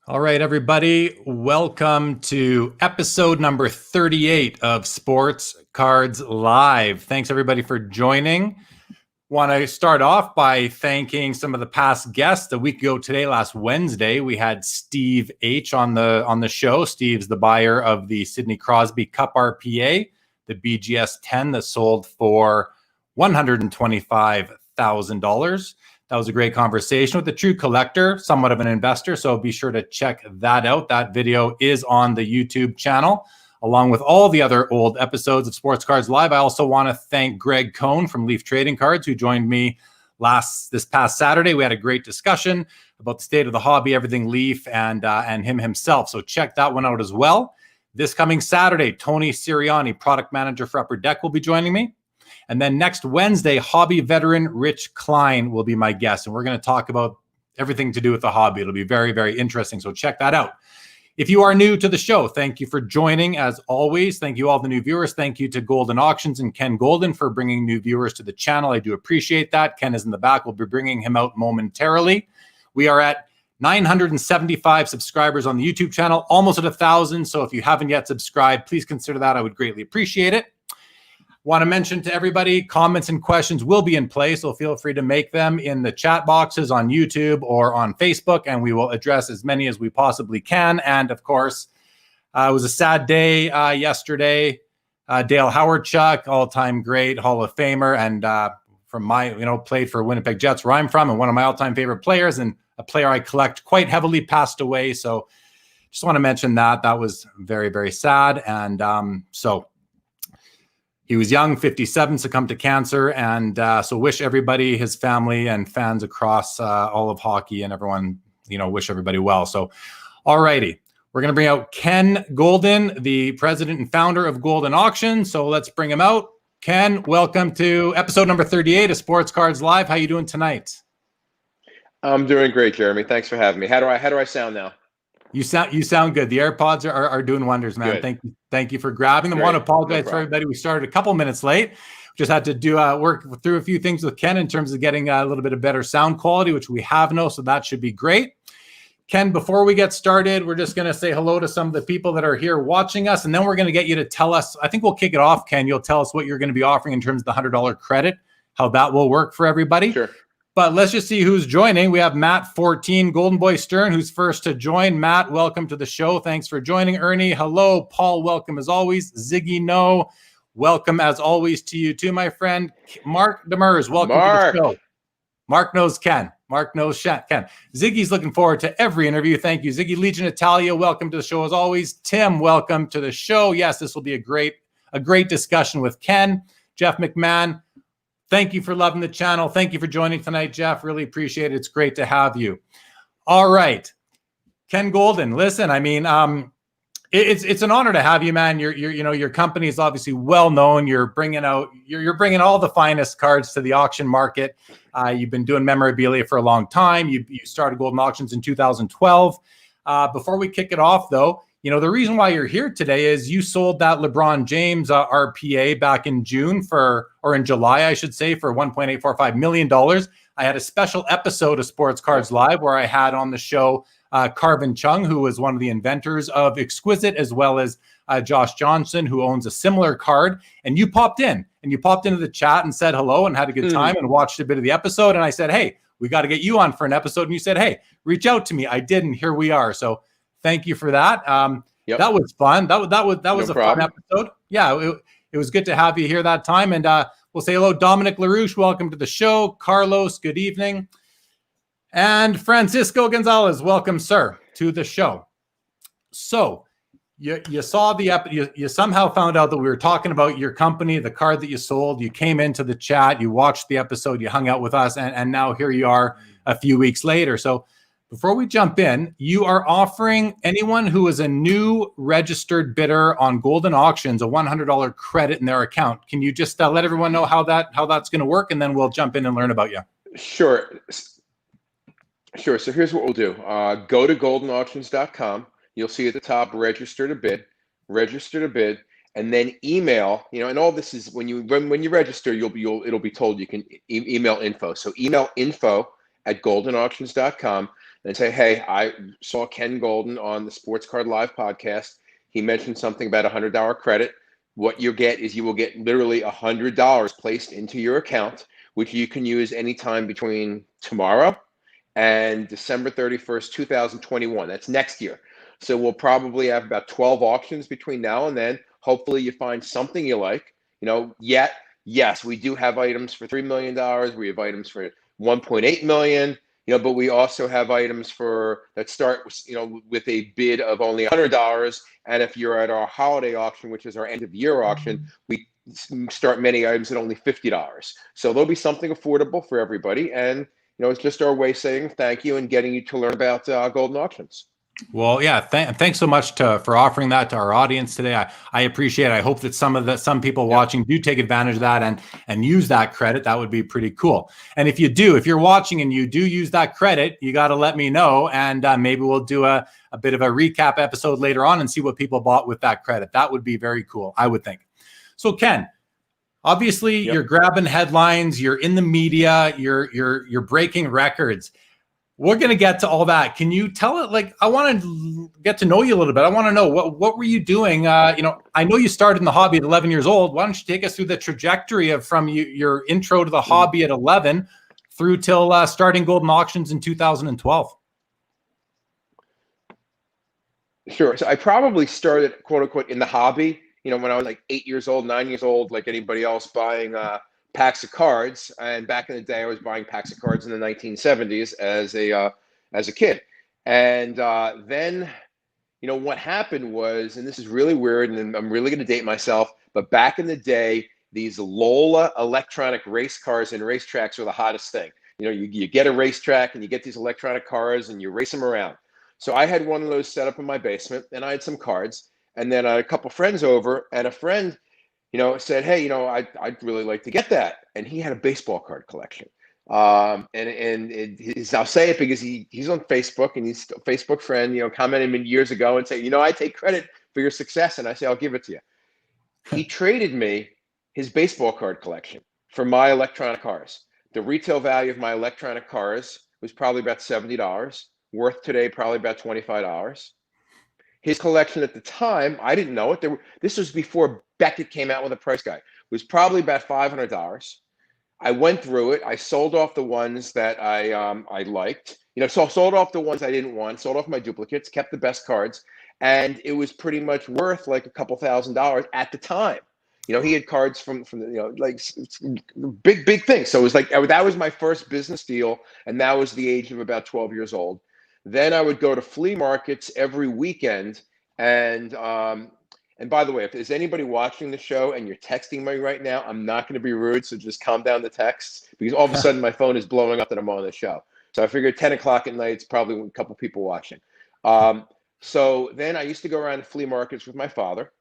All right, everybody, welcome to episode number 38 of Sports Cards Live. Thanks, everybody, for joining. Want to start off by thanking some of the past guests. A week ago today, last Wednesday, we had Steve H on the show. Steve's the buyer of the Sidney Crosby Cup RPA, the BGS 10 that sold for $125,000. That was a great conversation with the true collector, somewhat of an investor. So be sure to check that out. That video is on the YouTube channel, along with all the other old episodes of Sports Cards Live. I also want to thank Greg Cohn from Leaf Trading Cards, who joined me this past Saturday. We had a great discussion about the state of the hobby, everything Leaf, and him himself. So check that one out as well. This coming Saturday, Tony Sirianni, product manager for Upper Deck, will be joining me. And then next Wednesday, hobby veteran Rich Klein will be my guest. And we're going to talk about everything to do with the hobby. It'll be very, very interesting. So check that out. If you are new to the show, thank you for joining as always. Thank you all the new viewers. Thank you to Goldin Auctions and Ken Goldin for bringing new viewers to the channel. I do appreciate that. Ken is in the back. We'll be bringing him out momentarily. We are at 975 subscribers on the YouTube channel, almost at 1,000. So if you haven't yet subscribed, please consider that. I would greatly appreciate it. Want to mention to everybody, comments and questions will be in place, so feel free to make them in the chat boxes on YouTube or on Facebook, and we will address as many as we possibly can. And of course, it was a sad day yesterday. Dale Howardchuk, all-time great Hall of Famer, and from my, played for Winnipeg Jets, where I'm from, and one of my all-time favorite players, and a player I collect quite heavily, passed away. So just want to mention that. That was very, very sad. And so he was young, 57, succumbed to cancer, and so wish everybody, his family and fans across all of hockey and everyone, wish everybody well. So, all righty, we're going to bring out Ken Goldin, the president and founder of Goldin Auctions. So let's bring him out. Ken, welcome to episode number 38 of Sports Cards Live. How you doing tonight? I'm doing great, Jeremy. Thanks for having me. How do I sound now? You sound good. The AirPods are doing wonders, man. Good. Thank you for grabbing them. I want to apologize for everybody. We started a couple minutes late. Just had to do work through a few things with Ken in terms of getting a little bit of better sound quality, which we have now, so that should be great. Ken, before we get started, we're just going to say hello to some of the people that are here watching us, and then we're going to get you to tell us. I think we'll kick it off, Ken. You'll tell us what you're going to be offering in terms of the $100 credit, how that will work for everybody. Sure. But let's just see who's joining. We have Matt 14, Golden Boy Stern, who's first to join. Matt, welcome to the show. Thanks for joining. Ernie, hello. Paul, welcome as always. Ziggy, no. Welcome as always to you too, my friend. Mark Demers, welcome to the show. Mark knows Ken. Mark knows Ken. Ziggy's looking forward to every interview. Thank you, Ziggy. Legion Italia, welcome to the show as always. Tim, welcome to the show. Yes, this will be a great discussion with Ken. Jeff McMahon, thank you for loving the channel. Thank you for joining tonight, Jeff. Really appreciate it. It's great to have you. All right, Ken Goldin. Listen, I mean, it's an honor to have you, man. Your company is obviously well known. You're bringing all the finest cards to the auction market. You've been doing memorabilia for a long time. You started Goldin Auctions in 2012. Before we kick it off, though, the reason why you're here today is you sold that Lebron James RPA back in in July, I should say, for $1.845 million. I had a special episode of Sports Cards Live where I had on the show Carvin Chung, who was one of the inventors of Exquisite, as well as Josh Johnson, who owns a similar card. And you popped into the chat and said hello and had a good time and watched a bit of the episode. And I said, hey, we got to get you on for an episode. And you said, hey, reach out to me. I did, and here we are. So thank you for that. Yep. That was fun. That was a fun episode. Yeah, it was good to have you here that time. And we'll say hello, Dominic LaRouche. Welcome to the show. Carlos, good evening. And Francisco Gonzalez, welcome, sir, to the show. So you saw you somehow found out that we were talking about your company, the card that you sold. You came into the chat, you watched the episode, you hung out with us, and now here you are a few weeks later. So before we jump in, you are offering anyone who is a new registered bidder on Goldin Auctions a $100 credit in their account. Can you just let everyone know how that's going to work, and then we'll jump in and learn about you? Sure. So here's what we'll do. Go to goldinauctions.com. You'll see at the top, register to bid, and then email. And all this is when you register, it'll be told you can email info. So email info@goldinauctions.com. and say, hey, I saw Ken Goldin on the Sports Card Live podcast. He mentioned something about $100 credit. What you'll get is you will get literally $100 placed into your account, which you can use anytime between tomorrow and December 31st, 2021. That's next year. So we'll probably have about 12 auctions between now and then. Hopefully you find something you like. Yes, we do have items for $3 million. We have items for 1.8 million, but we also have items that start, with a bid of only $100. And if you're at our holiday auction, which is our end of year auction, we start many items at only $50. So there'll be something affordable for everybody. And, it's just our way of saying thank you and getting you to learn about Goldin Auctions. Well, yeah, thanks so much for offering that to our audience today. I appreciate it. I hope that some people watching do take advantage of that and use that credit. That would be pretty cool. And if you're watching and you do use that credit, you got to let me know, and maybe we'll do a bit of a recap episode later on and see what people bought with that credit. That would be very cool, I would think. So Ken, obviously you're grabbing headlines, you're in the media, you're breaking records. We're going to get to all that. Can you tell it, I want to get to know you a little bit. I want to know what were you doing? I know you started in the hobby at 11 years old. Why don't you take us through the trajectory from your intro to the hobby at 11 through till starting Goldin Auctions in 2012? Sure. So I probably started, quote unquote, in the hobby, when I was like 8 years old, 9 years old, like anybody else, buying packs of cards. And back in the day, I was buying packs of cards in the 1970s as a kid. And then, what happened was, and this is really weird, and I'm really going to date myself, but back in the day, these Lola electronic race cars and racetracks were the hottest thing. You get a racetrack and you get these electronic cars and you race them around. So I had one of those set up in my basement, and I had some cards, and then I had a couple friends over, and a friend said, hey, I'd really like to get that. And he had a baseball card collection. I'll say it because he's on Facebook, and he's a Facebook friend, commented me years ago and say, I take credit for your success. And I say, I'll give it to you. He traded me his baseball card collection for my electronic cars. The retail value of my electronic cars was probably about $70, worth today probably about $25. His collection at the time, I didn't know it. This was before Beckett came out with a price guide. Was probably about $500. I went through it. I sold off the ones that I liked. So sold off the ones I didn't want. Sold off my duplicates. Kept the best cards, and it was pretty much worth like a couple $1,000s at the time. He had cards from like big things. So it was like that was my first business deal, and that was the age of about 12 years old. Then I would go to flea markets every weekend. And by the way, if there's anybody watching the show and you're texting me right now, I'm not going to be rude. So just calm down the texts, because all of a sudden my phone is blowing up that I'm on the show. So I figured 10 o'clock at night, it's probably a couple people watching. So then I used to go around to flea markets with my father,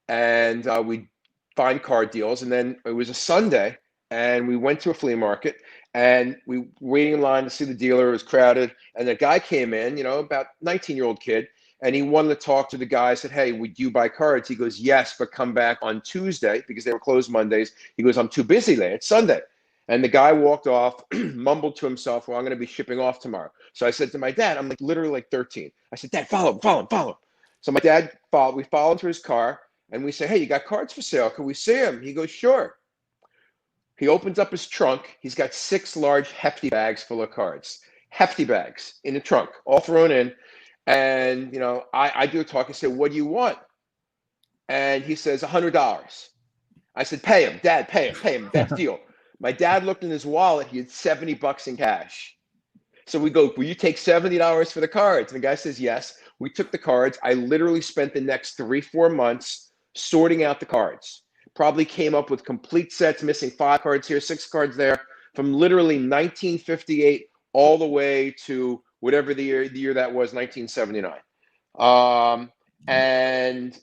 and we'd find card deals. And then it was a Sunday, and we went to a flea market, and we were waiting in line to see the dealer. It was crowded, and the guy came in, about 19-year-old kid, and he wanted to talk to the guy. I said, hey, would you buy cards? He goes, yes, but come back on Tuesday, because they were closed Mondays. He goes, I'm too busy there. It's Sunday. And the guy walked off, mumbled to himself, well, I'm going to be shipping off tomorrow. So I said to my dad, I'm literally 13. I said, Dad, follow him. So my dad we follow him to his car, and we say, hey, you got cards for sale? Can we see him? He goes, sure. He opens up his trunk. He's got 6 large hefty bags full of cards. Hefty bags in the trunk, all thrown in. And, I do a talk. I say, what do you want? And he says, $100. I said, pay him, Dad, pay him. That's deal. My dad looked in his wallet. He had $70 in cash. So we go, will you take $70 for the cards? And the guy says, yes. We took the cards. I literally spent the next 3-4 months sorting out the cards. Probably came up with complete sets, missing 5 cards here, 6 cards there, from literally 1958 all the way to whatever the year that was, 1979. And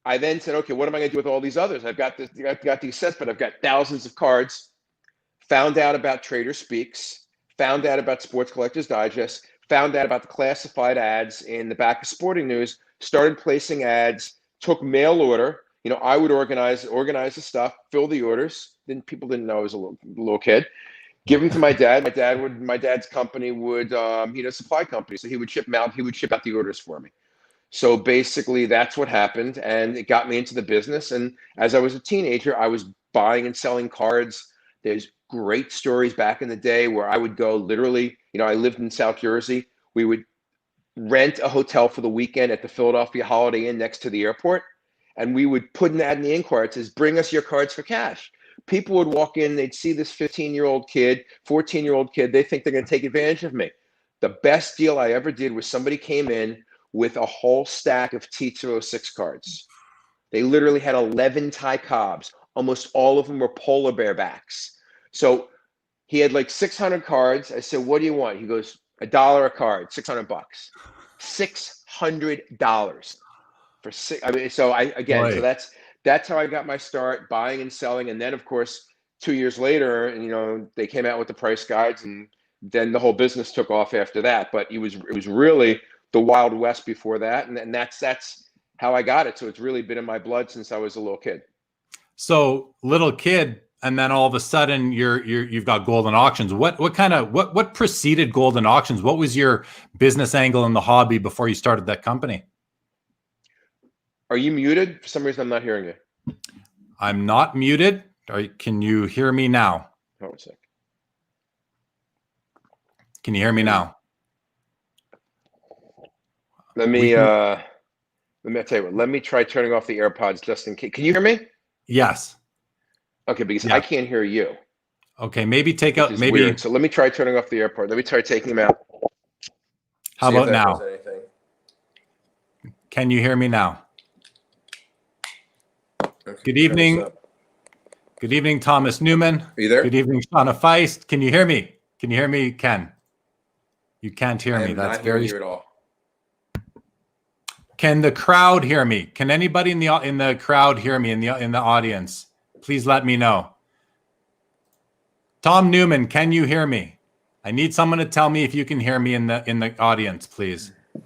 I then said, okay, what am I going to do with all these others? I've got these sets, but I've got thousands of cards. Found out about Trader Speaks. Found out about Sports Collectors Digest. Found out about the classified ads in the back of Sporting News. Started placing ads. Took mail order. I would organize the stuff, fill the orders. Then people didn't know I was a little kid. give them to my dad. My dad's company would, he had a supply company, so he would ship them out. He would ship out the orders for me. So basically, that's what happened, and it got me into the business. And as I was a teenager, I was buying and selling cards. There's great stories back in the day where I would go literally, I lived in South Jersey. We would rent a hotel for the weekend at the Philadelphia Holiday Inn next to the airport, and we would put an ad in the in-card. It says, bring us your cards for cash. People would walk in, they'd see this 15-year-old kid, 14-year-old kid, they think they're going to take advantage of me. The best deal I ever did was somebody came in with a whole stack of T206 cards. They literally had 11 Ty Cobbs. Almost all of them were polar bear backs. So he had like 600 cards. I said, what do you want? He goes, $1 a card, $600. $600 for six. I mean, so Boy. so that's how I got my start buying and selling. And then of course, 2 years later, and they came out with the price guides, and then the whole business took off after that. But it was really the Wild West before that, and that's how I got it. So it's really been in my blood since I was a little kid. So little kid, and then all of a sudden you've got Goldin Auctions. What preceded Goldin Auctions? What was your business angle in the hobby before you started that company? Are you muted? For some reason, I'm not hearing you. I'm not muted. Can you hear me now? Hold on a sec. Can you hear me now? Let me tell you what. Let me try turning off the AirPods just in case. Can you hear me? Yes. Okay, because I can't hear you. Okay, maybe take out maybe. Weird. So let me try turning off the AirPod. Let me try taking them out. How about now? Can you hear me now? Okay. Good evening. Good evening, Thomas Newman. Are you there? Good evening, Shauna Feist. Can you hear me? Can you hear me, Ken? You can't hear me. That's not very. Hearing you at all. Can the crowd hear me? Can anybody in the crowd hear me in the audience? Please let me know. Tom Newman, can you hear me? I need someone to tell me if you can hear me in the audience, please. Do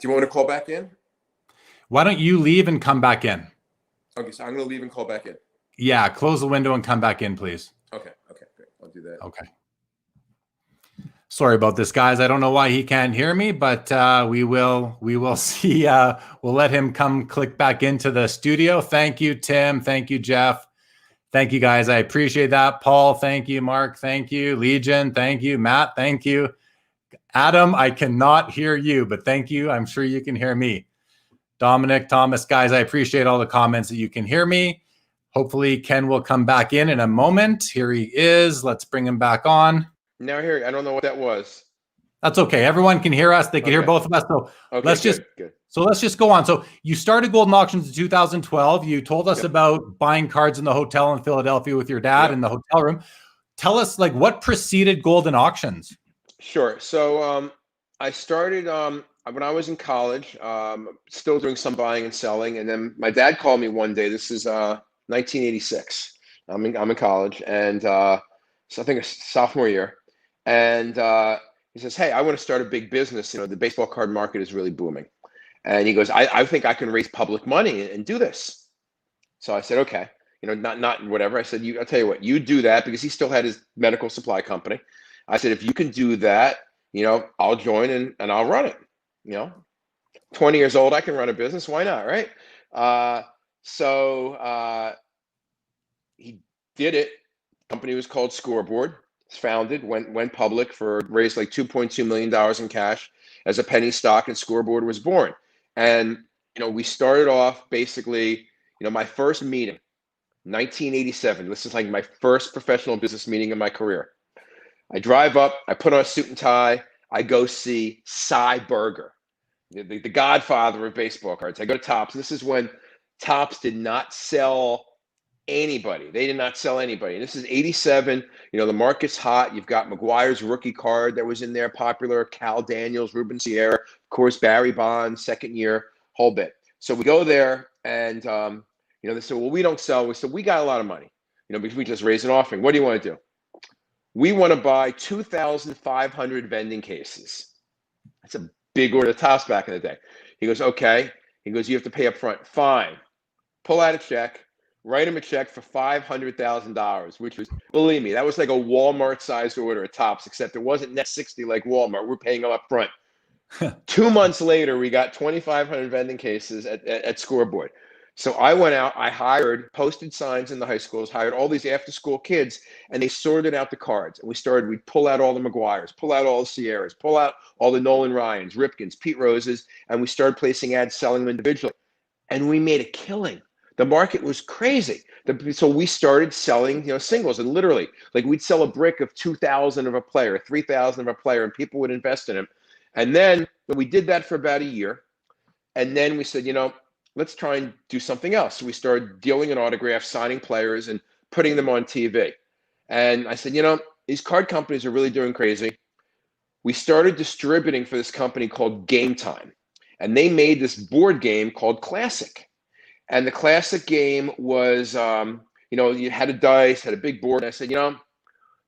you want me to call back in? Why don't you leave and come back in? Okay, so I'm going to leave and call back in. Yeah, close the window and come back in, please. Okay, great. I'll do that. Okay. Sorry about this, guys. I don't know why he can't hear me, but we will see. We'll let him come click back into the studio. Thank you, Tim. Thank you, Jeff. Thank you, guys. I appreciate that. Paul, thank you. Mark, thank you. Legion, thank you. Matt, thank you. Adam, I cannot hear you, but thank you. I'm sure you can hear me. Dominic, Thomas, guys, I appreciate all the comments that you can hear me. Hopefully, Ken will come back in a moment. Here he is. Let's bring him back on. Now here, I don't know what that was. That's okay. Everyone can hear us. They can hear both of us. So let's just go on. So you started Goldin Auctions in 2012. You told us about buying cards in the hotel in Philadelphia with your dad in the hotel room. Tell us, what preceded Goldin Auctions? Sure. So I started when I was in college, still doing some buying and selling, and then my dad called me one day. This is 1986. I'm in college, and so I think it's sophomore year. And he says, hey, I want to start a big business. The baseball card market is really booming. And he goes, I think I can raise public money and do this. So I said, okay, not whatever. I said, I'll tell you what, you do that, because he still had his medical supply company. I said, if you can do that, I'll join and I'll run it. 20 years old, I can run a business. Why not, right? So he did it. The company was called Scoreboard. Founded, went public, raised like $2.2 million in cash as a penny stock, and Scoreboard was born. And we started off basically, my first meeting, 1987. This is like my first professional business meeting in my career. I drive up, I put on a suit and tie, I go see Cy Berger, the godfather of baseball cards. I go to Topps. This is when Topps did not sell anybody. They did not sell anybody. And this is 87. The market's hot. You've got McGuire's rookie card that was in there, popular. Cal Daniels, Ruben Sierra, of course, Barry Bonds, second year, whole bit. So we go there, and they said, well, we don't sell. We said, we got a lot of money, because we just raised an offering. What do you want to do? We want to buy 2,500 vending cases. That's a big order to Topps back in the day. He goes, okay. He goes, you have to pay up front. Fine. Pull out a check. write him a check for $500,000, which was, believe me, that was like a Walmart-sized order at tops, except it wasn't net 60 like Walmart. We're paying them up front. 2 months later, we got 2,500 vending cases at Scoreboard. So I went out, I posted signs in the high schools, hired all these after-school kids, and they sorted out the cards. And we'd pull out all the McGuires, pull out all the Sierras, pull out all the Nolan Ryans, Ripkins, Pete Roses, and we started placing ads, selling them individually. And we made a killing. The market was crazy. So we started selling, singles, and literally, like, we'd sell a brick of 2,000 of a player, 3,000 of a player, and people would invest in them. And then we did that for about a year. And then we said, let's try and do something else. So we started dealing in autographs, signing players, and putting them on TV. And I said, these card companies are really doing crazy. We started distributing for this company called Game Time. And they made this board game called Classic. And the Classic game was, you had a dice, had a big board. And I said,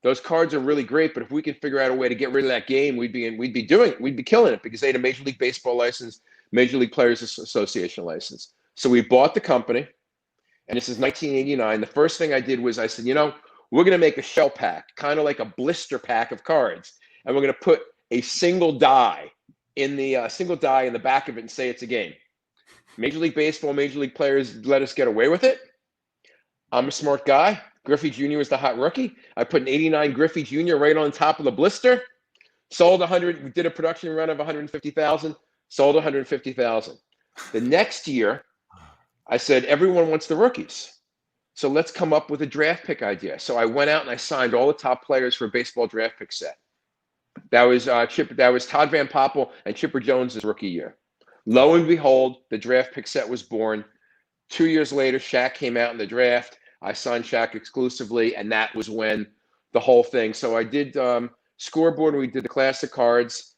those cards are really great, but if we can figure out a way to get rid of that game, we'd be killing it, because they had a Major League Baseball license, Major League Players Association license. So we bought the company, and this is 1989. The first thing I did was I said, we're going to make a shell pack, kind of like a blister pack of cards, and we're going to put a single die in the back of it and say it's a game. Major League Baseball, Major League Players let us get away with it. I'm a smart guy. Griffey Jr. was the hot rookie. I put an 89 Griffey Jr. right on top of the blister. Sold 100. We did a production run of 150,000. Sold 150,000. The next year, I said, everyone wants the rookies, so let's come up with a draft pick idea. So I went out and I signed all the top players for a baseball draft pick set. That was Todd Van Poppel and Chipper Jones' rookie year. Lo and behold, the draft pick set was born. 2 years later, Shaq came out in the draft. I signed Shaq exclusively, and that was when the whole thing. So I did Scoreboard. We did the classic cards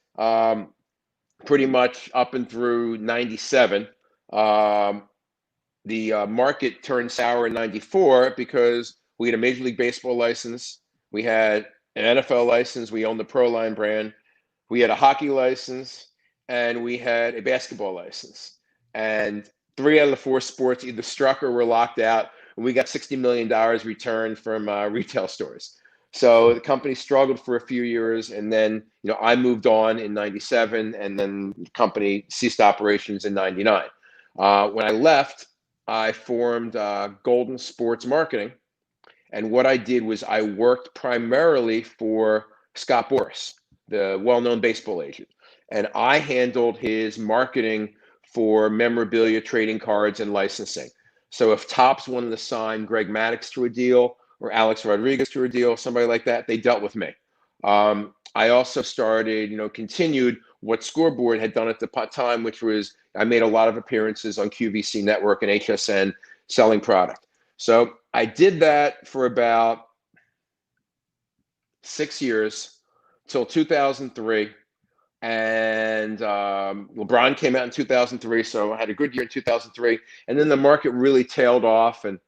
pretty much up and through 97. The market turned sour in 94 because we had a Major League Baseball license. We had an NFL license. We owned the Proline brand. We had a hockey license, and we had a basketball license. And 3 out of the 4 sports either struck or were locked out. And we got $60 million returned from retail stores. So the company struggled for a few years, and then I moved on in 97, and then the company ceased operations in 99. When I left, I formed Goldin Sports Marketing, and what I did was I worked primarily for Scott Boras, the well-known baseball agent, and I handled his marketing for memorabilia, trading cards, and licensing. So if Topps wanted to sign Greg Maddux to a deal, or Alex Rodriguez to a deal, somebody like that, they dealt with me. I also started, continued what Scoreboard had done at the time, which was I made a lot of appearances on QVC Network and HSN selling product. So I did that for about 6 years till 2003. And LeBron came out in 2003, so I had a good year in 2003. And then the market really tailed off, and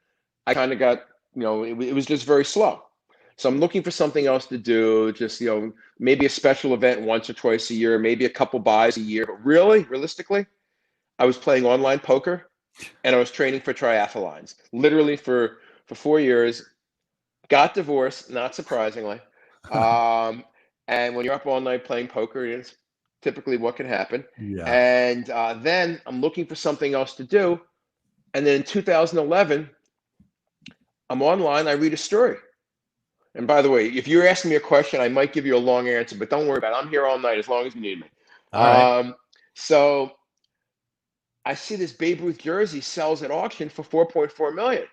I kind of got, it was just very slow. So I'm looking for something else to do, just, maybe a special event once or twice a year, maybe a couple buys a year. But really, realistically, I was playing online poker, and I was training for triathlons, literally for 4 years. Got divorced, not surprisingly. And when you're up all night playing poker, it's typically what can happen. Yeah. And then I'm looking for something else to do. And then in 2011, I'm online, I read a story. And by the way, if you're asking me a question, I might give you a long answer, but don't worry about it. I'm here all night as long as you need me. All right. So I see this Babe Ruth jersey sells at auction for $4.4 million.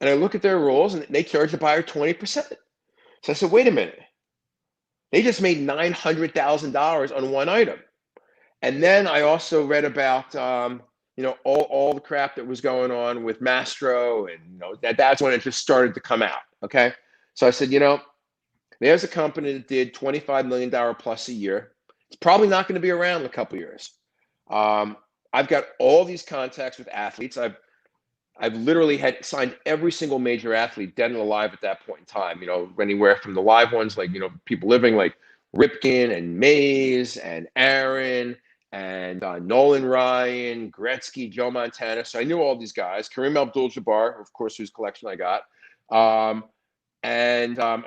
And I look at their rules, and they charge the buyer 20%. So I said, wait a minute. They just made $900,000 on one item. And then I also read about, all the crap that was going on with Mastro, and that's when it just started to come out. Okay. So I said, there's a company that did $25 million plus a year. It's probably not going to be around in a couple of years. I've got all these contacts with athletes. I've literally had signed every single major athlete dead and alive at that point in time, anywhere from the live ones, like, people living like Ripken and Mays and Aaron and Nolan Ryan, Gretzky, Joe Montana. So I knew all these guys. Kareem Abdul-Jabbar, of course, whose collection I got. I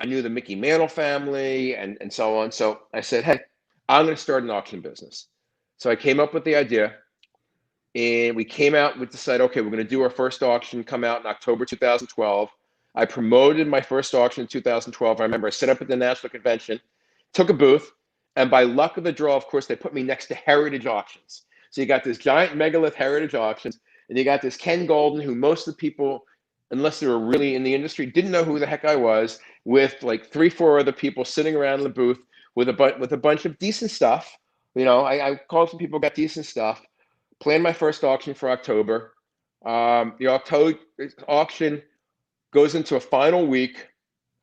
knew the Mickey Mantle family and so on. So I said, hey, I'm going to start an auction business. So I came up with the idea, and we came out with the site. Okay, we're going to do our first auction, come out in October 2012. I promoted my first auction in 2012. I remember I set up at the National Convention, took a booth, and by luck of the draw, of course, they put me next to Heritage Auctions. So you got this giant megalith Heritage Auctions, and you got this Ken Goldin, who most of the people, unless they were really in the industry, didn't know who the heck I was, with like 3-4 other people sitting around in the booth with a bunch of decent stuff. I called some people, got decent stuff, planned my first auction for October. The October auction goes into a final week.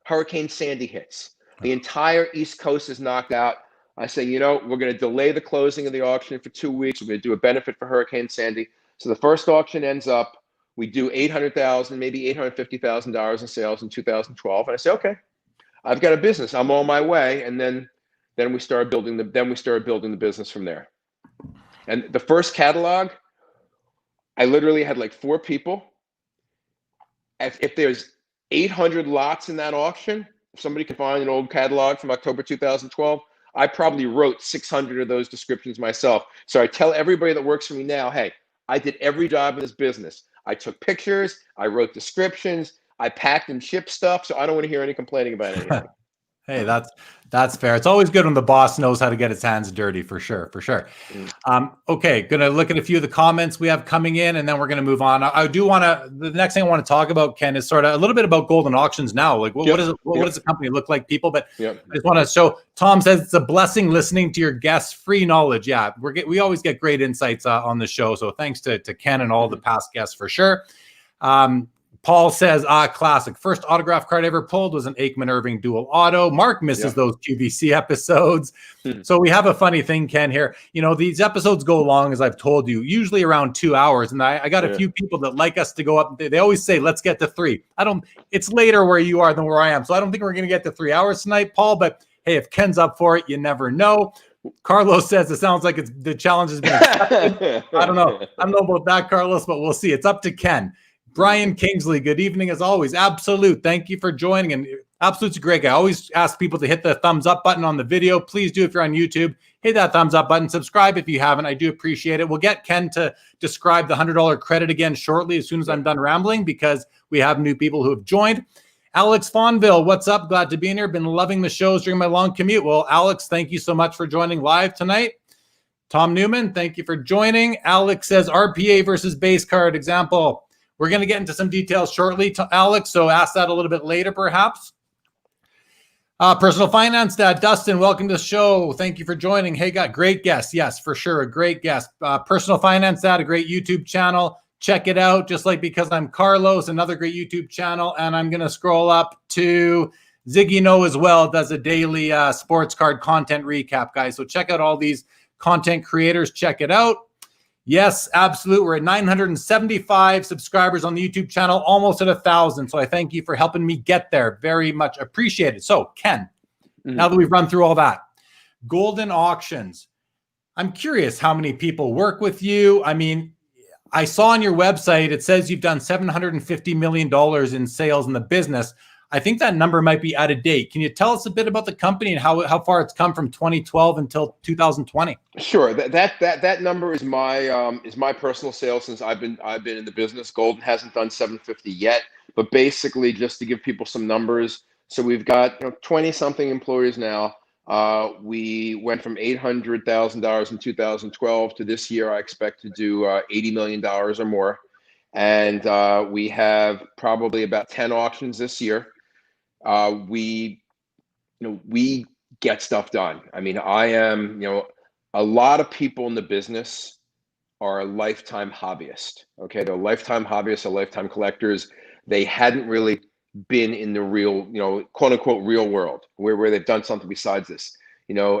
Hurricane Sandy hits. The entire East Coast is knocked out. I say, we're going to delay the closing of the auction for 2 weeks. We're going to do a benefit for Hurricane Sandy. So the first auction ends up, we do $800,000, maybe $850,000 in sales in 2012. And I say, okay, I've got a business. I'm on my way. And then we started building the business from there. And the first catalog, I literally had like 4 people. If there's 800 lots in that auction, if somebody can find an old catalog from October 2012, I probably wrote 600 of those descriptions myself. So I tell everybody that works for me now, hey, I did every job in this business. I took pictures, I wrote descriptions, I packed and shipped stuff. So I don't want to hear any complaining about anything. Hey, that's fair. It's always good when the boss knows how to get his hands dirty, for sure. Okay, gonna look at a few of the comments we have coming in, and then we're gonna move on. I do want to. The next thing I want to talk about, Ken, is sort of a little bit about Goldin Auctions now. Like, what does the company look like, people? But I just want to show. Tom says it's a blessing listening to your guests' free knowledge. Yeah, we always get great insights on the show. So thanks to Ken and all the past guests for sure. Paul says, classic. First autograph card I ever pulled was an Aikman Irving dual auto. Mark misses those QVC episodes. So we have a funny thing, Ken, here. These episodes go long, as I've told you, usually around 2 hours. And I got a few people that like us to go up. They always say, let's get to 3. It's later where you are than where I am. So I don't think we're going to get to 3 hours tonight, Paul. But hey, if Ken's up for it, you never know. Carlos says it sounds like the challenge has been accepted. I don't know about that, Carlos, but we'll see. It's up to Ken. Brian Kingsley, good evening as always. Absolute, thank you for joining. And Absolute's a great guy. I always ask people to hit the thumbs up button on the video. Please do if you're on YouTube. Hit that thumbs up button. Subscribe if you haven't. I do appreciate it. We'll get Ken to describe the $100 credit again shortly as soon as I'm done rambling, because we have new people who have joined. Alex Fonville, what's up? Glad to be in here. Been loving the shows during my long commute. Well, Alex, thank you so much for joining live tonight. Tom Newman, thank you for joining. Alex says RPA versus base card example. We're going to get into some details shortly, Alex, so ask that a little bit later, perhaps. Personal Finance Dad, Dustin, welcome to the show. Thank you for joining. Hey, got great guest. Yes, for sure, a great guest. Personal Finance Dad, a great YouTube channel. Check it out, just like Because I'm Carlos, another great YouTube channel. And I'm going to scroll up to Ziggy No as well, does a daily sports card content recap, guys. So check out all these content creators. Check it out. Yes, absolute. We're at 975 subscribers on the YouTube channel, almost at 1,000. So I thank you for helping me get there. Very much appreciated. So Ken, now that we've run through all that, Goldin Auctions, I'm curious how many people work with you. I mean, I saw on your website, it says you've done $750 million in sales in the business. I think that number might be out of date. Can you tell us a bit about the company and how far it's come from 2012 until 2020? Sure. That number is my personal sales since I've been in the business. Goldin hasn't done 750 yet, but basically just to give people some numbers. So we've got 20 something employees now. We went from $800,000 in 2012 to this year. I expect to do $80 million or more, and we have probably about 10 auctions this year. We get stuff done. I mean, I am, a lot of people in the business are a lifetime hobbyist. Okay, they're lifetime hobbyists, or lifetime collectors. They hadn't really been in the real, quote unquote, real world where they've done something besides this.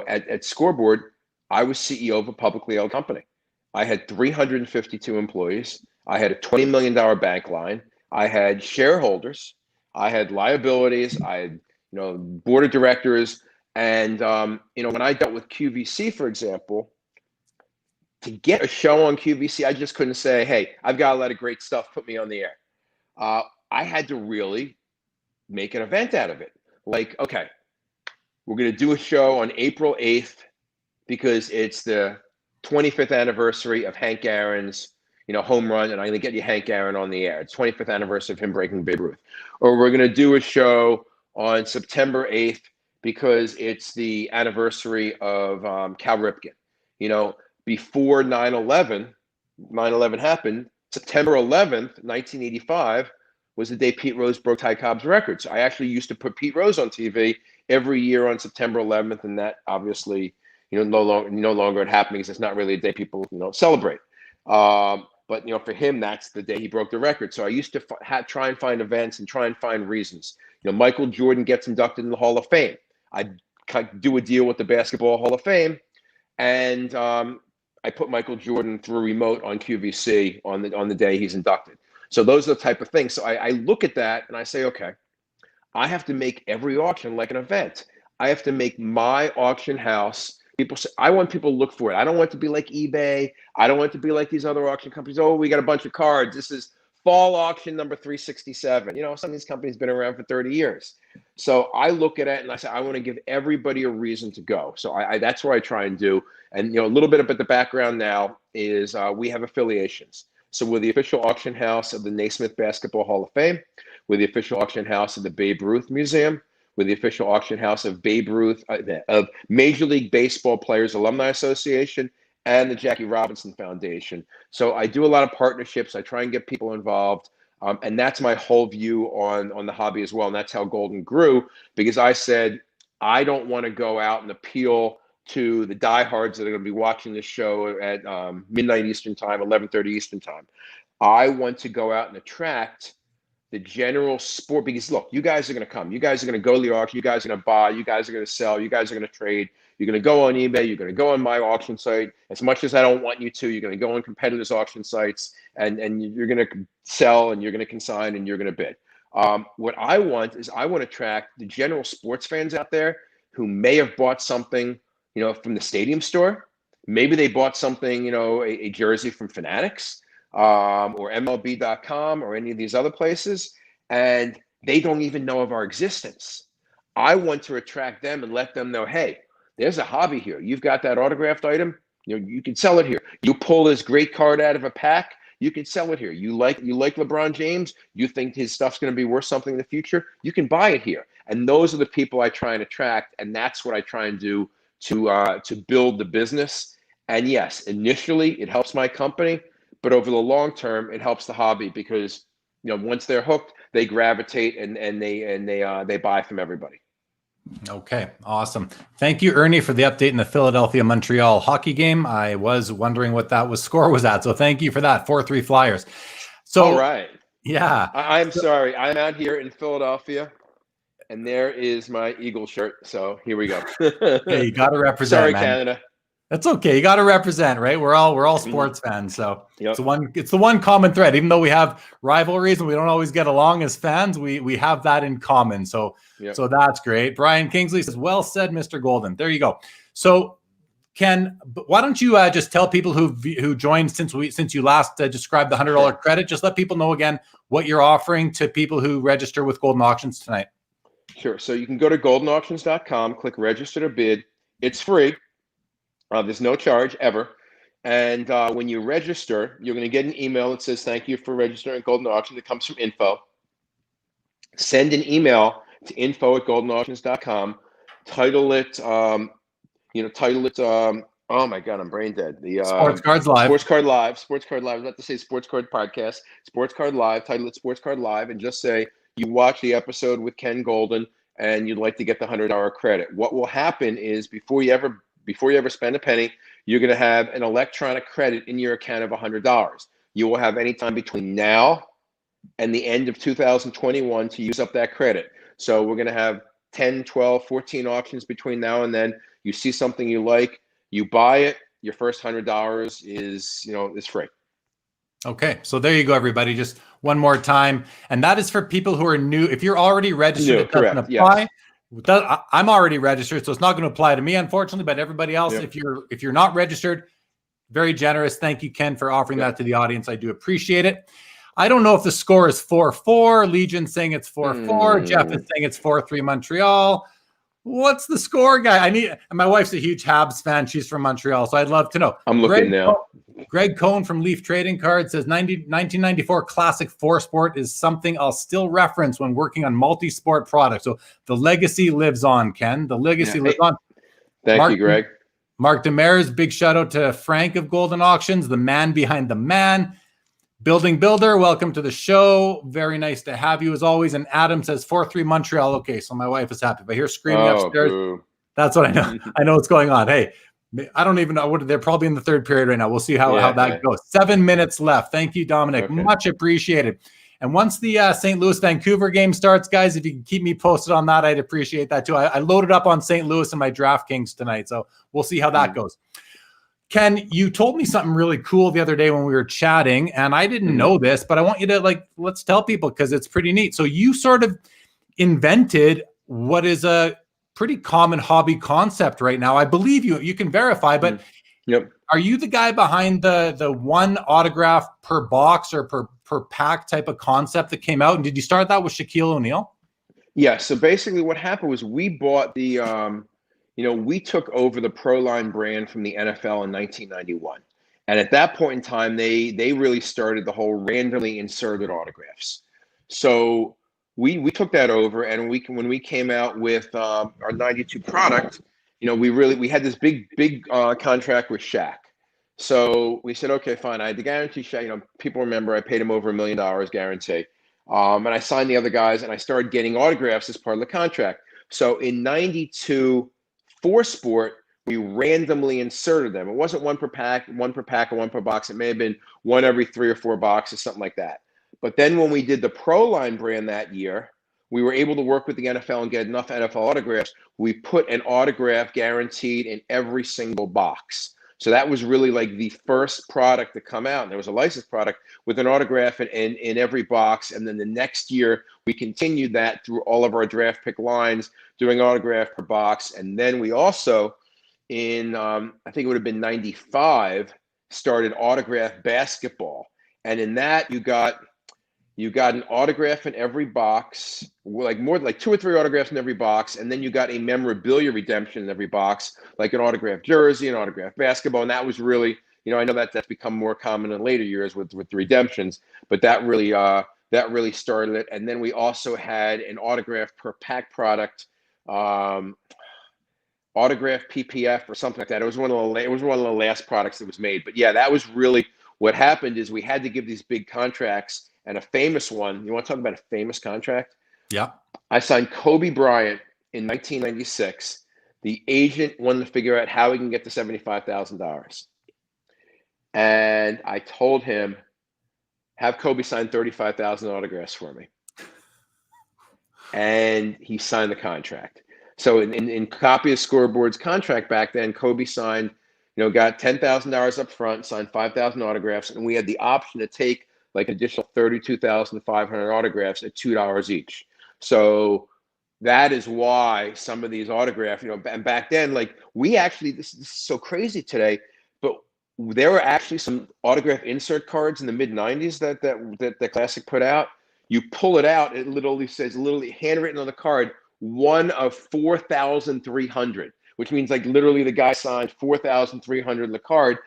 At Scoreboard, I was CEO of a publicly held company. I had 352 employees. I had a $20 million bank line. I had shareholders. I had liabilities. I had, board of directors. And, when I dealt with QVC, for example, to get a show on QVC, I just couldn't say, hey, I've got a lot of great stuff, put me on the air. I had to really make an event out of it. Like, okay, we're going to do a show on April 8th because it's the 25th anniversary of Hank Aaron's, home run, and I'm going to get you Hank Aaron on the air. It's 25th anniversary of him breaking Babe Ruth. Or we're going to do a show on September 8th because it's the anniversary of Cal Ripken. Before 9/11 happened, September 11th, 1985, was the day Pete Rose broke Ty Cobb's record. So I actually used to put Pete Rose on TV every year on September 11th, and that obviously, no longer it happening because it's not really a day people, celebrate. But for him, that's the day he broke the record. So I used to try and find events and try and find reasons. Michael Jordan gets inducted in the Hall of Fame. I do a deal with the Basketball Hall of Fame, and I put Michael Jordan through remote on QVC on the day he's inducted. So those are the type of things. So I look at that and I say, okay, I have to make every auction like an event. I have to make my auction house. People say, I want people to look for it. I don't want it to be like eBay. I don't want it to be like these other auction companies. Oh, we got a bunch of cards. This is fall auction number 367. Some of these companies have been around for 30 years. So I look at it and I say, I want to give everybody a reason to go. So that's what I try and do. And, a little bit about the background now is we have affiliations. So we're the official auction house of the Naismith Basketball Hall of Fame. We're the official auction house of the Babe Ruth Museum. We're the official auction house of Babe Ruth, of Major League Baseball Players Alumni Association, and the Jackie Robinson Foundation. So I do a lot of partnerships. I try and get people involved. And that's my whole view on the hobby as well. And that's how Goldin grew, because I said, I don't want to go out and appeal to the diehards that are going to be watching this show at midnight Eastern time, 11:30 Eastern time. I want to go out and attract the general sport, because look, you guys are going to come. You guys are going to go to the auction. You guys are going to buy. You guys are going to sell. You guys are going to trade. You're going to go on eBay. You're going to go on my auction site. As much as I don't want you to, you're going to go on competitors' auction sites, and you're going to sell, and you're going to consign, and you're going to bid. What I want is I want to attract the general sports fans out there who may have bought something, from the Stadium store. Maybe they bought something, a jersey from Fanatics, or MLB.com or any of these other places, and they don't even know of our existence. I want to attract them and let them know, hey, there's a hobby here. You've got that autographed item, you can sell it here. You pull this great card out of a pack, you can sell it here. You like LeBron James, you think his stuff's going to be worth something in the future, you can buy it here. And those are the people I try and attract, and that's what I try and do to build the business. And yes, initially it helps my company, but over the long term, it helps the hobby, because once they're hooked, they gravitate and they buy from everybody. Okay, awesome. Thank you, Ernie, for the update in the Philadelphia-Montreal hockey game. I was wondering what that score was at, so thank you for that. 4-3 Flyers. So, all right. Yeah. I'm sorry. I'm out here in Philadelphia, and there is my Eagle shirt. So here we go. Hey, you got to represent. Sorry, man. Canada. That's okay. You got to represent, right? We're all sports fans, so yep. It's the one common thread. Even though we have rivalries and we don't always get along as fans, we have that in common. So yep. So that's great. Brian Kingsley says, "Well said, Mr. Goldin." There you go. So Ken, why don't you just tell people who joined since you last described the $100 credit? Just let people know again what you're offering to people who register with Goldin Auctions tonight. Sure. So you can go to goldinauctions.com, click register to bid. It's free. There's no charge ever. And when you register, you're going to get an email that says, thank you for registering at Goldin Auctions. It comes from info. Send an email to info@goldinauctions.com. Title it, oh my God, I'm brain dead. The Sports Cards Live. Sports Card Live. I was about to say Sports Card Podcast. Sports Card Live. Title it Sports Card Live, and just say you watch the episode with Ken Goldin and you'd like to get the $100 credit. What will happen is before you ever spend a penny, you're going to have an electronic credit in your account of $100. You will have any time between now and the end of 2021 to use up that credit. So we're going to have 10, 12, 14 auctions between now and then. You see something you like, you buy it, your first $100 is free. Okay, so there you go, everybody. Just one more time, and that is for people who are new. If you're already registered, it doesn't apply. Yes. I'm already registered, so it's not going to apply to me, unfortunately. But everybody else, if you're not registered, Very generous. Thank you, Ken, for offering that to the audience. I do appreciate it. I don't know if the score is 4-4. Legion saying it's 4-4. Jeff is saying it's 4-3 Montreal. What's the score, guy? And my wife's a huge Habs fan. She's from Montreal, so I'd love to know. I'm looking now. Greg Cohn from Leaf Trading Cards says 1994 Classic 4-Sport is something I'll still reference when working on multi-sport products. So the legacy lives on, Ken. The legacy lives on. Thank you, Greg. Mark Demers, big shout out to Frank of Goldin Auctions, the man behind the man. Building Builder, welcome to the show. Very nice to have you as always. And Adam says 4-3 Montreal. Okay, so my wife is happy. If I hear screaming upstairs, that's what I know. I know what's going on. Hey, I don't even know. They're probably in the third period right now. We'll see how that goes. 7 minutes left. Thank you, Dominic. Okay. Much appreciated. And once the St. Louis-Vancouver game starts, guys, if you can keep me posted on that, I'd appreciate that too. I loaded up on St. Louis in my DraftKings tonight, so we'll see how that goes. Ken, you told me something really cool the other day when we were chatting, and I didn't know this, but I want you to let's tell people because it's pretty neat. So you sort of invented what is a pretty common hobby concept right now. I believe you can verify, but are you the guy behind the one autograph per box or per pack type of concept that came out? And did you start that with Shaquille O'Neal? Yeah. So basically what happened was we bought the we took over the Proline brand from the NFL in 1991. And at that point in time, they really started the whole randomly inserted autographs. So we took that over, and when we came out with our 92 product, we had this big contract with Shaq. So we said, okay, fine. I had to guarantee Shaq. People remember I paid him over $1 million guarantee. And I signed the other guys, and I started getting autographs as part of the contract. So in 92 4-Sport, we randomly inserted them. It wasn't one per pack, or one per box. It may have been one every 3 or 4 boxes, something like that. But then when we did the Proline brand that year, we were able to work with the NFL and get enough NFL autographs. We put an autograph guaranteed in every single box. So that was really like the first product to come out. And there was a licensed product with an autograph in every box. And then the next year, we continued that through all of our draft pick lines, doing autograph per box. And then we also, in I think it would have been 95, started autograph basketball. And in that, you got an autograph in every box, more like 2 or 3 autographs in every box, and then you got a memorabilia redemption in every box, like an autographed jersey, an autographed basketball, and that was really, I know that's become more common in later years with the redemptions, but that really started it. And then we also had an autograph per pack product, autograph PPF or something like that. It was one of the last products that was made. But yeah, that was really what happened. Is we had to give these big contracts. And a famous one, you want to talk about a famous contract? Yeah. I signed Kobe Bryant in 1996. The agent wanted to figure out how he can get to $75,000. And I told him, have Kobe sign 35,000 autographs for me. And he signed the contract. So in Copy of Scoreboard's contract back then, Kobe signed, got $10,000 up front, signed 5,000 autographs, and we had the option to take like additional 32,500 autographs at $2 each. So that is why some of these autographs, and back then, like we actually, this is so crazy today, but there were actually some autograph insert cards in the mid 90s that Classic put out. You pull it out, it literally says, handwritten on the card, 1 of 4,300, which means like literally the guy signed 4,300 in the card.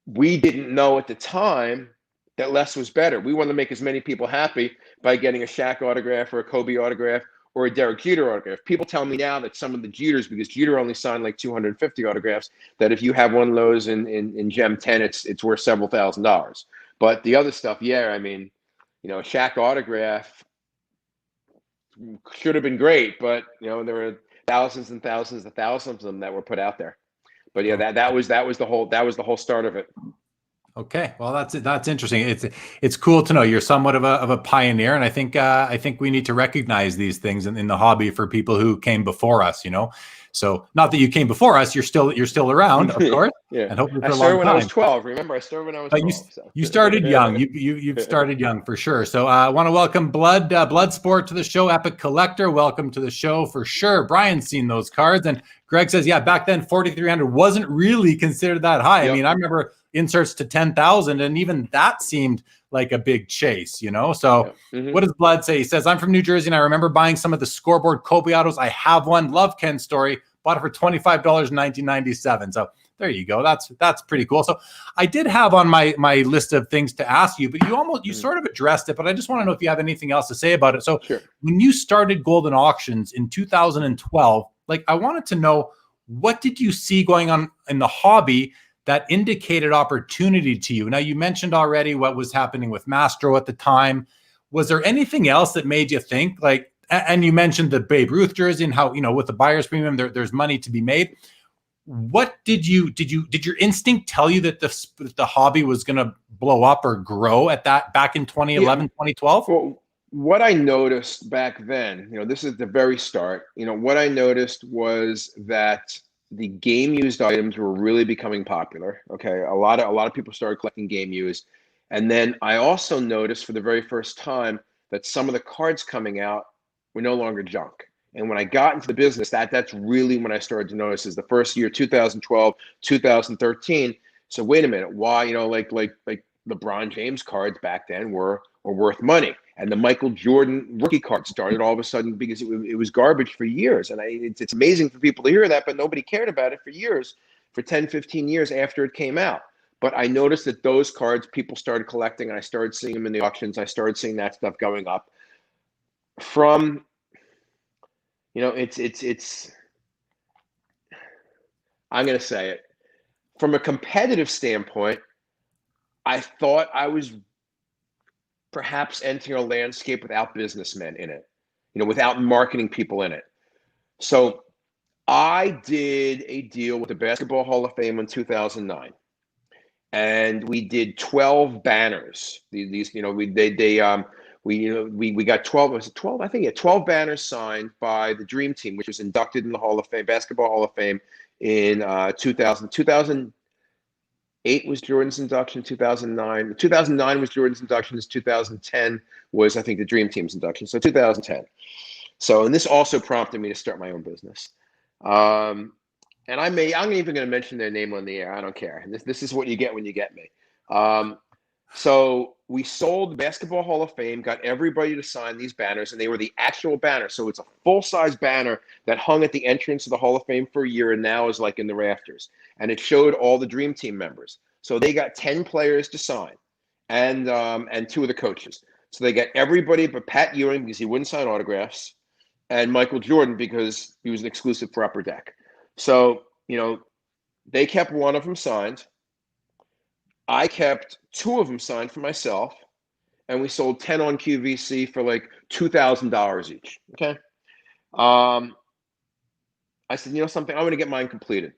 We didn't know at the time that less was better. We wanted to make as many people happy by getting a Shaq autograph or a Kobe autograph or a Derek Jeter autograph. People tell me now that some of the Jeters, because Jeter only signed like 250 autographs, that if you have one of those in Gem 10, it's worth several $1,000s. But the other stuff, a Shaq autograph should have been great, but there were thousands and thousands and thousands of them that were put out there. But yeah, that was the whole start of it. Okay, well that's interesting. It's cool to know you're somewhat of a pioneer, and I think we need to recognize these things in the hobby for people who came before us. So not that you came before us, you're still around, of course. Yeah, and hopefully for I started when I was 12. Remember, I started when I was 12. You started young. You've started young for sure. So I want to welcome Bloodsport to the show. Epic Collector, welcome to the show for sure. Brian's seen those cards, and Greg says, yeah, back then 4,300 wasn't really considered that high. Yep. I mean, I remember inserts to 10,000, and even that seemed like a big chase, you know? So what does Blood say? He says, I'm from New Jersey, and I remember buying some of the scoreboard Kobe autos. I have one. Love Ken's story. Bought it for $25 in 1997. So there you go. That's pretty cool. So I did have on my list of things to ask you, but you sort of addressed it, but I just want to know if you have anything else to say about it. So when you started Goldin Auctions in 2012, like, I wanted to know, what did you see going on in the hobby that indicated opportunity to you? Now, you mentioned already what was happening with Mastro at the time. Was there anything else that made you think, like, and you mentioned the Babe Ruth jersey and how, you know, with the buyer's premium, there's money to be made. What did your instinct tell you that the hobby was going to blow up or grow at that back in 2011, 2012? Well, what I noticed back then, you know, this is the very start, you know, what I noticed was that the game used items were really becoming popular. Okay. A lot of people started collecting game used. And then I also noticed for the very first time that some of the cards coming out were no longer junk. And when I got into the business, that's really when I started to notice, is the first year, 2012, 2013. So wait a minute, why, you know, like LeBron James cards back then were worth money. And the Michael Jordan rookie card started all of a sudden because it was garbage for years. And it's amazing for people to hear that, but nobody cared about it for years, for 10, 15 years after it came out. But I noticed that those cards people started collecting, and I started seeing them in the auctions. I started seeing that stuff going up. From, you know, it's I'm going to say it. From a competitive standpoint, I thought I was perhaps entering a landscape without businessmen in it, you know, without marketing people in it. So I did a deal with the Basketball Hall of Fame in 2009, and we did 12 banners. These, you know, we got 12. Was it 12? I think, yeah, 12 banners signed by the Dream Team, which was inducted in the Hall of Fame, Basketball Hall of Fame, in 2000. 2008 was Jordan's induction. 2009 was Jordan's induction. 2010 was, I think, the Dream Team's induction. So 2010. So, and this also prompted me to start my own business. And I'm even going to mention their name on the air. I don't care. This is what you get when you get me. So we sold the Basketball Hall of Fame, got everybody to sign these banners, and they were the actual banner. So it's a full-size banner that hung at the entrance of the Hall of Fame for a year, and now is like in the rafters. And it showed all the Dream Team members. So they got 10 players to sign, and 2 of the coaches. So they got everybody but Pat Ewing, because he wouldn't sign autographs, and Michael Jordan, because he was an exclusive for Upper Deck. So, you know, they kept one of them signed. I kept 2 of them signed for myself, and we sold 10 on QVC for like $2,000 each. Okay. I said, you know something, I'm going to get mine completed.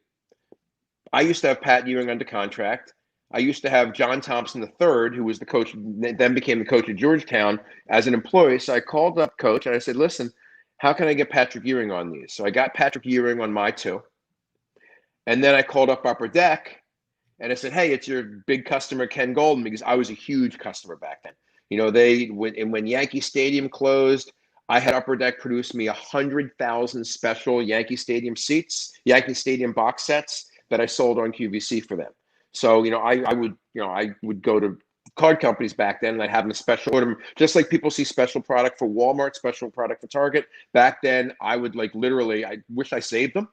I used to have Pat Ewing under contract. I used to have John Thompson III, who was the coach, then became the coach at Georgetown, as an employee. So I called up coach and I said, listen, how can I get Patrick Ewing on these? So I got Patrick Ewing on my 2. And then I called up Upper Deck and I said, hey, it's your big customer, Ken Goldin, because I was a huge customer back then. You know, when Yankee Stadium closed, I had Upper Deck produce me 100,000 special Yankee Stadium seats, Yankee Stadium box sets that I sold on QVC for them. So, you know, I would go to card companies back then, and I'd have them special order, just like people see special product for Walmart, special product for Target. Back then, I would like literally, I wish I saved them.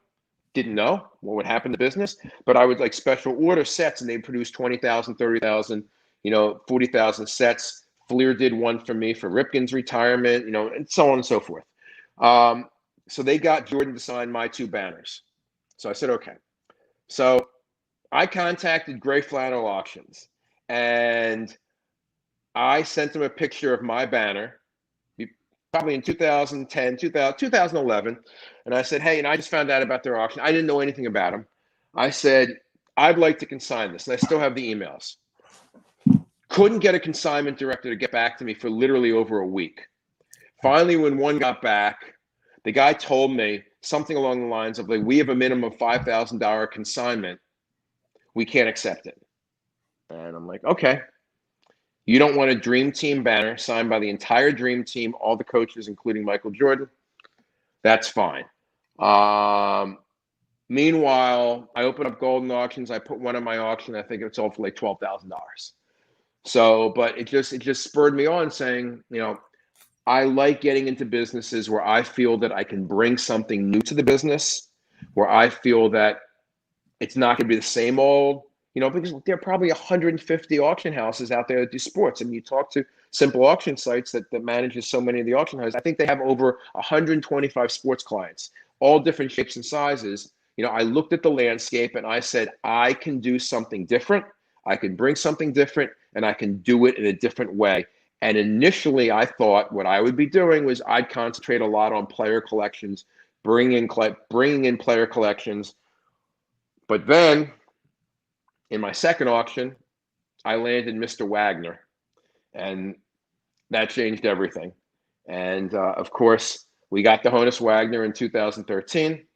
Didn't know what would happen to business, but I would like special order sets, and they'd produce 20,000, 30,000, you know, 40,000 sets. Fleer did one for me for Ripken's retirement, you know, and so on and so forth. So they got Jordan to sign my 2 banners. So I said, okay. So I contacted Gray Flannel Auctions, and I sent them a picture of my banner, probably in 2010, 2011. And I said, hey, and I just found out about their auction. I didn't know anything about them. I said, I'd like to consign this. And I still have the emails. Couldn't get a consignment director to get back to me for literally over a week. Finally, when one got back, the guy told me something along the lines of, like, we have a minimum of $5,000 consignment. We can't accept it. And I'm like, okay. You don't want a Dream Team banner signed by the entire Dream Team, all the coaches, including Michael Jordan? That's fine. Meanwhile, I open up Goldin Auctions. I put one on my auction. I think it sold for like $12,000. So, but it just spurred me on, saying, I like getting into businesses where I feel that I can bring something new to the business, where I feel that it's not going to be the same old, because there are probably 150 auction houses out there that do sports. And you talk to Simple Auction Sites that manages so many of the auction houses. I think they have over 125 sports clients, all different shapes and sizes. I looked at the landscape and I said, I can do something different. I can bring something different, and I can do it in a different way. And initially, I thought what I would be doing was I'd concentrate a lot on player collections, bringing in player collections. But then in my second auction, I landed Mr. Wagner, and that changed everything. And of course, we got the Honus Wagner in 2013.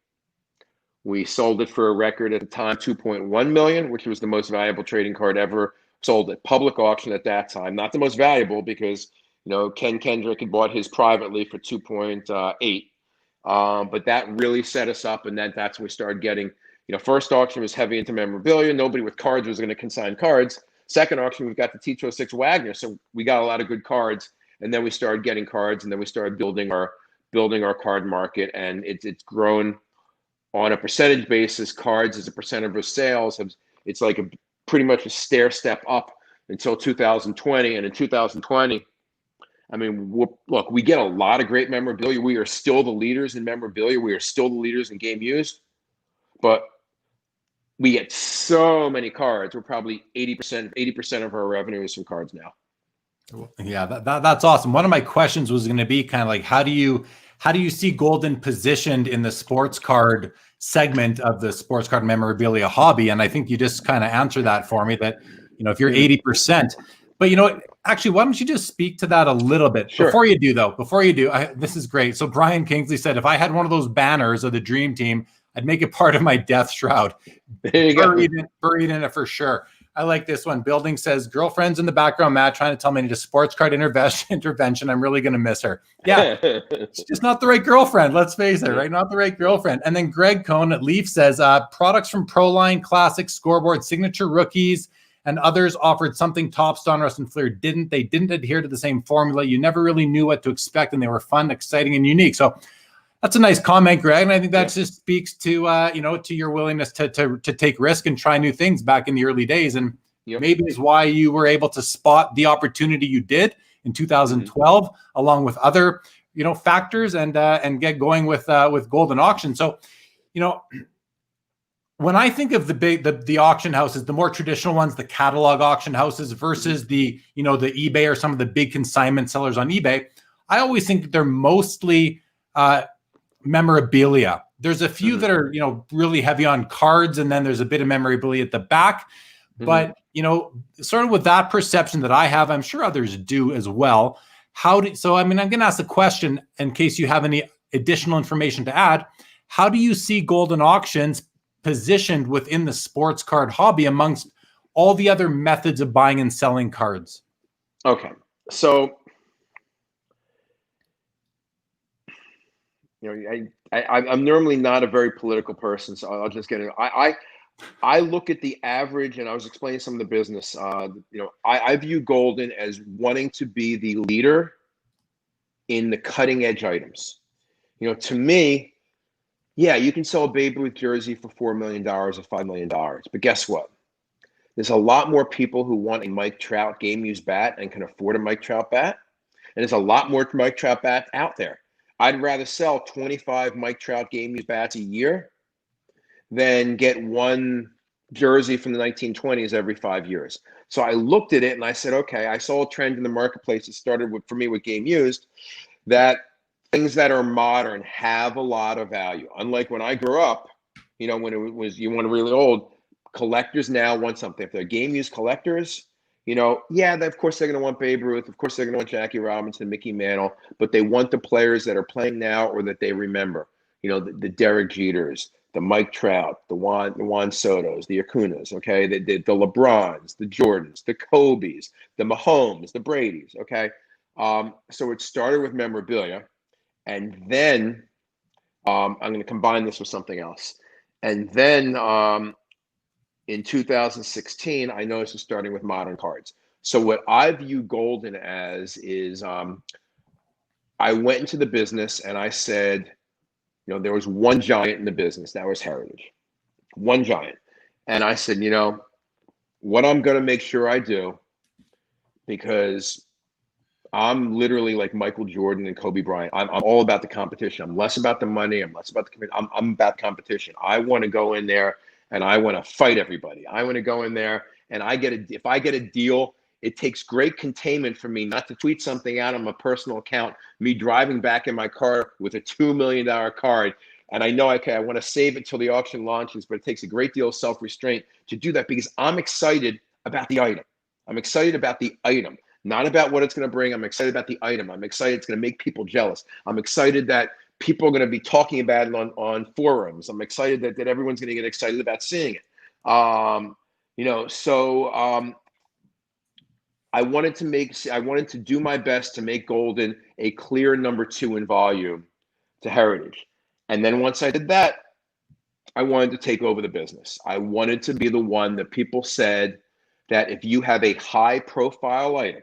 We sold it for a record at the time, 2.1 million, which was the most valuable trading card ever sold at public auction at that time. Not the most valuable because, Ken Kendrick had bought his privately for 2.8. But that really set us up, and that's when we started getting, first auction was heavy into memorabilia. Nobody with cards was going to consign cards. Second auction, we've got the T206 Wagner, so we got a lot of good cards, and then we started getting cards, and then we started building our card market, and it's grown on a percentage basis. Cards as a percent of our sales it's like pretty much a stair step up until 2020, and in 2020. I mean, look, we get a lot of great memorabilia. We are still the leaders in memorabilia. We are still the leaders in game used, but we get so many cards. We're probably 80% of our revenue is from cards now. Yeah, that's awesome. One of my questions was going to be kind of like, how do you see Goldin positioned in the sports card segment of the sports card memorabilia hobby? And I think you just kind of answered that for me, that, if you're 80%, but actually, why don't you just speak to that a little bit? Sure. Before you do, this is great. So Brian Kingsley said, if I had one of those banners of the dream team, I'd make it part of my death shroud. Buried in it for sure. I like this one. Building says, girlfriend's in the background, Matt, trying to tell me I need a sports card intervention. I'm really going to miss her. Yeah, it's just not the right girlfriend. Let's face it, right? Not the right girlfriend. And then Greg Cohn at Leaf says, products from Proline, Classic, Scoreboard, Signature Rookies, and others offered something Topps, Donruss, and Fleer didn't. They didn't adhere to the same formula. You never really knew what to expect, and they were fun, exciting, and unique. So that's a nice comment, Greg. And I think that just speaks to, to your willingness to take risk and try new things back in the early days. And maybe is why you were able to spot the opportunity you did in 2012, along with other, factors, and get going with Goldin Auctions. So, when I think of the auction houses, the more traditional ones, the catalog auction houses versus the eBay or some of the big consignment sellers on eBay, I always think that they're mostly memorabilia. There's a few that are, really heavy on cards, and then there's a bit of memorabilia at the back. But, sort of with that perception that I have, I'm sure others do as well. I'm going to ask the question in case you have any additional information to add. How do you see Goldin Auctions positioned within the sports card hobby amongst all the other methods of buying and selling cards? Okay. So, I'm normally not a very political person, so I'll just get it. I look at the average, and I was explaining some of the business. I view Goldin as wanting to be the leader in the cutting edge items. To me, yeah, you can sell a Babe Ruth jersey for $4 million or $5 million, but guess what? There's a lot more people who want a Mike Trout game used bat and can afford a Mike Trout bat, and there's a lot more Mike Trout bats out there. I'd rather sell 25 Mike Trout game used bats a year than get one jersey from the 1920s every 5 years. So I looked at it and I said, okay, I saw a trend in the marketplace. It started for me with game used, that things that are modern have a lot of value. Unlike when I grew up, when it was, you want really old, collectors now want something. If they're game used collectors, of course they're going to want Babe Ruth. Of course they're going to want Jackie Robinson, Mickey Mantle, but they want the players that are playing now or that they remember. The Derek Jeters, the Mike Trout, the Juan Sotos, the Acunas, okay, the LeBrons, the Jordans, the Kobes, the Mahomes, the Bradys, okay. So it started with memorabilia, and then I'm going to combine this with something else. And then in 2016, I noticed it starting with modern cards. So what I view Goldin as is I went into the business and I said, you know, there was one giant in the business, that was Heritage, one giant. And I said, you know, what I'm going to make sure I do, because I'm literally like Michael Jordan and Kobe Bryant. I'm all about the competition. I'm less about the money. I'm less about the community. I'm about competition. I want to go in there and I want to fight everybody. I want to go in there and if I get a deal, it takes great containment for me not to tweet something out on my personal account, me driving back in my car with a $2 million card. And I know, okay, I want to save it till the auction launches, but it takes a great deal of self-restraint to do that because I'm excited about the item. I'm excited about the item. Not about what it's going to bring. I'm excited about the item. I'm excited it's going to make people jealous. I'm excited that people are going to be talking about it on forums. I'm excited that everyone's going to get excited about seeing it. You know, so I wanted to do my best to make Goldin a clear number 2 in volume to Heritage. And then once I did that, I wanted to take over the business. I wanted to be the one that people said that if you have a high profile item,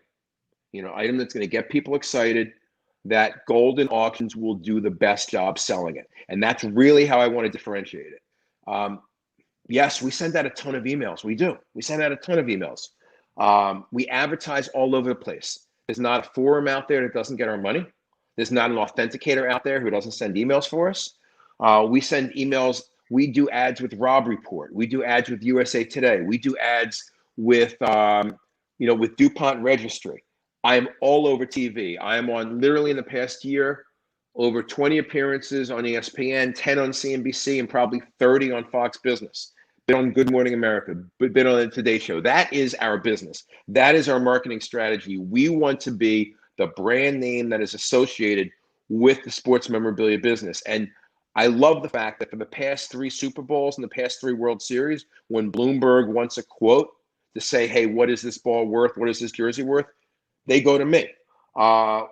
you know, item that's going to get people excited, that Goldin Auctions will do the best job selling it. And that's really how I want to differentiate it. Yes, we send out a ton of emails. We do. We send out a ton of emails. We advertise all over the place. There's not a forum out there that doesn't get our money. There's not an authenticator out there who doesn't send emails for us. We send emails. We do ads with Rob Report. We do ads with USA Today. We do ads with, you know, with DuPont Registry. I'm all over TV. I'm on, literally in the past year, over 20 appearances on ESPN, 10 on CNBC, and probably 30 on Fox Business. Been on Good Morning America, been on the Today Show. That is our business. That is our marketing strategy. We want to be the brand name that is associated with the sports memorabilia business. And I love the fact that for the past 3 Super Bowls and the past 3 World Series, when Bloomberg wants a quote to say, hey, what is this ball worth? What is this jersey worth? They go to me.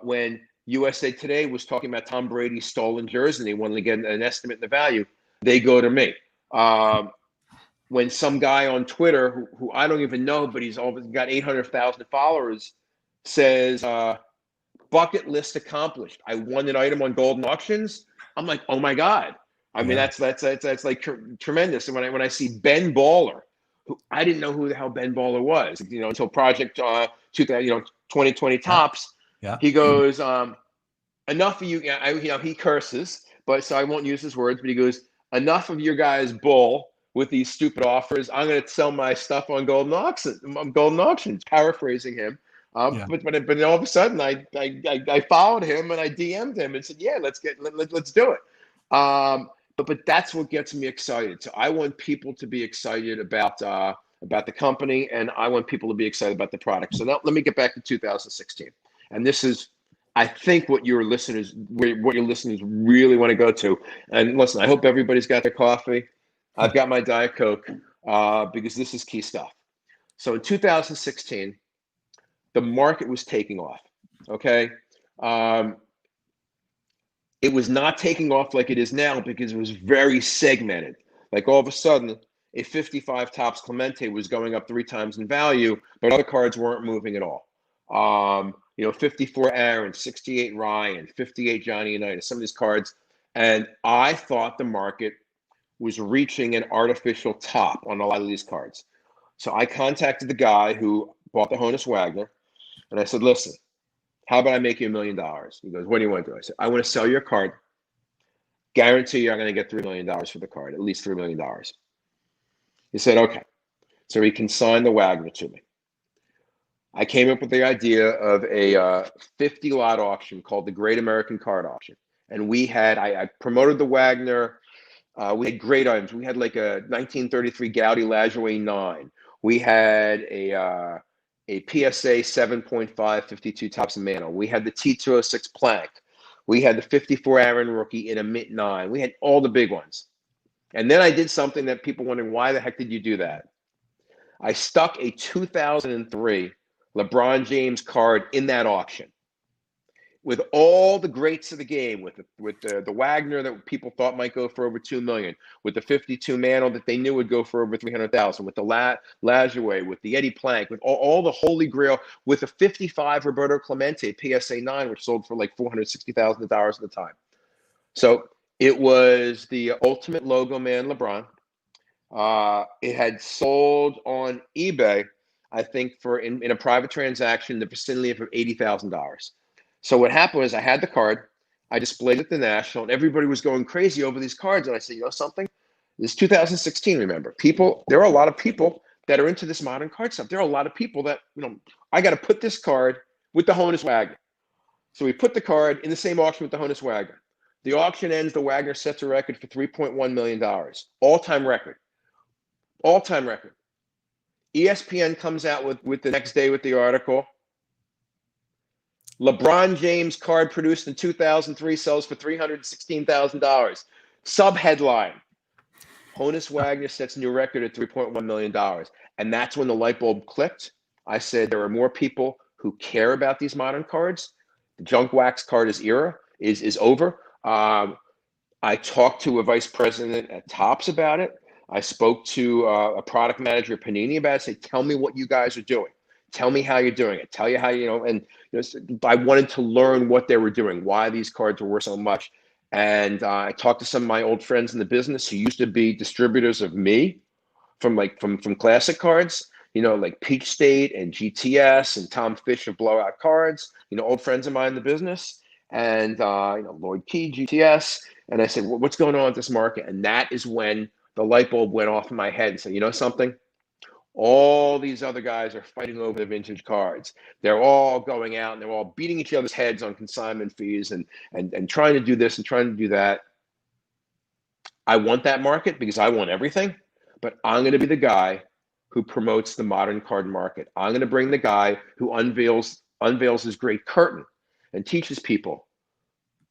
When USA Today was talking about Tom Brady's stolen jersey and they wanted to get an estimate in the value, they go to me. When some guy on Twitter, who I don't even know, but he's always got 800,000 followers, says, bucket list accomplished. I won an item on Goldin Auctions. I'm like, oh my God. I mean, that's like tremendous. And when I see Ben Baller, who I didn't know who the hell Ben Baller was, you know, until Project 2020 Tops. Yeah. He goes, enough of you. You know, he curses, but so I won't use his words. But he goes, enough of your guys bull with these stupid offers. I'm going to sell my stuff on Goldin Auctions. Paraphrasing him. But all of a sudden, I followed him and I DM'd him and said, yeah, let's do it. But that's what gets me excited. So I want people to be excited about the company, and I want people to be excited about the product. So now let me get back to 2016. And this is, I think, what your listeners really want to go to. And listen, I hope everybody's got their coffee. I've got my Diet Coke because this is key stuff. So in 2016, the market was taking off. Okay. It was not taking off like it is now because it was very segmented. Like all of a sudden, a 55 Topps Clemente was going up 3 times in value, but other cards weren't moving at all. You know, 54 Aaron, 68 Ryan, 58 Johnny Unitas, some of these cards. And I thought the market was reaching an artificial top on a lot of these cards. So I contacted the guy who bought the Honus Wagner, and I said, listen, how about I make you $1 million? He goes, what do you want to do? I said, I want to sell your card. Guarantee you I'm going to get $3 million for the card, at least $3 million. He said, okay. So he consigned the Wagner to me. I came up with the idea of a 50-lot auction called the Great American Card Auction. And I promoted the Wagner. We had great items. We had like a 1933 Gaudi Lajoie 9. We had a PSA 7.5 52 Topps Mano. We had the T206 Plank. We had the 54 Aaron rookie in a mint 9. We had all the big ones. And then I did something that people wondering, why the heck did you do that? I stuck a 2003 LeBron James card in that auction. with all the greats of the game, with the Wagner that people thought might go for over $2 million, with the 52 Mantle that they knew would go for over 300,000, with the Lajoie, with the Eddie Plank, with all the Holy Grail, with the 55 Roberto Clemente PSA 9, which sold for like $460,000 at the time. So it was the ultimate logo man, LeBron. It had sold on eBay, I think, for in a private transaction, the vicinity of $80,000. So what happened was I had the card, I displayed it at the National, and everybody was going crazy over these cards. And I said, you know something? This is 2016, remember. There are a lot of people that are into this modern card stuff. There are a lot of people that, I got to put this card with the Honus Wagner. So we put the card in the same auction with the Honus Wagner. The auction ends, the Wagner sets a record for $3.1 million. All-time record. All-time record. ESPN comes out with the next day with the article. LeBron James card produced in 2003 sells for $316,000. Sub-headline, Honus Wagner sets new record at $3.1 million. And that's when the light bulb clicked. I said there are more people who care about these modern cards. The junk wax card era is over. I talked to a vice president at Topps about it. I spoke to a product manager at Panini about it. I said, tell me what you guys are doing. Tell me how you're doing it. Tell you how, I wanted to learn what they were doing, why these cards were worth so much. And I talked to some of my old friends in the business who used to be distributors of me from classic cards, like Peach State and GTS and Tom Fish of Blowout Cards, old friends of mine in the business. And, Lloyd Key, GTS. And I said, well, what's going on with this market? And that is when the light bulb went off in my head and said, you know something? All these other guys are fighting over the vintage cards. They're all going out and they're all beating each other's heads on consignment fees and trying to do this and trying to do that. I want that market because I want everything, but I'm going to be the guy who promotes the modern card market. I'm going to bring the guy who unveils his great curtain and teaches people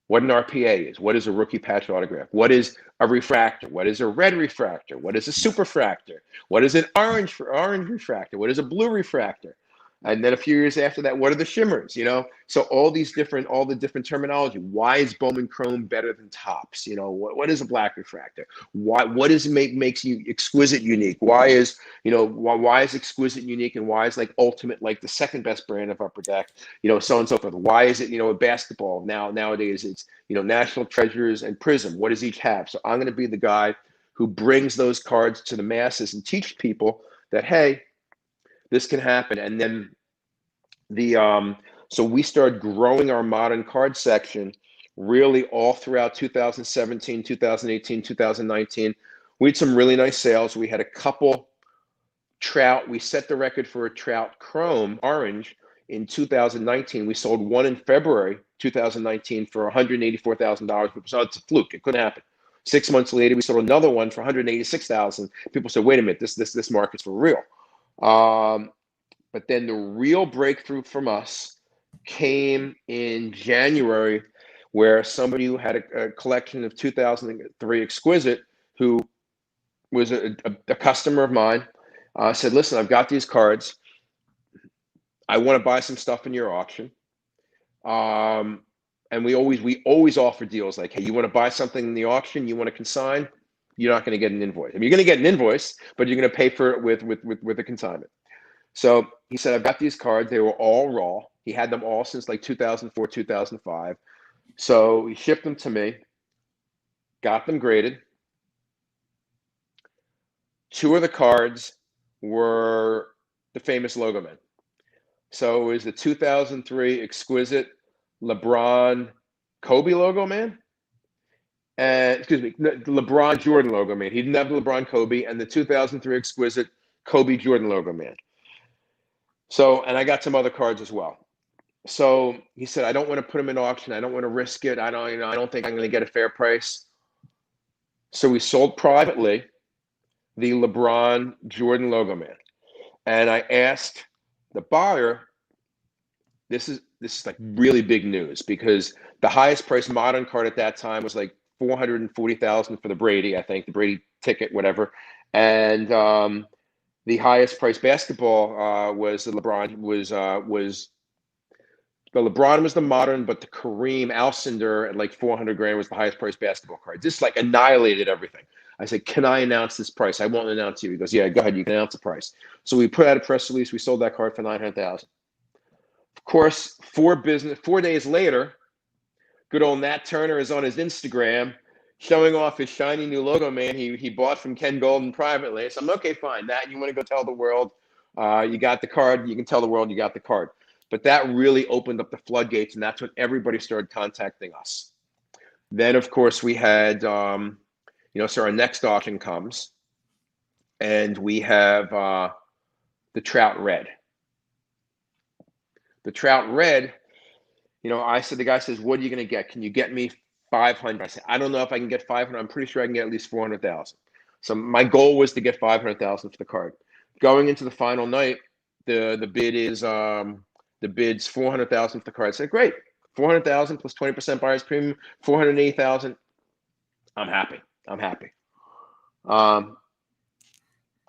what an RPA is, what is a rookie patch autograph, what is a refractor, what is a red refractor, what is a superfractor, what is an orange refractor, what is a blue refractor, and then a few years after that, what are the shimmers? So all the different terminology. Why is Bowman Chrome better than Topps? What is a black refractor? What makes you exquisite unique? Why is exquisite unique, and why is like ultimate like the second best brand of Upper Deck? So on and so forth. Why is it a basketball nowadays it's National Treasures and Prism? What does each have? So I'm going to be the guy who brings those cards to the masses and teach people that, hey, this can happen. And then so we started growing our modern card section really all throughout 2017, 2018, 2019. We had some really nice sales. We had a couple Trout. We set the record for a Trout Chrome Orange in 2019. We sold one in February 2019 for $184,000. People said, it's a fluke. It couldn't happen. 6 months later, we sold another one for $186,000. People said, wait a minute, this market's for real. But then the real breakthrough from us came in January, where somebody who had a collection of 2003 Exquisite, who was a customer of mine, said, listen, I've got these cards. I want to buy some stuff in your auction. And we always offer deals like, hey, you want to buy something in the auction, you want to consign, you're not going to get an invoice. I mean, you're going to get an invoice, but you're going to pay for it with a consignment. So he said, I've got these cards. They were all raw. He had them all since like 2004, 2005. So he shipped them to me, got them graded. Two of the cards were the famous logo men. So it was the 2003 Exquisite LeBron Kobe logo man. And the LeBron Jordan logo man. He didn't have the LeBron Kobe, and the 2003 Exquisite Kobe Jordan logo man. So, and I got some other cards as well. So he said, I don't want to put them in auction. I don't want to risk it. I don't think I'm going to get a fair price. So we sold privately the LeBron Jordan logo man. And I asked the buyer, this is like really big news, because the highest price modern card at that time was like $440,000 for the Brady, I think, the Brady ticket, whatever. And the highest price basketball was the LeBron was The LeBron was the modern, but the Kareem Alcindor at like 400 grand was the highest priced basketball card. This like annihilated everything. I said, can I announce this price? I won't announce you. He goes, yeah, go ahead. You can announce the price. So we put out a press release. We sold that card for 900,000. Of course, 4 days later, good old Nat Turner is on his Instagram showing off his shiny new logo, man. He bought from Ken Goldin privately. So I'm okay, fine. Nat, you want to go tell the world you got the card? You can tell the world you got the card. But that really opened up the floodgates, and that's when everybody started contacting us. Then, of course, we had, so our next auction comes, and we have the Trout Red. The Trout Red, the guy says, what are you going to get? Can you get me 500? I said, I don't know if I can get 500. I'm pretty sure I can get at least 400,000. So my goal was to get 500,000 for the card. Going into the final night, the bid is the bid's 400,000 for the card. I said, great, 400,000 plus 20% buyer's premium, 480,000. I'm happy.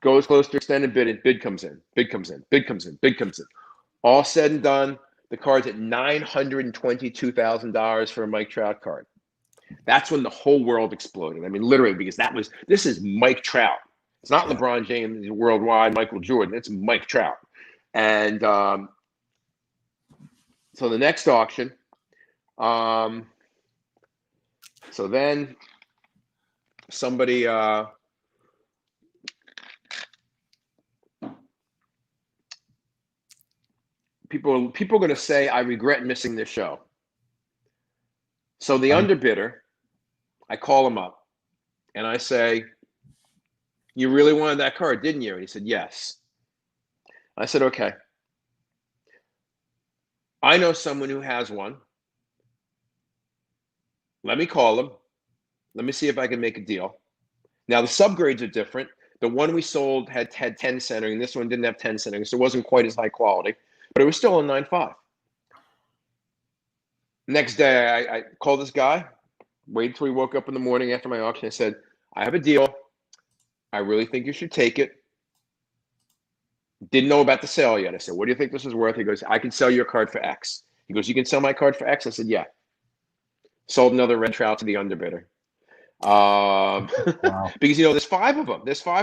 Goes close to extended bid, and bid comes in. All said and done, the card's at $922,000 for a Mike Trout card. That's when the whole world exploded. I mean, literally, because this is Mike Trout. It's not LeBron James worldwide, Michael Jordan. It's Mike Trout. And so the next auction, so then somebody, people are going to say, I regret missing this show. So the underbidder, I call him up and I say, you really wanted that card, didn't you? And he said, yes. I said, okay. I know someone who has one. Let me call him. Let me see if I can make a deal. Now, the subgrades are different. The one we sold had 10 centering. This one didn't have 10 centering, so it wasn't quite as high quality, but it was still a 9.5. Next day, I called this guy, waited till he woke up in the morning after my auction. I said, I have a deal. I really think you should take it. Didn't know about the sale yet. I said, what do you think this is worth? He goes, I can sell your card for X. He goes, you can sell my card for X? I said, yeah. Sold another red trout to the underbidder. Wow. Because, there's 5 of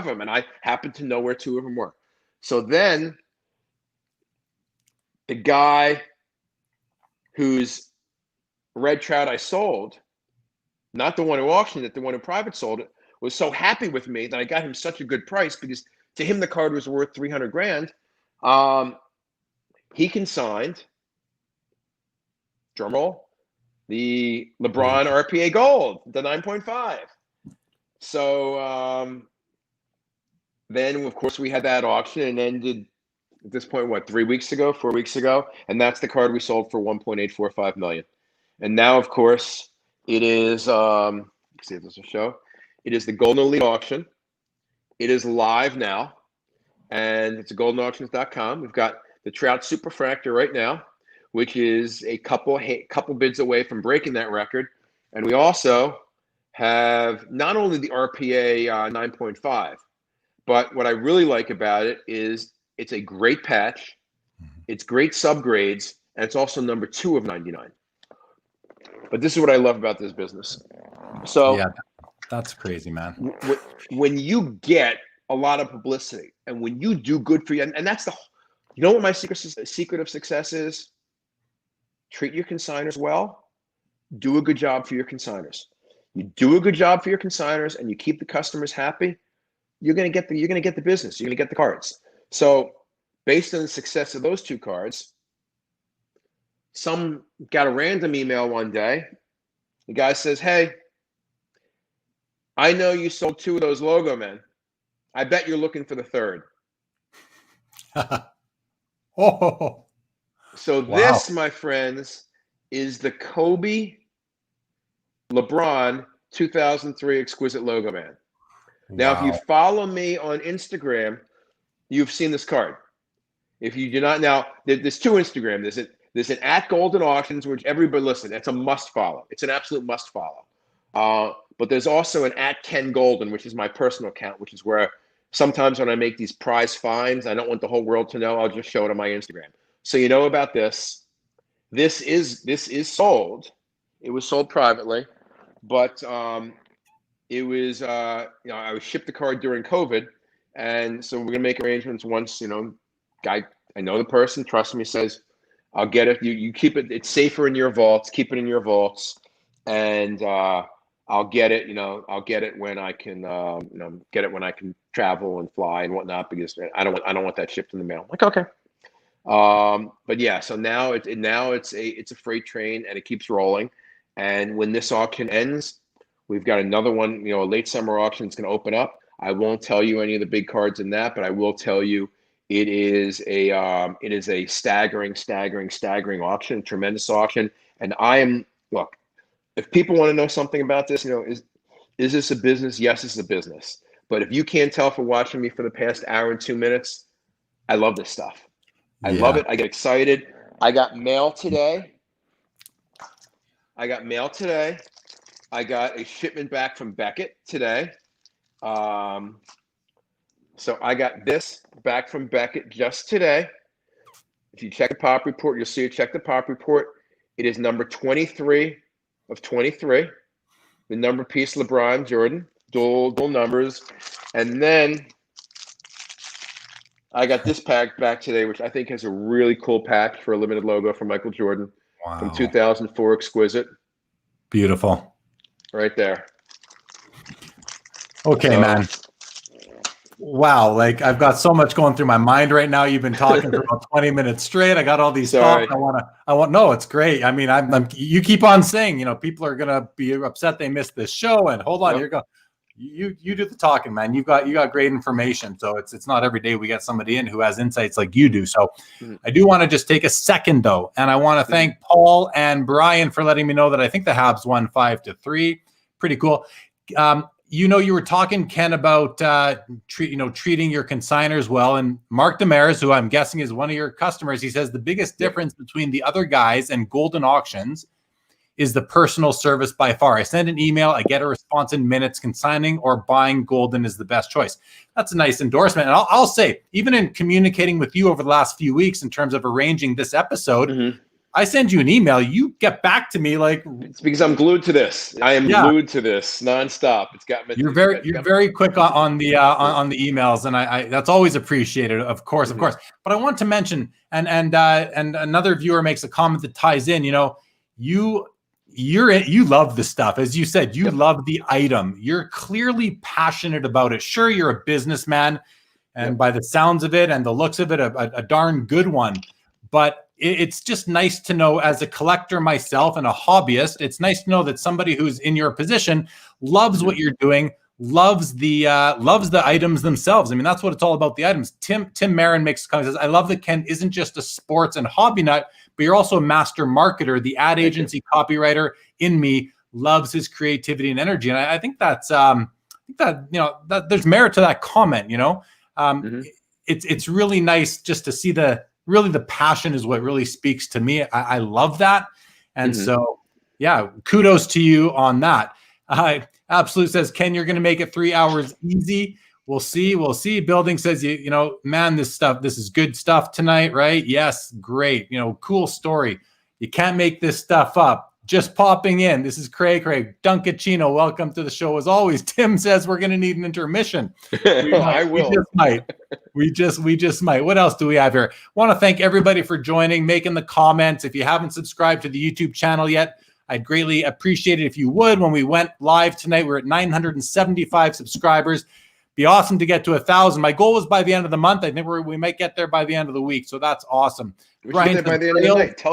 them. And I happen to know where 2 of them were. So then the guy whose red trout I sold, not the one who auctioned it, the one who private sold it, was so happy with me that I got him such a good price because to him the card was worth 300 grand. He consigned, drum roll, the LeBron RPA Gold, the 9.5. So then, of course, we had that auction and ended at this point, 4 weeks ago? And that's the card we sold for $1.845 million. And now, of course, it is, let's see if this will show. It is the Goldin Elite auction. It is live now, and it's at goldinauctions.com. We've got the Trout Superfractor right now, which is a couple bids away from breaking that record. And we also have not only the RPA 9.5, but what I really like about it is it's a great patch, it's great subgrades, and it's also number 2 of 99. But this is what I love about this business. So yeah, that's crazy, man. When you get a lot of publicity and when you do good for you, and that's what my secret of success is? Treat your consigners well. Do a good job for your consigners. You do a good job for your consigners and you keep the customers happy, you're gonna get the business. You're gonna get the cards. So based on the success of those 2 cards, some got a random email one day. The guy says, hey, I know you sold 2 of those logo men. I bet you're looking for the 3rd. Oh. So this, my friends, is the Kobe LeBron 2003 Exquisite Logo Man. Now, if you follow me on Instagram, you've seen this card. If you do not, now, there's 2 Instagram. There's an at Goldin Auctions, which everybody, listen, it's a must follow. It's an absolute must follow. But there's also an at Ken Goldin, which is my personal account, which is where sometimes when I make these prize finds, I don't want the whole world to know. I'll just show it on my Instagram. So you know about this. this is sold. It was sold privately, but it was I was shipped the card during COVID, and so we're gonna make arrangements once guy I know the person, trust me, says I'll get it. You keep it. It's safer in your vaults. Keep it in your vaults, and I'll get it. I'll get it when I can. Get it when I can travel and fly and whatnot, because I don't want that shipped in the mail. I'm like, okay. But yeah, so now it's a freight train, and it keeps rolling. And when this auction ends, we've got another one. A late summer auction is going to open up. I won't tell you any of the big cards in that, but I will tell you it is a staggering auction, tremendous auction. And look, if people want to know something about this, is this a business? Yes, it's a business. But if you can't tell from watching me for the past hour and 2 minutes, I love this stuff. I love it. I get excited. I got mail today. I got a shipment back from Beckett today. So I got this back from Beckett just today. If you check the pop report, you'll see it. Check the pop report. It is number 23 of 23. The number piece, LeBron Jordan, dual numbers. And then I got this pack back today, which I think has a really cool patch for a limited logo for Michael Jordan. Wow. From 2004 Exquisite. Beautiful. Right there. Okay, man. Wow, like I've got so much going through my mind right now. You've been talking for about 20 minutes straight. I got all these thoughts. No, it's great. I mean, you keep on saying, people are gonna be upset they missed this show. And hold on, you do the talking, man. You got great information. So it's not every day we get somebody in who has insights like you do. So I do want to just take a second though, and I want to thank Paul and Brian for letting me know that I think the Habs won 5-3. Pretty cool. You were talking, Ken, about treating your consigners well, and Mark Demers, who I'm guessing is one of your customers, he says the biggest difference between the other guys and Goldin Auctions is the personal service by far. I send an email, I get a response in minutes. Consigning or buying Goldin is the best choice. That's a nice endorsement. And I'll say, even in communicating with you over the last few weeks in terms of arranging this episode, I send you an email, you get back to me like it's because I'm glued to this. I am glued to this nonstop. It's got me. You're very quick on the emails, and I that's always appreciated, of course. But I want to mention, and another viewer makes a comment that ties in. You love the stuff, as you said. You love the item. You're clearly passionate about it. Sure, you're a businessman, and by the sounds of it and the looks of it, a darn good one. But it's just nice to know, as a collector myself and a hobbyist, it's nice to know that somebody who's in your position loves what you're doing, loves the items themselves. I mean, that's what it's all about, the items. Tim Marin makes a comment, says, I love that Ken isn't just a sports and hobby nut, but you're also a master marketer. The ad agency copywriter in me loves his creativity and energy. And I think that's that there's merit to that comment. It's really nice just to see the passion is what really speaks to me. I love that. And so, kudos to you on that. Absolute says, Ken, you're going to make it 3 hours easy. We'll see. Building says, man, this is good stuff tonight, right? Yes. Great. Cool story. You can't make this stuff up. Just popping in. This is Craig. Dunkachino, welcome to the show. As always, Tim says we're going to need an intermission. I will. We just might. What else do we have here? Want to thank everybody for joining, making the comments. If you haven't subscribed to the YouTube channel yet, I'd greatly appreciate it if you would. When we went live tonight, we're at 975 subscribers. Be awesome to get to 1,000. My goal was by the end of the month. I think we might get there by the end of the week. So that's awesome. Brian, by the end of the night.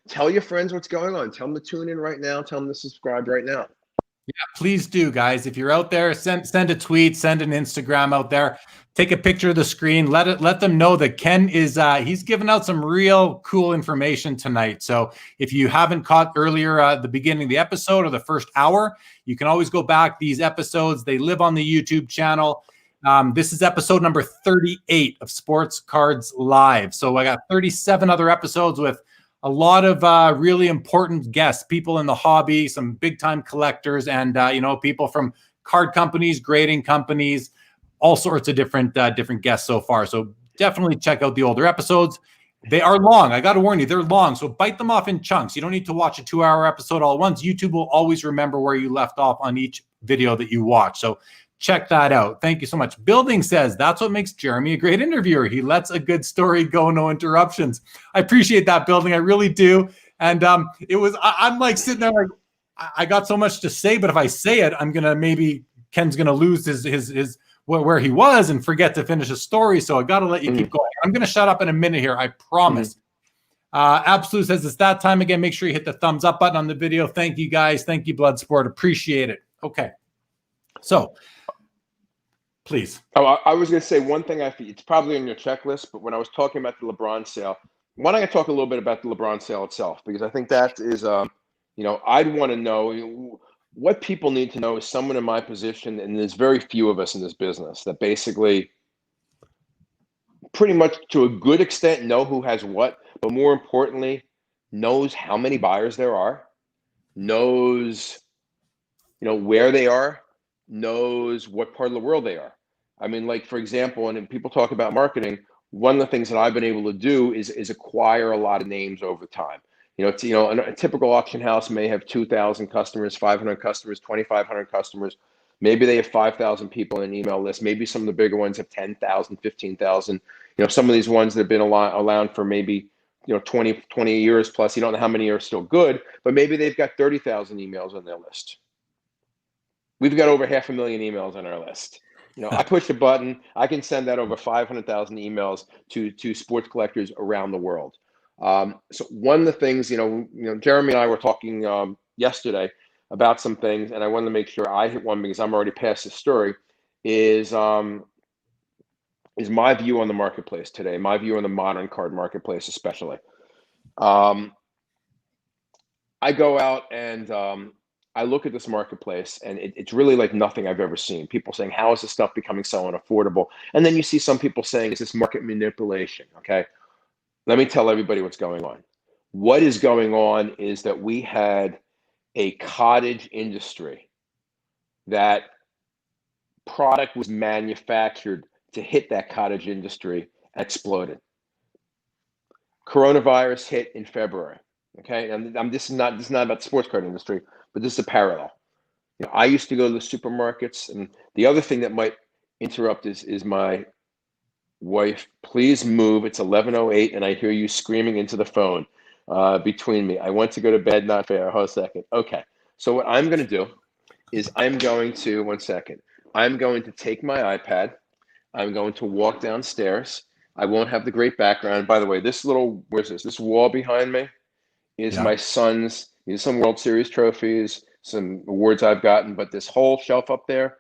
Tell your friends what's going on. Tell them to tune in right now. Tell them to subscribe right now. Yeah, please do, guys. If you're out there, send a tweet, send an Instagram out there. Take a picture of the screen. Let them know that Ken is he's giving out some real cool information tonight. So if you haven't caught earlier the beginning of the episode or the first hour, you can always go back. These episodes, they live on the YouTube channel. This is episode number 38 of Sports Cards Live. So I got 37 other episodes with a lot of really important guests, people in the hobby, some big time collectors, and people from card companies, grading companies, all sorts of different guests so far. So definitely check out the older episodes. They are long. I got to warn you, they're long. So bite them off in chunks. You don't need to watch a 2-hour episode all at once. YouTube will always remember where you left off on each video that you watch. So check that out. Thank you so much. Building says, that's what makes Jeremy a great interviewer. He lets a good story go, no interruptions. I appreciate that, Building. I really do. And I'm like sitting there like, I got so much to say, but if I say it, Ken's going to lose his where he was and forget to finish a story. So I got to let you keep going. I'm going to shut up in a minute here. I promise. Absolute says it's that time again. Make sure you hit the thumbs up button on the video. Thank you guys. Thank you, Bloodsport. Appreciate it. Okay. So please. Oh, I was going to say one thing. It's probably on your checklist, but when I was talking about the LeBron sale, why don't I talk a little bit about the LeBron sale itself? Because I think that is, I'd want to know what people need to know is someone in my position, and there's very few of us in this business that basically pretty much to a good extent know who has what, but more importantly, knows how many buyers there are, knows, where they are, knows what part of the world they are. I mean, like, for example, and people talk about marketing, one of the things that I've been able to do is acquire a lot of names over time. A typical auction house may have 2,000 customers, 500 customers, 2,500 customers. Maybe they have 5,000 people in an email list. Maybe some of the bigger ones have 10,000, 15,000. Some of these ones that have been around for maybe 20 years plus. You don't know how many are still good, but maybe they've got 30,000 emails on their list. We've got over 500,000 emails on our list. I push a button, I can send out over 500,000 emails to sports collectors around the world. So one of the things, Jeremy and I were talking yesterday about some things, and I wanted to make sure I hit one because I'm already past the story, is my view on the marketplace today, my view on the modern card marketplace especially. I go out and I look at this marketplace, and it's really like nothing I've ever seen. People saying, how is this stuff becoming so unaffordable? And then you see some people saying, is this market manipulation? Okay. Let me tell everybody what's going on. What is going on is that we had a cottage industry. That product was manufactured to hit that cottage industry and exploded. Coronavirus hit in February. Okay, and this is not about the sports card industry, but this is a parallel. I used to go to the supermarkets, and the other thing that might interrupt is my wife. Please move. It's 11:08, and I hear you screaming into the phone between me. I want to go to bed. Not fair. Hold a second. Okay. So what I'm going to do is I'm going to take my iPad. I'm going to walk downstairs. I won't have the great background. By the way, this wall behind me is my son's. These some World Series trophies, some awards I've gotten, but this whole shelf up there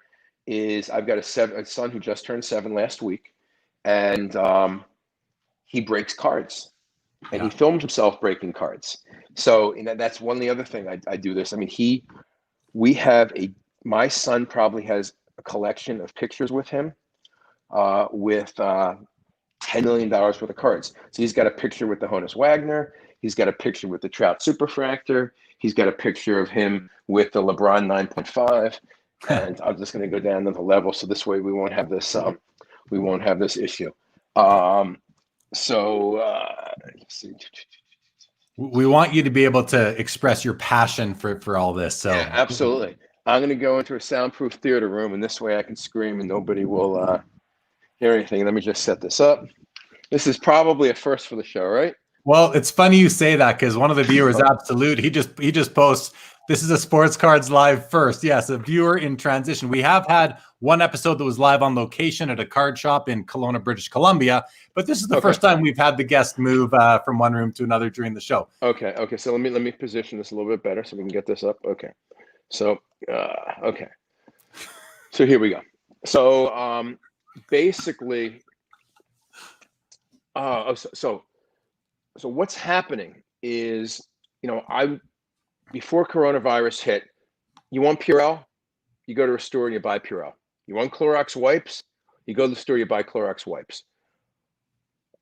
is I've got a son who just turned 7 last week, and he breaks cards, and he films himself breaking cards. So that's one of the other thing I do this. I mean, my son probably has a collection of pictures with him with $10 million worth of cards. So he's got a picture with the Honus Wagner. He's got a picture with the Trout Superfractor. He's got a picture of him with the LeBron 9.5. And I'm just going to go down to the level, so this way we won't have this issue. Let's see. We want you to be able to express your passion for all this. So yeah, absolutely. I'm going to go into a soundproof theater room, and this way I can scream and nobody will hear anything. Let me just set this up. This is probably a first for the show, right? Well, it's funny you say that because one of the viewers, Absolute, he just posts, this is a Sports Cards Live first. Yes, a viewer in transition. We have had one episode that was live on location at a card shop in Kelowna, British Columbia, but this is the first time we've had the guest move from one room to another during the show. Okay. So let me position this a little bit better so we can get this up. Okay. So okay. So here we go. So basically, so what's happening is, before coronavirus hit, you want Purell, you go to a store and you buy Purell. You want Clorox wipes, you go to the store, you buy Clorox wipes.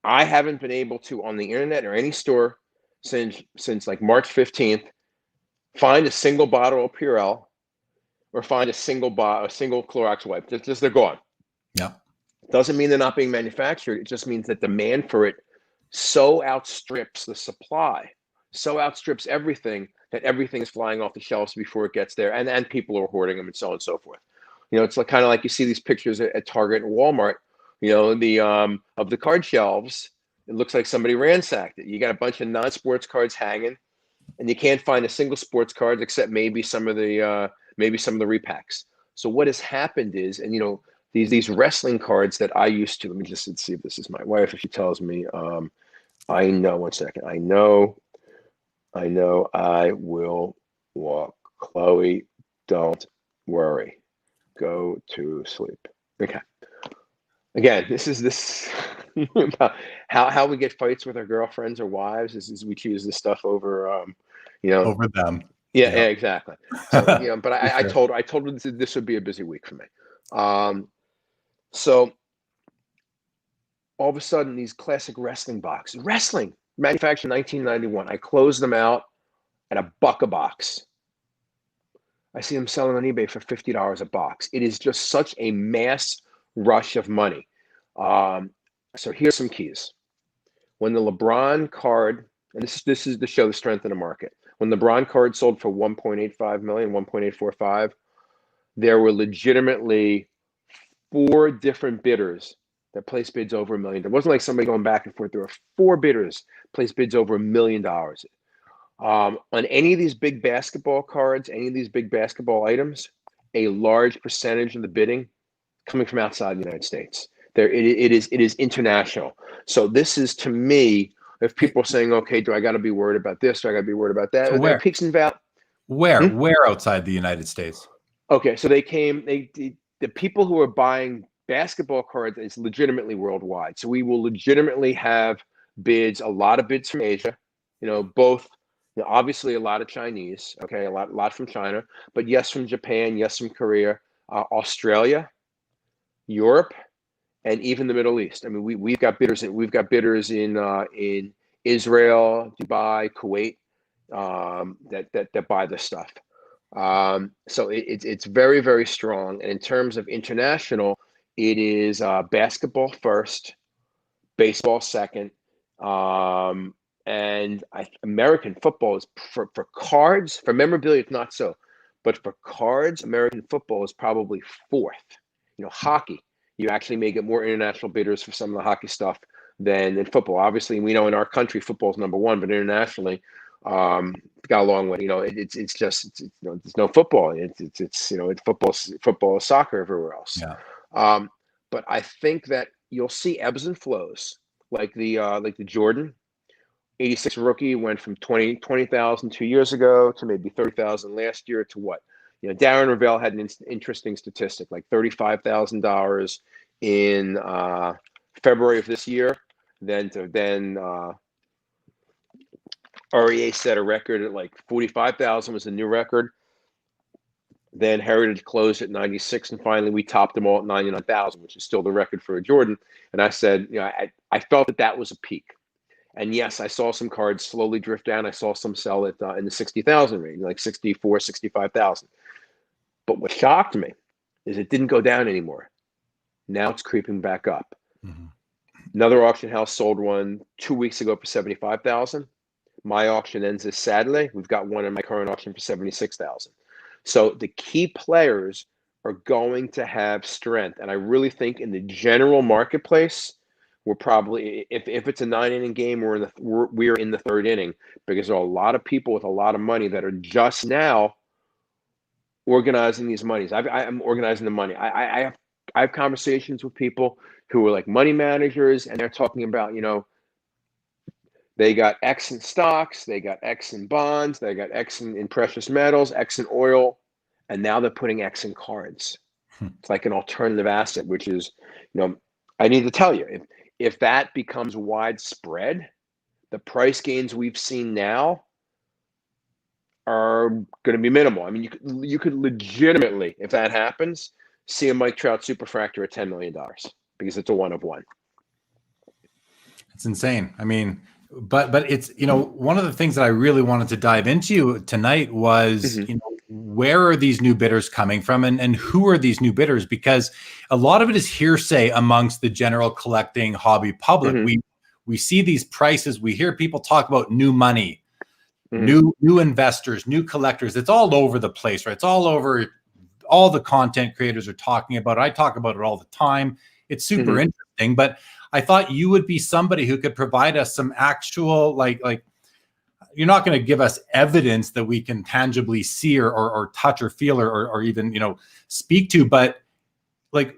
I haven't been able to, on the internet or any store since like March 15th, find a single bottle of Purell or find a single Clorox wipe. Just they're gone. Yeah. Doesn't mean they're not being manufactured. It just means that demand for it so outstrips the supply, so outstrips everything, that everything is flying off the shelves before it gets there, and people are hoarding them and so on and so forth. It's like, kind of like you see these pictures at Target and Walmart, the of the card shelves. It looks like somebody ransacked it. You got a bunch of non-sports cards hanging, and you can't find a single sports card except maybe some of the repacks. So what has happened is, and these wrestling cards that I used to. Let me just see if this is my wife. If she tells me, I know. 1 second. I know. I will walk. Chloe, don't worry. Go to sleep. Okay. Again, this is about how we get fights with our girlfriends or wives is we choose this stuff over over them. Yeah, exactly. So but I Sure. told her this would be a busy week for me. So all of a sudden, these classic wrestling boxes, manufactured in 1991, I closed them out at $1 a box. I see them selling on eBay for $50 a box. It is just such a mass rush of money. So here's some keys. When the LeBron card, and this is to show the strength of the market. When the LeBron card sold for 1.85 million, 1.845, there were legitimately 4 different bidders that placed bids over $1 million. It wasn't like somebody going back and forth. There were 4 bidders placed bids over $1 million. On any of these big basketball cards, any of these big basketball items, a large percentage of the bidding coming from outside the United States. It is international. So this is, to me, if people are saying, okay, do I got to be worried about this? Do I got to be worried about that? So where? Peaks and valleys. Where outside the United States? Okay, so the people who are buying basketball cards is legitimately worldwide. So we will legitimately have bids, a lot of bids from Asia, both. Obviously, a lot of Chinese, okay, a lot from China, but yes, from Japan, yes, from Korea, Australia, Europe, and even the Middle East. I mean, we've got bidders in Israel, Dubai, Kuwait, that buy this stuff. So it's very, very strong. And in terms of international, it is basketball first, baseball second. And American football is for cards, for memorabilia, it's not so. But for cards, American football is probably 4th. Hockey, you actually may get more international bidders for some of the hockey stuff than in football. Obviously, we know in our country, football is number 1, but internationally, got a long way. It's just there's no football. It's football is soccer everywhere else. Yeah. But I think that you'll see ebbs and flows, like the Jordan 86 rookie went from 20,000 2 years ago to maybe 30,000 last year to what? Darren Ravel had an interesting statistic, like $35,000 in February of this year. Then REA set a record at like 45,000 was a new record. Then Heritage closed at 96, and finally we topped them all at 99,000, which is still the record for a Jordan. And I said, I felt that was a peak. And yes, I saw some cards slowly drift down. I saw some sell it in the 60,000 range, like 64, 65,000. But what shocked me is it didn't go down anymore. Now it's creeping back up. Mm-hmm. Another auction house sold one 2 weeks ago for 75,000. My auction ends this Saturday. We've got one in my current auction for 76,000. So the key players are going to have strength. And I really think in the general marketplace, we're probably, if it's a 9-inning game, we're in the 3rd inning, because there are a lot of people with a lot of money that are just now organizing these monies. I'm organizing the money. I have conversations with people who are like money managers, and they're talking about, they got X in stocks, they got X in bonds, they got X in precious metals, X in oil, and now they're putting X in cards. It's like an alternative asset, which is, I need to tell you, if that becomes widespread, the price gains we've seen now are going to be minimal. I mean, you could legitimately, if that happens, see a Mike Trout superfractor at $10 million because it's a 1 of 1. It's insane. I mean, but it's, one of the things that I really wanted to dive into tonight was, Mm-hmm. Where are these new bidders coming from, and who are these new bidders? Because a lot of it is hearsay amongst the general collecting hobby public. Mm-hmm. we see these prices. We hear people talk about new money, Mhm. new investors, new collectors. It's all over the place, right? It's all over. All the content creators are talking about it. I talk about it all the time. It's super Mhm. interesting, but I thought you would be somebody who could provide us some actual, like you're not going to give us evidence that we can tangibly see or touch or feel or even, speak to, but like,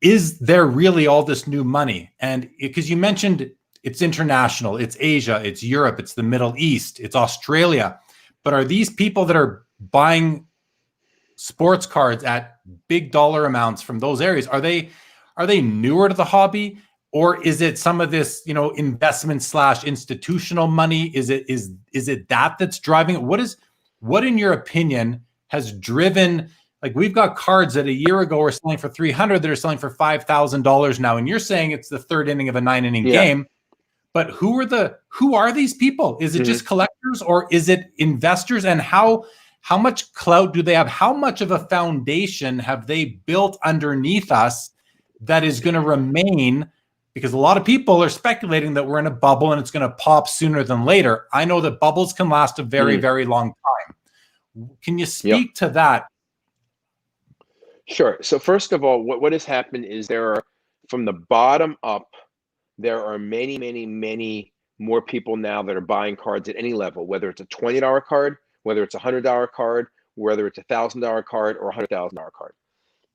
is there really all this new money? And because you mentioned it's international, it's Asia, it's Europe, it's the Middle East, it's Australia, but are these people that are buying sports cards at big dollar amounts from those areas, are they newer to the hobby, or is it some of this investment / institutional money? Is it that's driving it? What in your opinion has driven, like, we've got cards that a year ago were selling for 300 that are selling for $5,000 now, and you're saying it's the third inning of a 9 inning Yeah. game, but who are these people? Is it Mhm. just collectors, or is it investors? And how much clout do they have? How much of a foundation have they built underneath us that is going to remain? Because a lot of people are speculating that we're in a bubble and it's going to pop sooner than later. I know that bubbles can last a very, Mhm. very long time. Can you Yep. speak to that? Sure. So first of all, what has happened is from the bottom up, there are many, many, many more people now that are buying cards at any level, whether it's a $20 card, whether it's a $100 card, whether it's a $1,000 card or a $100,000 card.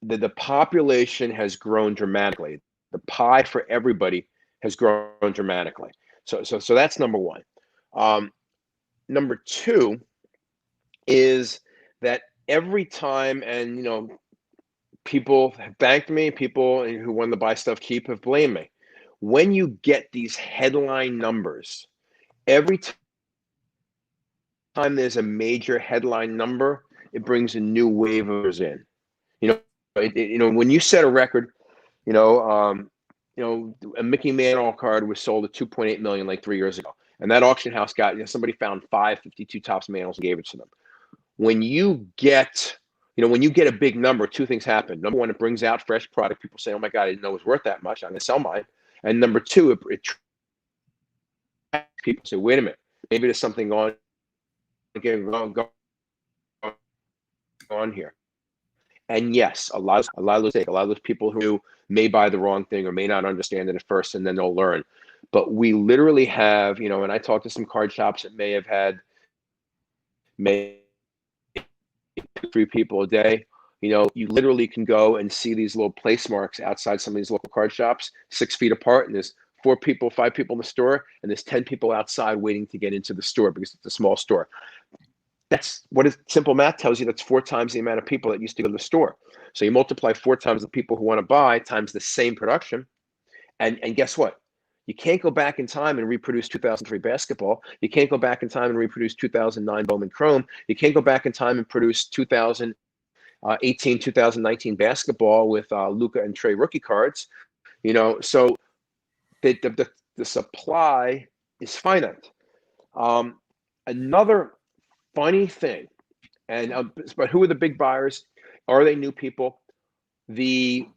The population has grown dramatically. The pie for everybody has grown dramatically. So that's number one. Number two is that every time, and people have thanked me, people who want to buy stuff cheap have blamed me. When you get these headline numbers, every time there's a major headline number, it brings a new wave of us in. When you set a record, a Mickey Mantle card was sold at 2.8 million like 3 years ago, and that auction house somebody found 552 Topps Mantles and gave it to them. When you get a big number, two things happen. Number one, it brings out fresh product. People say, "Oh my God, I didn't know it was worth that much. I'm going to sell mine." And number two, people say, "Wait a minute, maybe there's something going on here." And yes, a lot of those people who may buy the wrong thing or may not understand it at first, and then they'll learn. But we literally have, and I talked to some card shops that may have had 2, 3 people a day. You literally can go and see these little place marks outside some of these local card shops, 6 feet apart, and there's 4 people, 5 people in the store, and there's 10 people outside waiting to get into the store because it's a small store. That's what simple math tells you. That's 4 times the amount of people that used to go to the store. So you multiply 4 times the people who want to buy times the same production, and guess what? You can't go back in time and reproduce 2003 basketball. You can't go back in time and reproduce 2009 Bowman Chrome. You can't go back in time and produce 2018, 2019 basketball with Luka and Trey rookie cards. So the supply is finite. Another funny thing, but who are the big buyers? Are they new people? The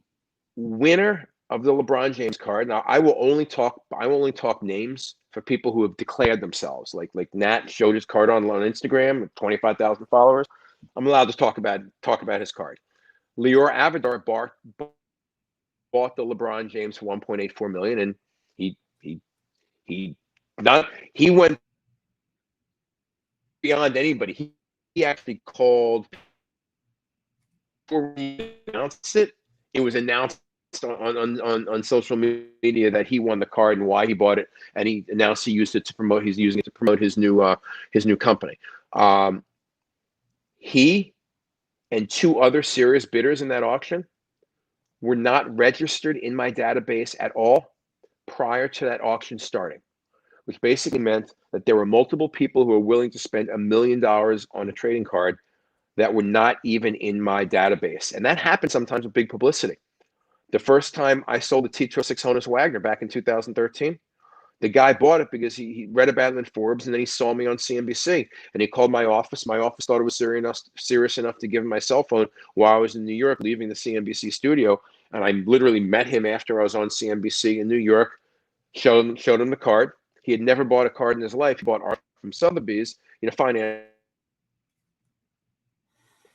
winner of the LeBron James card. Now, I will only talk names for people who have declared themselves. Like Nat showed his card on Instagram with 25,000 followers. I'm allowed to talk about his card. Lior Avedar bought the LeBron James for 1.84 million, and he went beyond anybody. He actually called before we announced it. It was announced on social media that he won the card and why he bought it, and he announced he's using it to promote his new company. He and 2 other serious bidders in that auction were not registered in my database at all prior to that auction starting, which basically meant that there were multiple people who were willing to spend $1 million on a trading card that were not even in my database. And that happens sometimes with big publicity. The first time I sold the T206 Honus Wagner back in 2013, the guy bought it because he read about it in Forbes, and then he saw me on CNBC, and he called my office. My office thought it was serious enough to give him my cell phone while I was in New York, leaving the CNBC studio. And I literally met him after I was on CNBC in New York, showed him the card. He had never bought a card in his life. He bought art from Sotheby's, finance,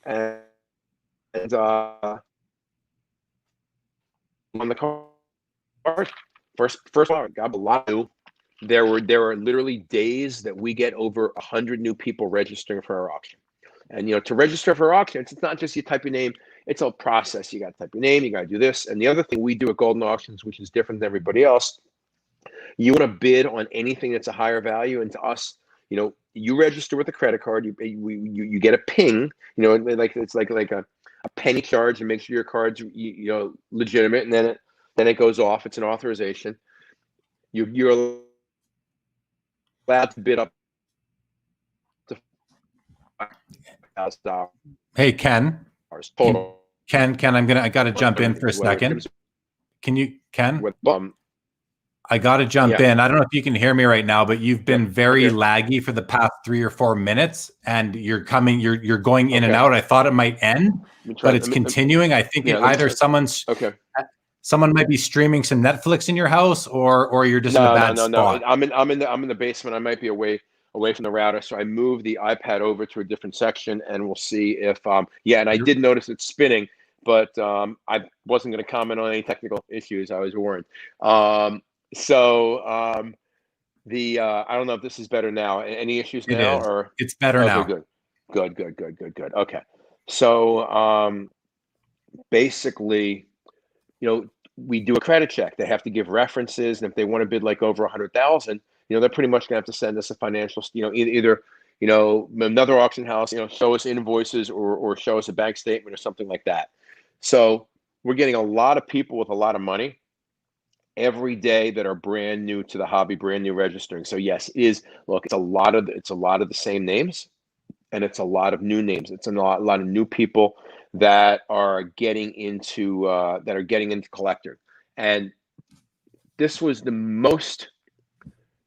and on the card. First card, got a lot of. There are literally days that we get over 100 new people registering for our auction. And to register for auctions, it's not just you type your name, it's a process. You got to type your name, you got to do this. And the other thing we do at Goldin Auctions, which is different than everybody else, you want to bid on anything that's a higher value. And to us, you register with a credit card, you get a ping, like it's like a penny charge, and make sure your card's legitimate, and then it goes off. It's an authorization. You're allowed to bid up to $5,000. Hey, Ken. Total. Ken, I got to jump in for a second. Can you, Ken? I got to jump in. I don't know if you can hear me right now, but you've been very laggy for the past 3 or 4 minutes, and you're going in and out. I thought it might end, but it's continuing. I think either someone might be streaming some Netflix in your house, or you're just in a bad spot. I'm in the basement. I might be away from the router, so I moved the iPad over to a different section, and we'll see if and I did notice it's spinning, but I wasn't going to comment on any technical issues. I was warned. I don't know if this is better now. Any issues now? Or it's better now. Good. Okay. So basically, we do a credit check. They have to give references, and if they want to bid like over 100,000, they're pretty much gonna have to send us a financial, either another auction house, show us invoices or show us a bank statement or something like that. So we're getting a lot of people with a lot of money every day that are brand new to the hobby, brand new registering. So yes, it's a lot of the same names, and it's a lot of new names. It's a lot of new people that are getting into collector. And this was the most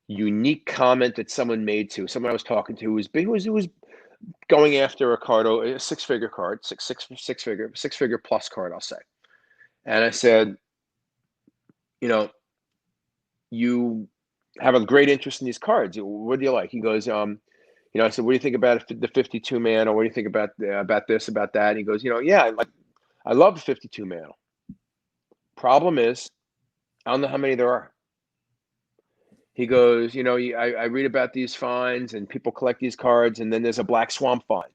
unique comment that someone made to someone I was talking to who was going after a card, a six-figure card, six-figure plus card, I'll say. And I said, you have a great interest in these cards. What do you like? He goes, I said, what do you think about the 52 man, or what do you think about this, about that? And he goes, I love the 52 man. Problem is, I don't know how many there are. He goes, I read about these finds, and people collect these cards, and then there's a Black Swamp find,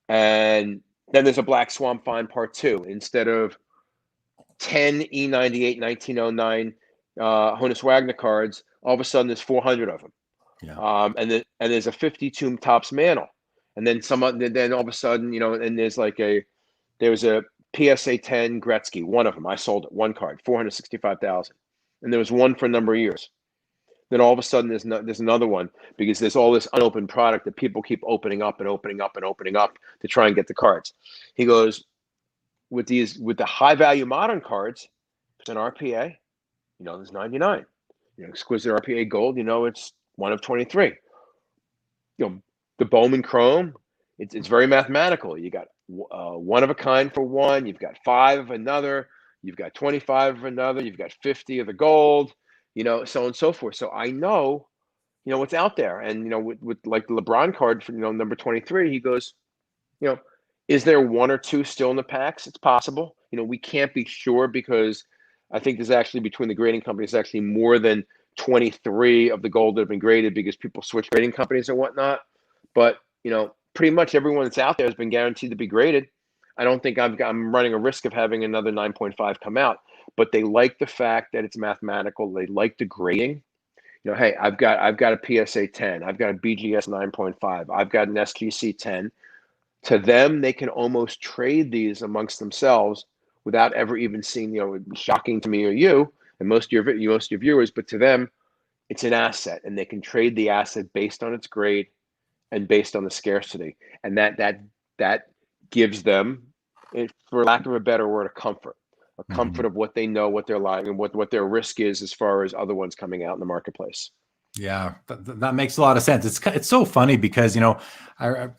and then there's a Black Swamp find part 2. Instead of 10 E98 1909 Honus Wagner cards, all of a sudden there's 400 of them. Yeah. And there's a 52 tops mantle, and then then all of a sudden, and there's there was a PSA 10 Gretzky, one of them. I sold it, one card, 465,000, and there was one for a number of years. Then all of a sudden there's another one, because there's all this unopened product that people keep opening up to try and get the cards. He goes, with the high value modern cards, it's an RPA, there's 99. Exquisite RPA gold, it's 1 of 23. The Bowman Chrome, it's very mathematical. You got 1 of a kind for one, you've got 5 of another, you've got 25 of another, you've got 50 of the gold, so on and so forth. So I know, what's out there. And, with like the Lebron card for, number 23, he goes, is there 1 or 2 still in the packs? It's possible. We can't be sure, because I think there's actually, between the grading companies, actually more than 23 of the gold that have been graded, because people switch grading companies and whatnot. But, pretty much everyone that's out there has been guaranteed to be graded. I don't think I'm running a risk of having another 9.5 come out, but they like the fact that it's mathematical. They like the grading. Hey, I've got a PSA 10. I've got a BGS 9.5. I've got an SGC 10. To them, they can almost trade these amongst themselves without ever even seeing, it would be shocking to me or you and most of your viewers, but to them, it's an asset, and they can trade the asset based on its grade and based on the scarcity. And that gives them, for lack of a better word, a comfort of what they know, what they're like, and what their risk is as far as other ones coming out in the marketplace. Yeah, that makes a lot of sense. It's so funny, because,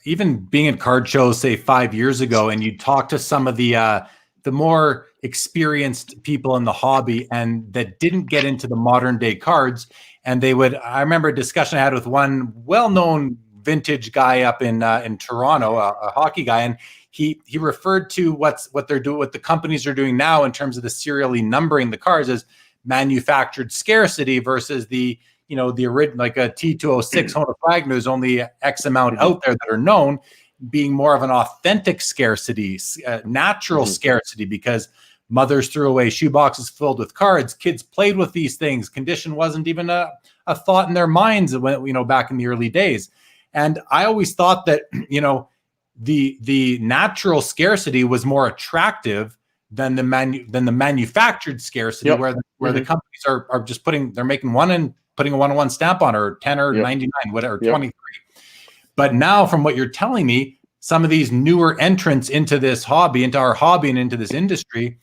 even being at card shows, say 5 years ago, and you talk to some of the the more experienced people in the hobby and that didn't get into the modern day cards. And I remember a discussion I had with one well-known vintage guy up in Toronto, a hockey guy, and he referred to what they're doing, what the companies are doing now in terms of the serially numbering the cards as manufactured scarcity versus the original, like a T206 Honus Wagner. There's only X amount out there that are known, being more of an authentic scarcity, natural scarcity, because mothers threw away shoeboxes filled with cards. Kids played with these things. Condition wasn't even a thought in their minds when, back in the early days. And I always thought that, the natural scarcity was more attractive than the manufactured scarcity, where the companies are just they're making one and putting a 1-on-1 stamp on, or 10 or 99, whatever, 23. But now, from what you're telling me, some of these newer entrants into this hobby, into our hobby, and into this industry,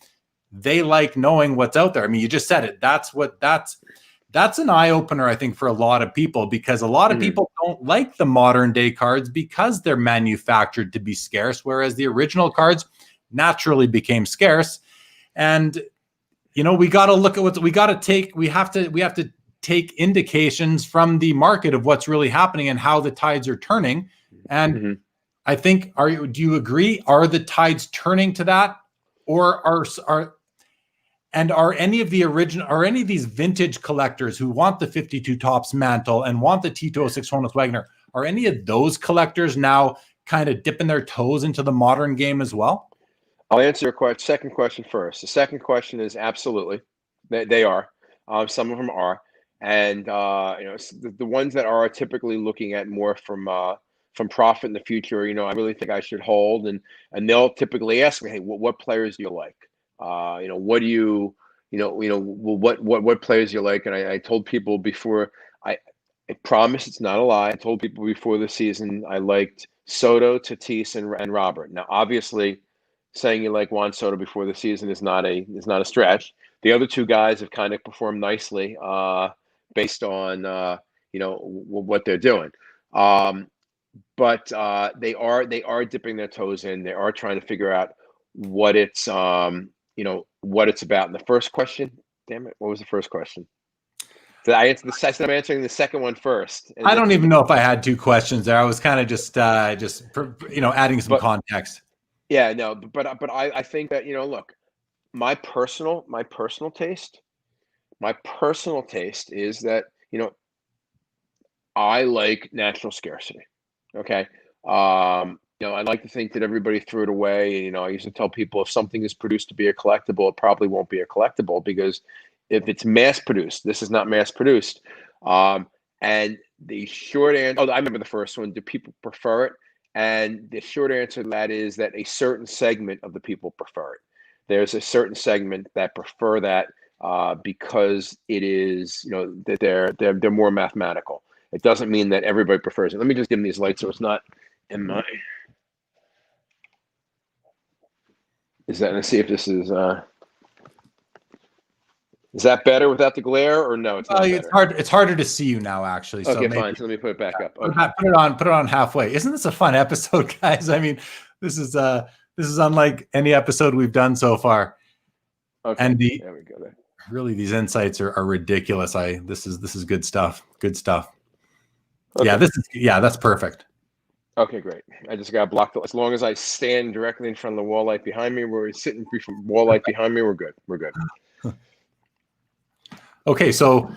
they like knowing what's out there. I mean, you just said it. That's an eye opener, I think, for a lot of people, because a lot of people don't like the modern day cards because they're manufactured to be scarce, whereas the original cards naturally became scarce. And we got to look at we have to take indications from the market of what's really happening and how the tides are turning. And I think, do you agree? Are the tides turning to that, or are any of these vintage collectors who want the 52 Topps mantle and want the T206 Honus Wagner, are any of those collectors now kind of dipping their toes into the modern game as well? I'll answer your second question first. The second question is absolutely. They are. Some of them are. And the ones that are typically looking at more from profit in the future. I really think I should hold, and they'll typically ask me, "Hey, what players do you like? What do you what players do you like?" And I told people before, I promise it's not a lie. I told people before the season I liked Soto, Tatis, and Robert. Now, obviously, saying you like Juan Soto before the season is not a stretch. The other two guys have kind of performed nicely based on what they're doing. But they are dipping their toes in. They are trying to figure out what it's what it's about. And the first question, damn it, what was the first question? Did I answer I'm answering the second one first. I don't even know if I had two questions there. I was kind of just adding some context. Yeah, no, but I think that look, my personal taste is that I like natural scarcity. Okay. I like to think that everybody threw it away. I used to tell people, if something is produced to be a collectible, it probably won't be a collectible, because if it's mass produced, this is not mass produced. And the short answer, I remember the first one, do people prefer it? And the short answer to that is that a certain segment of the people prefer it. There's a certain segment that prefer that because it is, that they're more mathematical. It doesn't mean that everybody prefers it. Let me just dim these lights so it's not in my. Let's see if this is that better without the glare, or no? It's not better. It's harder to see you now, actually. Okay, fine. So let me put it back up. Okay. Put it on halfway. Isn't this a fun episode, guys? I mean, this is unlike any episode we've done so far. Okay. And there we go. Really, these insights are ridiculous. This is good stuff. Good stuff. Okay. That's perfect. Okay, great. I just got blocked. As long as I stand directly in front of the wall light behind me, we're sitting from wall light behind me, we're good. We're good. Okay, so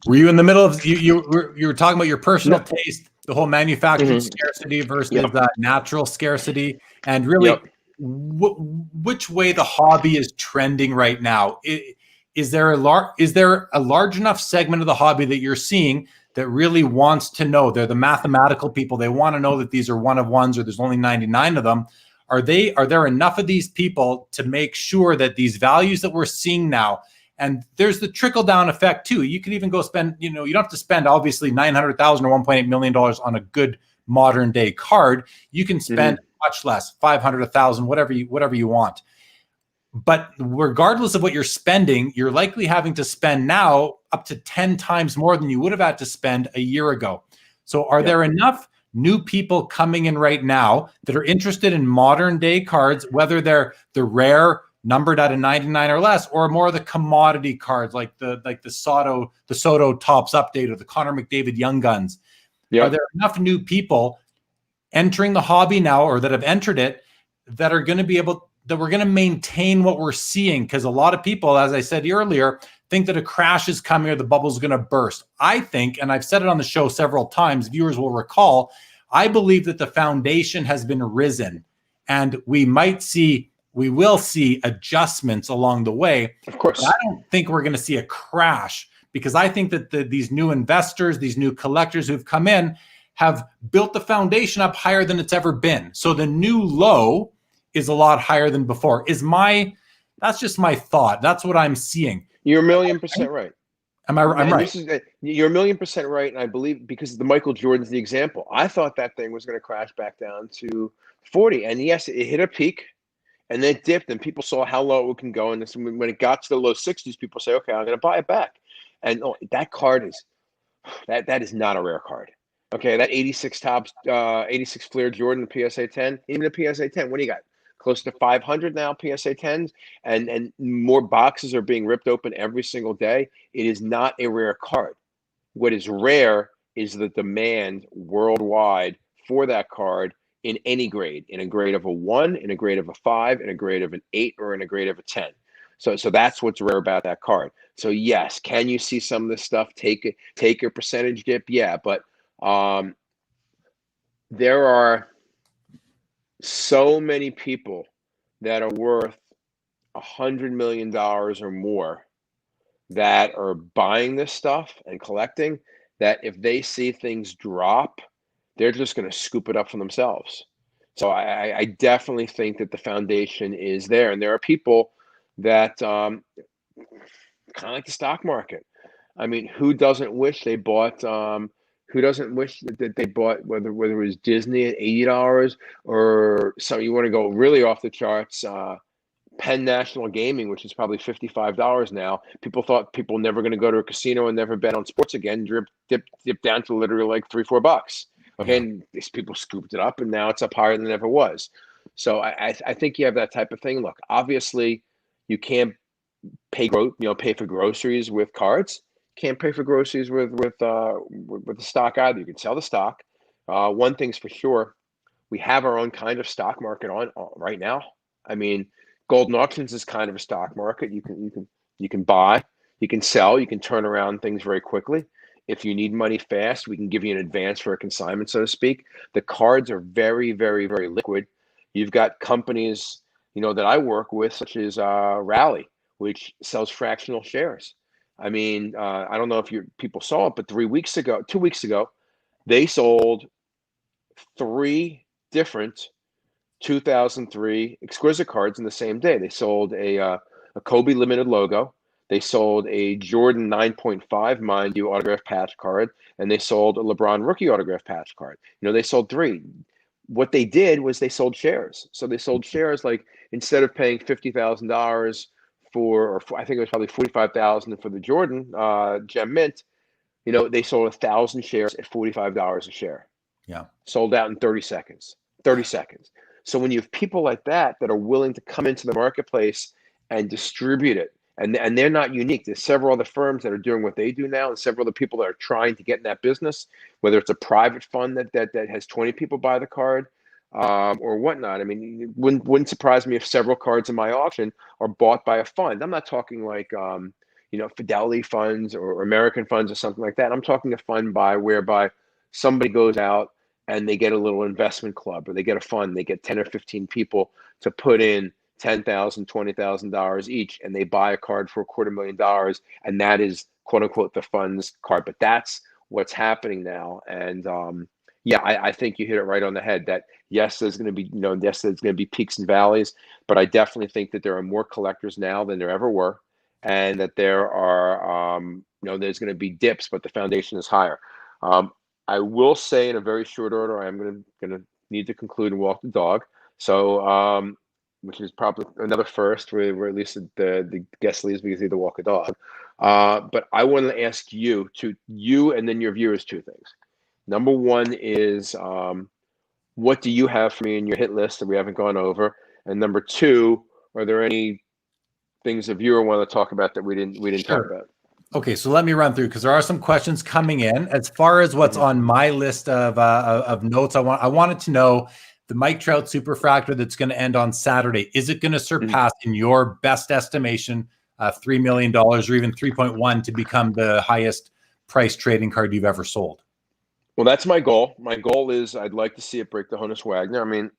were you in the middle of you were talking about your personal taste, the whole manufactured scarcity versus natural scarcity, and really which way the hobby is trending right now? Is there a large enough segment of the hobby that you're seeing that really wants to know? They're the mathematical people. They want to know that these are one of ones, or there's only 99 of them. Are there enough of these people to make sure that these values that we're seeing now? And there's the trickle down effect too. You can even go spend, you don't have to spend obviously $900,000 or $1.8 million on a good modern day card. You can spend much less, 500, 1,000, whatever you want. But regardless of what you're spending, you're likely having to spend now up to 10 times more than you would have had to spend a year ago. So are there enough new people coming in right now that are interested in modern day cards, whether they're the rare numbered at a 99 or less, or more of the commodity cards like the Soto Tops Update or the Connor McDavid Young Guns. Yep. Are there enough new people entering the hobby now, or that have entered it, that are going to be able, that we're going to maintain what we're seeing? Because a lot of people, as I said earlier, think that a crash is coming or the bubble is going to burst. I think, and I've said it on the show several times, viewers will recall, I believe that the foundation has been risen, and we will see adjustments along the way. Of course. But I don't think we're going to see a crash, because I think that these new investors, these new collectors who've come in, have built the foundation up higher than it's ever been. So the new low is a lot higher than before. That's just my thought. That's what I'm seeing. You're 1,000,000% right. I'm right. You're 1,000,000% right, and I believe, because the Michael Jordan's the example. I thought that thing was going to crash back down to 40, and yes, it hit a peak, and then it dipped, and people saw how low it can go. And when it got to the low 60s, people say, "Okay, I'm going to buy it back." And that card that is not a rare card. Okay, that 86 Topps, 86 Fleer Jordan, the PSA 10, even the PSA 10. What do you got? Close to 500 now, PSA 10s, and more boxes are being ripped open every single day. It is not a rare card. What is rare is the demand worldwide for that card in any grade, in a grade of a 1, in a grade of a 5, in a grade of an 8, or in a grade of a 10. So that's what's rare about that card. So yes, can you see some of this stuff take a percentage dip? Yeah, but there are so many people that are worth $100 million or more that are buying this stuff and collecting, that if they see things drop, they're just going to scoop it up for themselves. So I definitely think that the foundation is there. And there are people that kind of like the stock market. I mean, who doesn't wish they bought who doesn't wish that they bought, whether it was Disney at $80, or some, you want to go really off the charts, Penn National Gaming, which is probably $55 now. People thought people were never going to go to a casino and never bet on sports again. Dip down to literally like $3-4. Okay, yeah. And these people scooped it up, and now it's up higher than it ever was. So I think you have that type of thing. Look, obviously, you can't pay for groceries with cards. Can't pay for groceries with the stock either. You can sell the stock. One thing's for sure, we have our own kind of stock market on right now. I mean, Goldin Auctions is kind of a stock market. You can buy, you can sell, you can turn around things very quickly. If you need money fast, we can give you an advance for a consignment, so to speak. The cards are very, very, very liquid. You've got companies, that I work with, such as Rally, which sells fractional shares. I mean, I don't know if people saw it, but 2 weeks ago, they sold 3 different 2003 exquisite cards in the same day. They sold a Kobe limited logo. They sold a Jordan 9.5, mind you, autograph patch card, and they sold a LeBron rookie autograph patch card. They sold 3. What they did was they sold shares. So they sold shares, like, instead of paying $50,000 or I think it was probably $45,000 for the Jordan Gem Mint, they sold 1,000 shares at $45 a share. Yeah. Sold out in 30 seconds. 30 seconds. So when you have people like that are willing to come into the marketplace and distribute it, and they're not unique. There's several other firms that are doing what they do now, and several other people that are trying to get in that business, whether it's a private fund that has 20 people buy the card, or whatnot. I mean, it wouldn't surprise me if several cards in my auction are bought by a fund. I'm not talking like Fidelity funds or American funds or something like that. I'm talking a fund whereby somebody goes out and they get a little investment club, or they get a fund. They get 10 or 15 people to put in $10,000, $20,000 each, and they buy a card for $250,000, and that is, quote unquote, the fund's card. But that's what's happening now. And yeah, I think you hit it right on the head. That yes, there's going to be there's going to be peaks and valleys, but I definitely think that there are more collectors now than there ever were, and that there are there's going to be dips, but the foundation is higher. I will say in a very short order, I'm going to need to conclude and walk the dog. So, which is probably another first, where at least the guest leaves because they either walk a dog. But I want to ask you and then your viewers 2 things. Number one is what do you have for me in your hit list that we haven't gone over? And number two, are there any things a viewer want to talk about that we didn't talk Sure. about? Okay, so let me run through because there are some questions coming in. As far as what's on my list of notes, I wanted to know the Mike Trout Superfractor that's going to end on Saturday. Is it going to surpass, in your best estimation, $3 million or even 3.1 to become the highest price trading card you've ever sold? Well, that's my goal. My goal is I'd like to see it break the Honus Wagner. I mean,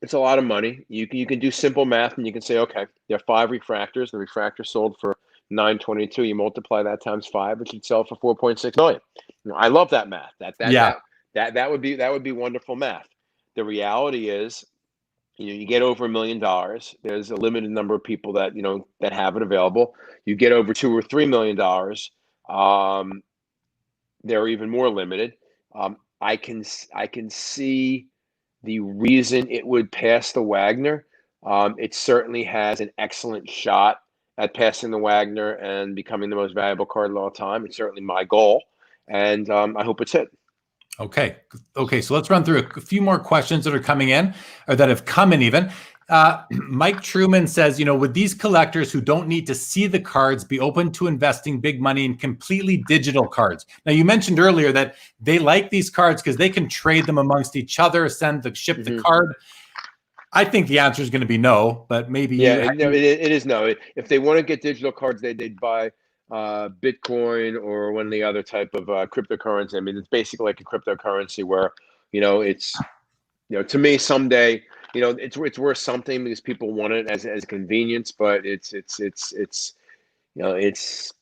it's a lot of money. You can do simple math and you can say, okay, there are 5 refractors. The refractor sold for $922. You multiply that times 5, it should sell for $4.6 million. I love that math. That would be wonderful math. The reality is, you get over $1 million. There's a limited number of people that that have it available. You get over $2 or $3 million. They're even more limited. I can see the reason it would pass the Wagner. It certainly has an excellent shot at passing the Wagner and becoming the most valuable card of all time. It's certainly my goal, and I hope it's hit. Okay. So let's run through a few more questions that are coming in, or that have come in even. Mike Truman says, would these collectors who don't need to see the cards be open to investing big money in completely digital cards? Now, you mentioned earlier that they like these cards because they can trade them amongst each other, ship the card. I think the answer is going to be no, but maybe it is no. If they want to get digital cards, they'd buy Bitcoin or one of the other type of cryptocurrency. I mean, it's basically like a cryptocurrency where it's to me someday it's worth something because people want it as a convenience, but it's no. It's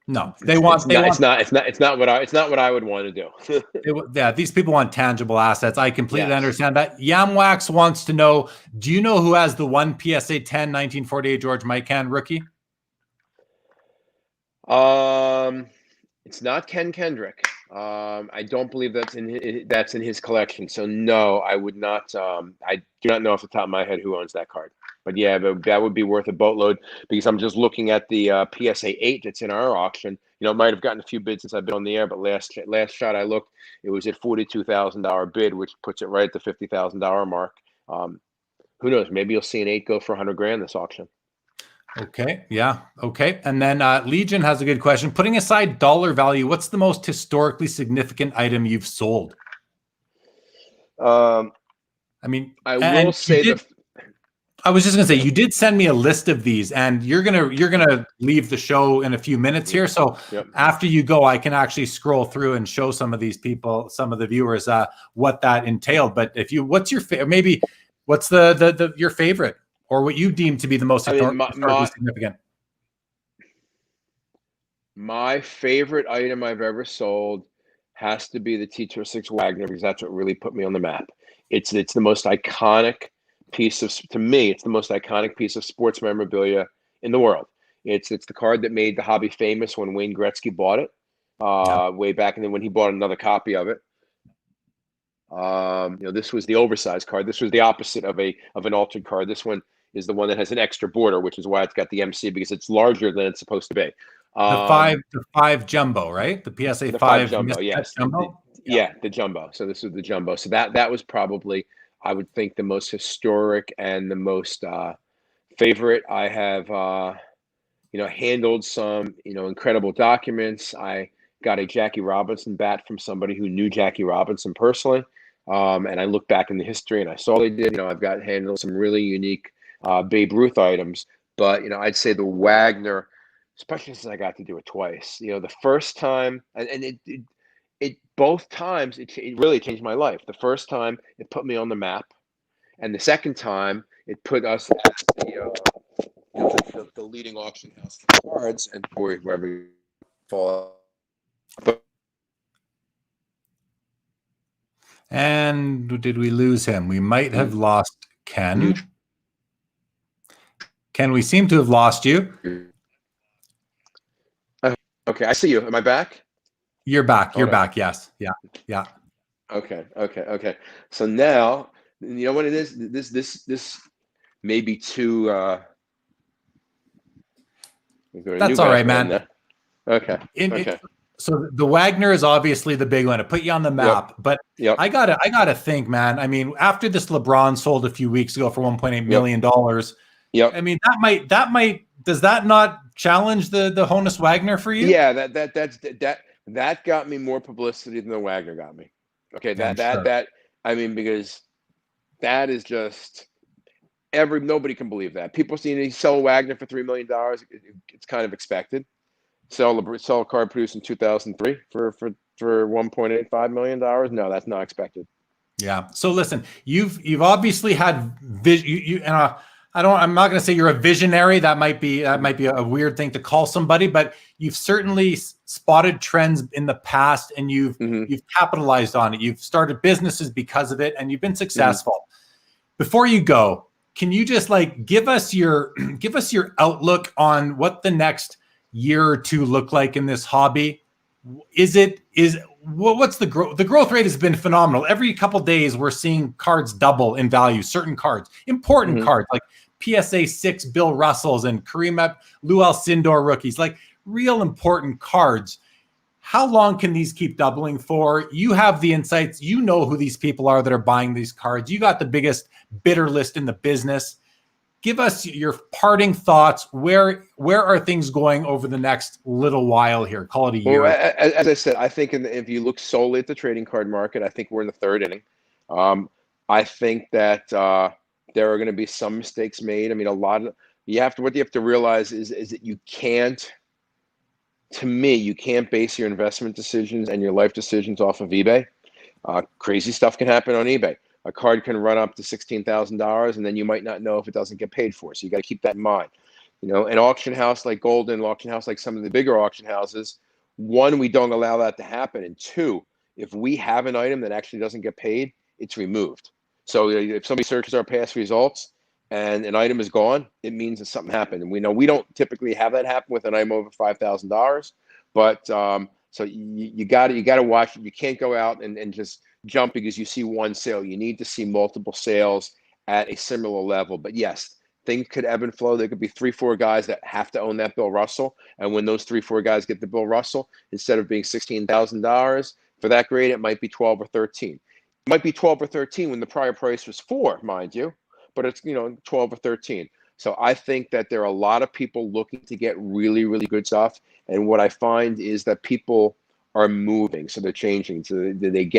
not what I would want to do. These people want tangible assets. I completely understand that. Yamwax wants to know, do you know who has the one PSA 10 1948 George Mikan rookie? It's not Ken Kendrick. I don't believe that's in his collection. So no, I would not. I do not know off the top of my head who owns that card. But yeah, that would be worth a boatload because I'm just looking at the PSA 8 that's in our auction. It might have gotten a few bids since I've been on the air, but last shot I looked, it was at $42,000 bid, which puts it right at the $50,000 mark. Who knows? Maybe you'll see an 8 go for $100,000 this auction. Okay. Yeah. Okay. And then Legion has a good question. Putting aside dollar value, what's the most historically significant item you've sold? I will say I was just gonna say, you did send me a list of these, and you're gonna leave the show in a few minutes here. So after you go, I can actually scroll through and show some of these people, some of the viewers, what that entailed. But what's your favorite? What's your favorite, or what you deem to be the most historically significant? My favorite item I've ever sold has to be the T26 Wagner because that's what really put me on the map. It's the most iconic piece to me, it's the most iconic piece of sports memorabilia in the world. It's the card that made the hobby famous when Wayne Gretzky bought it way back, and then when he bought another copy of it. This was the oversized card. This was the opposite of an altered card. This one is the one that has an extra border, which is why it's got the MC, because it's larger than it's supposed to be. The five jumbo, right? The PSA 5 jumbo, yes. Jumbo? The jumbo. So this is the jumbo. So that was probably, I would think, the most historic and the most favorite. I have handled some incredible documents. I got a Jackie Robinson bat from somebody who knew Jackie Robinson personally, and I looked back in the history and I saw they did. I've got handled some really unique Babe Ruth items, but I'd say the Wagner, especially since I got to do it twice. The first time, and it both times it really changed my life. The first time it put me on the map, and the second time it put us at the leading auction house for cards, and boy, wherever you fall. And did we lose him? We might have lost Ken. Ken, we seem to have lost you. Okay, I see you. Am I back? You're back. You're back. Yes. Yeah. Okay. So now, you know what it is? This may be too. That's all right, man. Okay. So the Wagner is obviously the big one to put you on the Yep. map. But Yep. I gotta think, man. I mean, after this LeBron sold a few weeks ago for $1.8 million, Yep. I mean, does that not challenge the Honus Wagner for you? Yeah, that got me more publicity than the Wagner got me. Okay, Yeah, I'm sure. I mean, because that is just nobody can believe that. People seeing he sell Wagner for $3 million, it's kind of expected. Sell a card produced in 2003 for $1.85 million. No, that's not expected. Yeah. So listen, you've obviously had vision. And I'm not going to say you're a visionary. That might be a weird thing to call somebody, but you've certainly spotted trends in the past, and you've capitalized on it. You've started businesses because of it, and you've been successful. Before you go, can you just give us your outlook on what the next year or two look like in this hobby? What's the growth? The growth rate has been phenomenal. Every couple of days, we're seeing cards double in value. Certain cards, important cards like PSA 6 Bill Russells and Kareem Lou Alcindor rookies, like real important cards. How long can these keep doubling for? You have the insights. You know who these people are that are buying these cards. You got the biggest bidder list in the business. Give us your parting thoughts. Where are things going over the next little while here? Call it a year. Well, as I said, I think if you look solely at the trading card market, I think we're in the third inning. I think that there are going to be some mistakes made. I mean, what you have to realize is that you can't base your investment decisions and your life decisions off of eBay. Crazy stuff can happen on eBay. A card can run up to $16,000, and then you might not know if it doesn't get paid for. So you got to keep that in mind. An auction house like Goldin, auction house like some of the bigger auction houses, one, we don't allow that to happen, and two, if we have an item that actually doesn't get paid, it's removed. So if somebody searches our past results and an item is gone, it means that something happened. And we don't typically have that happen with an item over $5,000, but so you got to watch it. You can't go out and just jump because you see one sale. You need to see multiple sales at a similar level. But yes, things could ebb and flow. There could be 3-4 guys that have to own that Bill Russell, and when those 3-4 guys get the Bill Russell, instead of being $16,000 for that grade, it might be 12 or 13. It might be 12 or 13 when the prior price was 4, mind you, but it's 12 or 13. So I think that there are a lot of people looking to get really, really good stuff. And what I find is that people are moving, so they're changing. So they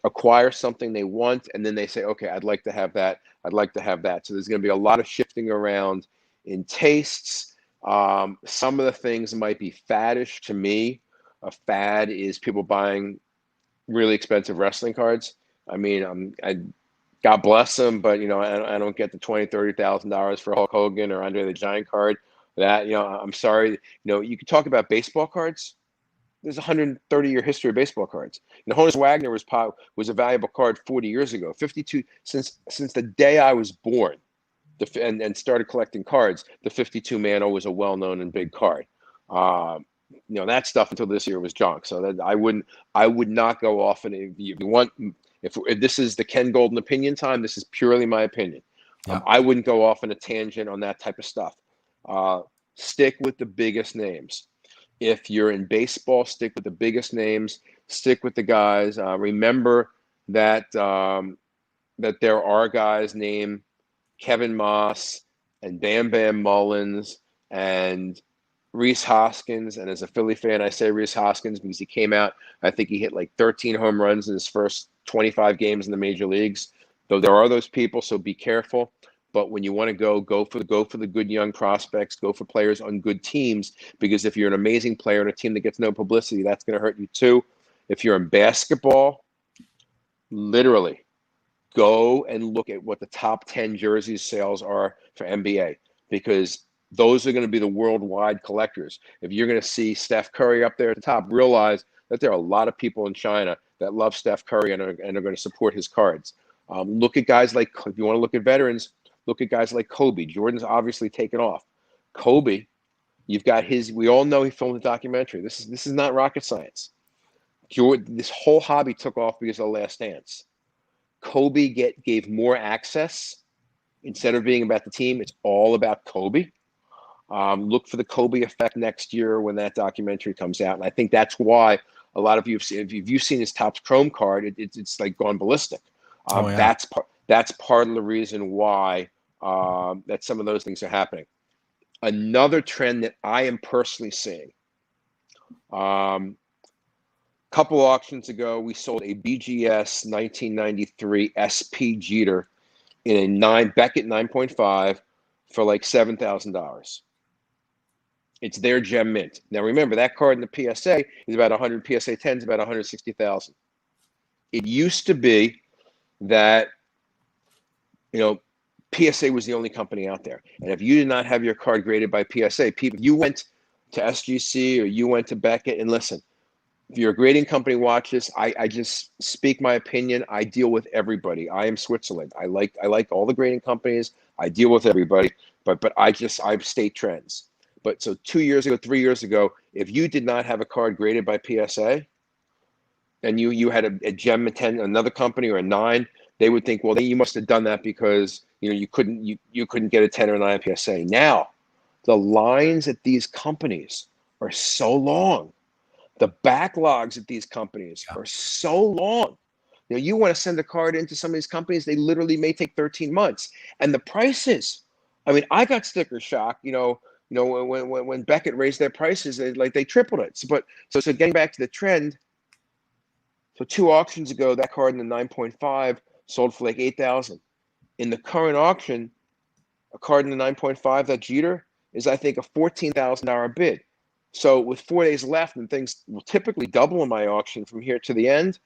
acquire something they want, and then they say, okay, I'd like to have that. I'd like to have that. So there's going to be a lot of shifting around in tastes. Some of the things might be faddish to me. A fad is people buying really expensive wrestling cards. I mean, God bless them, but I don't get the $20,000-$30,000 for Hulk Hogan or Andre the Giant card. That I'm sorry. You could talk about baseball cards. There's a 130-year history of baseball cards. Honus Wagner was a valuable card 40 years ago. 52 since the day I was born, and started collecting cards. The 52 Mano was a well-known and big card. That stuff until this year was junk. So that I would not go off. And if you want, if this is the Ken Goldin opinion time, this is purely my opinion. I wouldn't go off on a tangent on that type of stuff. Stick with the biggest names. If you're in baseball, stick with the biggest names. Stick with the guys. Remember that that there are guys named Kevin Moss and Bam Bam Mullins and Rhys Hoskins. And as a Philly fan, I say Rhys Hoskins because he came out. I think he hit like 13 home runs in his first 25 games in the major leagues. Though there are those people, so be careful. But when you want to go for the good young prospects, go for players on good teams, because if you're an amazing player on a team that gets no publicity, that's going to hurt you too. If you're in basketball, literally go and look at what the top 10 jerseys sales are for NBA, because those are going to be the worldwide collectors. If you're going to see Steph Curry up there at the top, realize that there are a lot of people in China that love Steph Curry and are going to support his cards. Look at guys like, if you want to look at veterans, look at guys like Kobe. Jordan's obviously taken off. Kobe, you've got we all know he filmed a documentary. This is not rocket science. This whole hobby took off because of The Last Dance. Kobe gave more access. Instead of being about the team, it's all about Kobe. Look for the Kobe effect next year when that documentary comes out. And I think that's why a lot of you have seen, if you've seen his Topps Chrome card, it's like gone ballistic. Oh, yeah. That's part of the reason why that some of those things are happening. Another trend that I am personally seeing, couple auctions ago, we sold a BGS 1993 SP Jeter in a Beckett 9.5 for like $7,000. It's their gem mint. Now remember, that card in the PSA is about 100. PSA 10 is about 160,000. It used to be that, PSA was the only company out there, and if you did not have your card graded by PSA, you went to SGC or you went to Beckett, and listen, if you're a grading company, watch this. I just speak my opinion. I deal with everybody. I am Switzerland. I like all the grading companies. I deal with everybody, but I state trends. But so 2 years ago, 3 years ago, if you did not have a card graded by PSA, and you had a gem 10, another company, or a 9, they would think, well, then you must have done that because you couldn't get a 10 or a 9 PSA. Now, the lines at these companies are so long. The backlogs at these companies are so long. You want to send a card into some of these companies, they literally may take 13 months. And the prices, I mean, I got sticker shock, when Beckett raised their prices, they tripled it. So getting back to the trend, so 2 auctions ago, that card in the 9.5 sold for like $8,000. In the current auction, a card in the 9.5, that Jeter, is I think a $14,000 bid. So with 4 days left, and things will typically double in my auction from here to the end,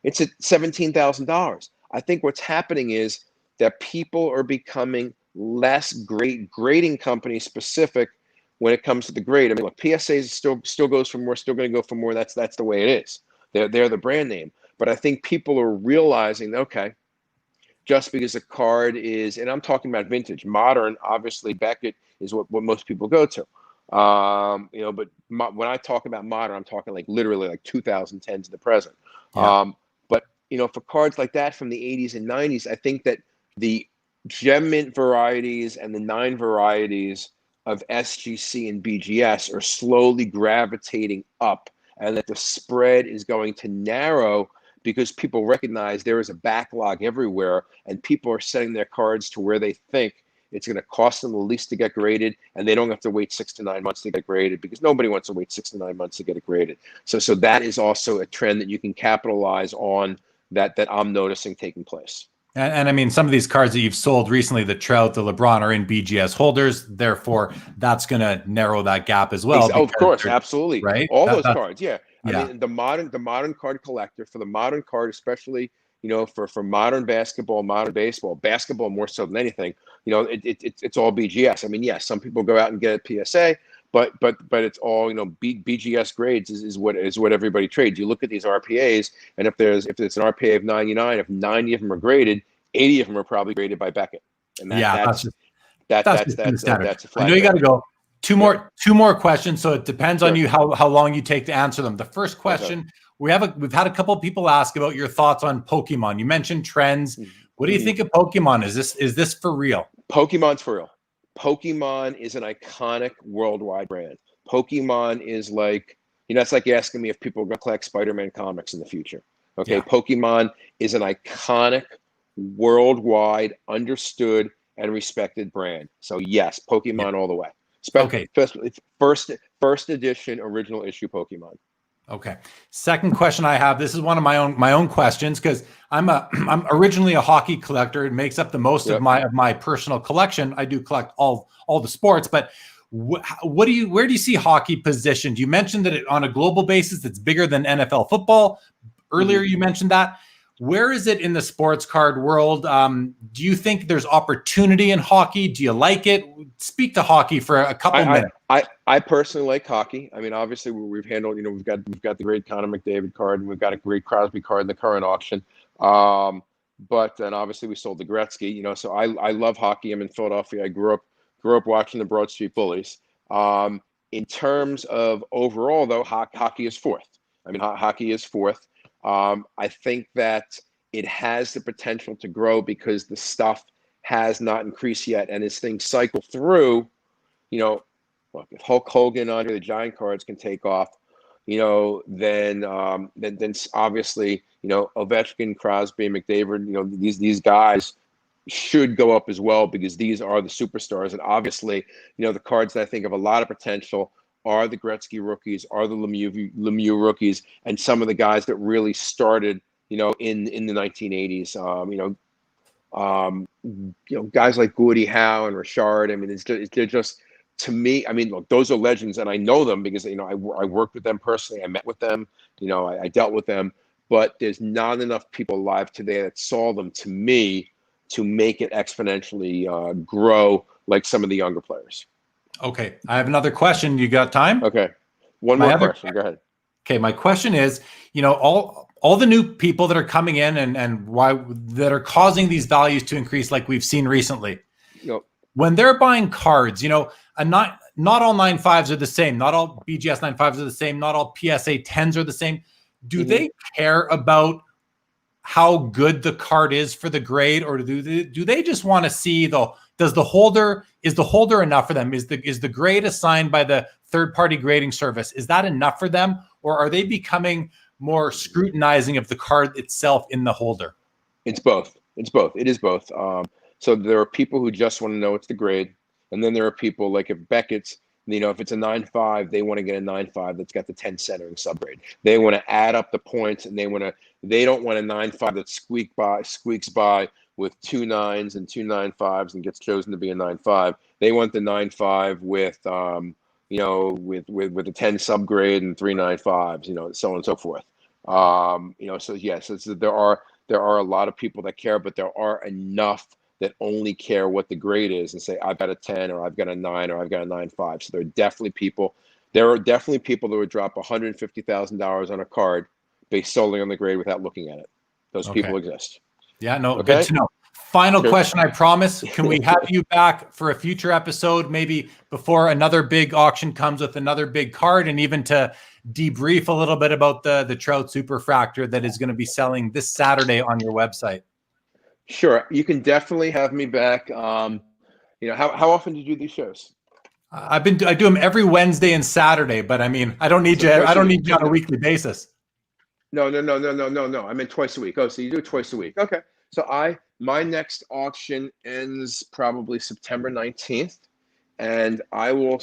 it's at $17,000. I think what's happening is that people are becoming less grading company specific when it comes to the grade. I mean, look, PSA still goes for more, still going to go for more. That's the way it is. They're the brand name. But I think people are realizing, okay, just because a card is, and I'm talking about vintage, modern, obviously Beckett is what most people go to. But when I talk about modern, I'm talking like literally like 2010 to the present. Yeah. But for cards like that from the 80s and 90s, I think that the gem mint varieties and the 9 varieties of SGC and BGS are slowly gravitating up, and that the spread is going to narrow because people recognize there is a backlog everywhere, and people are setting their cards to where they think it's going to cost them the least to get graded, and they don't have to wait 6 to 9 months to get graded, because nobody wants to wait 6 to 9 months to get it graded. So that is also a trend that you can capitalize on that I'm noticing taking place. And I mean, some of these cards that you've sold recently, the Trout, the LeBron, are in BGS holders. Therefore, that's going to narrow that gap as well. Of course, absolutely. Right? All those cards, yeah. Yeah. I mean, the modern card collector, for the modern card, especially, for modern basketball, modern baseball, basketball more so than anything, it's all BGS. I mean, yes, some people go out and get a PSA, but it's all, BGS grades is what everybody trades. You look at these RPAs, and if it's an RPA of 99, if 90 of them are graded, 80 of them are probably graded by Beckett. And that's a flag. I know you got to go. Two more questions. So it depends on you how long you take to answer them. The first question, we've had a couple of people ask about your thoughts on Pokemon. You mentioned trends. What do you think of Pokemon? Is this for real? Pokemon's for real. Pokemon is an iconic worldwide brand. Pokemon is like, it's like asking me if people are going to collect Spider-Man comics in the future. Okay, yeah. Pokemon is an iconic, worldwide, understood, and respected brand. So yes, Pokemon all the way. Okay. First edition, original issue Pokemon. Okay. Second question I have. This is one of my own questions, because I'm originally a hockey collector. It makes up the most of my personal collection. I do collect all the sports, but where do you see hockey positioned? You mentioned that on a global basis, it's bigger than NFL football. Earlier, you mentioned that. Where is it in the sports card world? Do you think there's opportunity in hockey? Do you like it? Speak to hockey for a couple minutes. I personally like hockey. I mean, obviously we've handled, we've got the great Connor McDavid card, and we've got a great Crosby card in the current auction. But then obviously we sold the Gretzky, so I love hockey. I'm in Philadelphia. I grew up watching the Broad Street Bullies. In terms of overall though, hockey is fourth. I mean, hockey is fourth. I think that it has the potential to grow because the stuff has not increased yet. And as things cycle through, look, if Hulk Hogan under the giant cards can take off, then obviously, Ovechkin, Crosby, McDavid, these guys should go up as well, because these are the superstars. And obviously, the cards that I think have a lot of potential are the Gretzky rookies, are the Lemieux rookies, and some of the guys that really started, in the 1980s. Guys like Gordie Howe and Richard. I mean, they're just, to me, I mean, look, those are legends, and I know them because I worked with them personally. I met with them. I dealt with them. But there's not enough people alive today that saw them, to me, to make it exponentially grow like some of the younger players. Okay, I have another question. You got time? Okay, one more question. Go ahead. Okay, my question is, all the new people that are coming in and why that are causing these values to increase, like we've seen recently. Yep. When they're buying cards, not all 9.5s are the same. Not all BGS 9.5s are the same. Not all PSA 10s are the same. Do they care about how good the card is for the grade, or do they just want to see is the holder enough for them? Is the grade assigned by the third-party grading service, is that enough for them, or are they becoming more scrutinizing of the card itself in the holder? It's both. It is both. So there are people who just want to know it's the grade, and then there are people like if Beckett's, if it's a 9.5, they want to get a 9.5 that's got the 10 centering subgrade. They want to add up the points, and they don't want a 9.5 that squeaks by with 2 9s and 2 9.5s and gets chosen to be a 9.5. They want the 9.5 with with a 10 subgrade and 3 9.5s, so on and so forth. So yes, there are a lot of people that care, but there are enough that only care what the grade is and say, I've got a 10 or I've got a 9 or I've got a 9.5. So there are definitely people that would drop $150,000 on a card based solely on the grade without looking at it. Those people exist. Yeah, no, okay. Good to know. Final question, I promise. Can we have you back for a future episode, maybe before another big auction comes with another big card, and even to debrief a little bit about the Trout Superfractor that is going to be selling this Saturday on your website? Sure, you can definitely have me back. How often do you do these shows? I do them every Wednesday and Saturday, but I mean, I don't need you. I don't need you on a weekly basis. No. I meant twice a week. Oh, so you do it twice a week. Okay. So my next auction ends probably September 19th, and I will,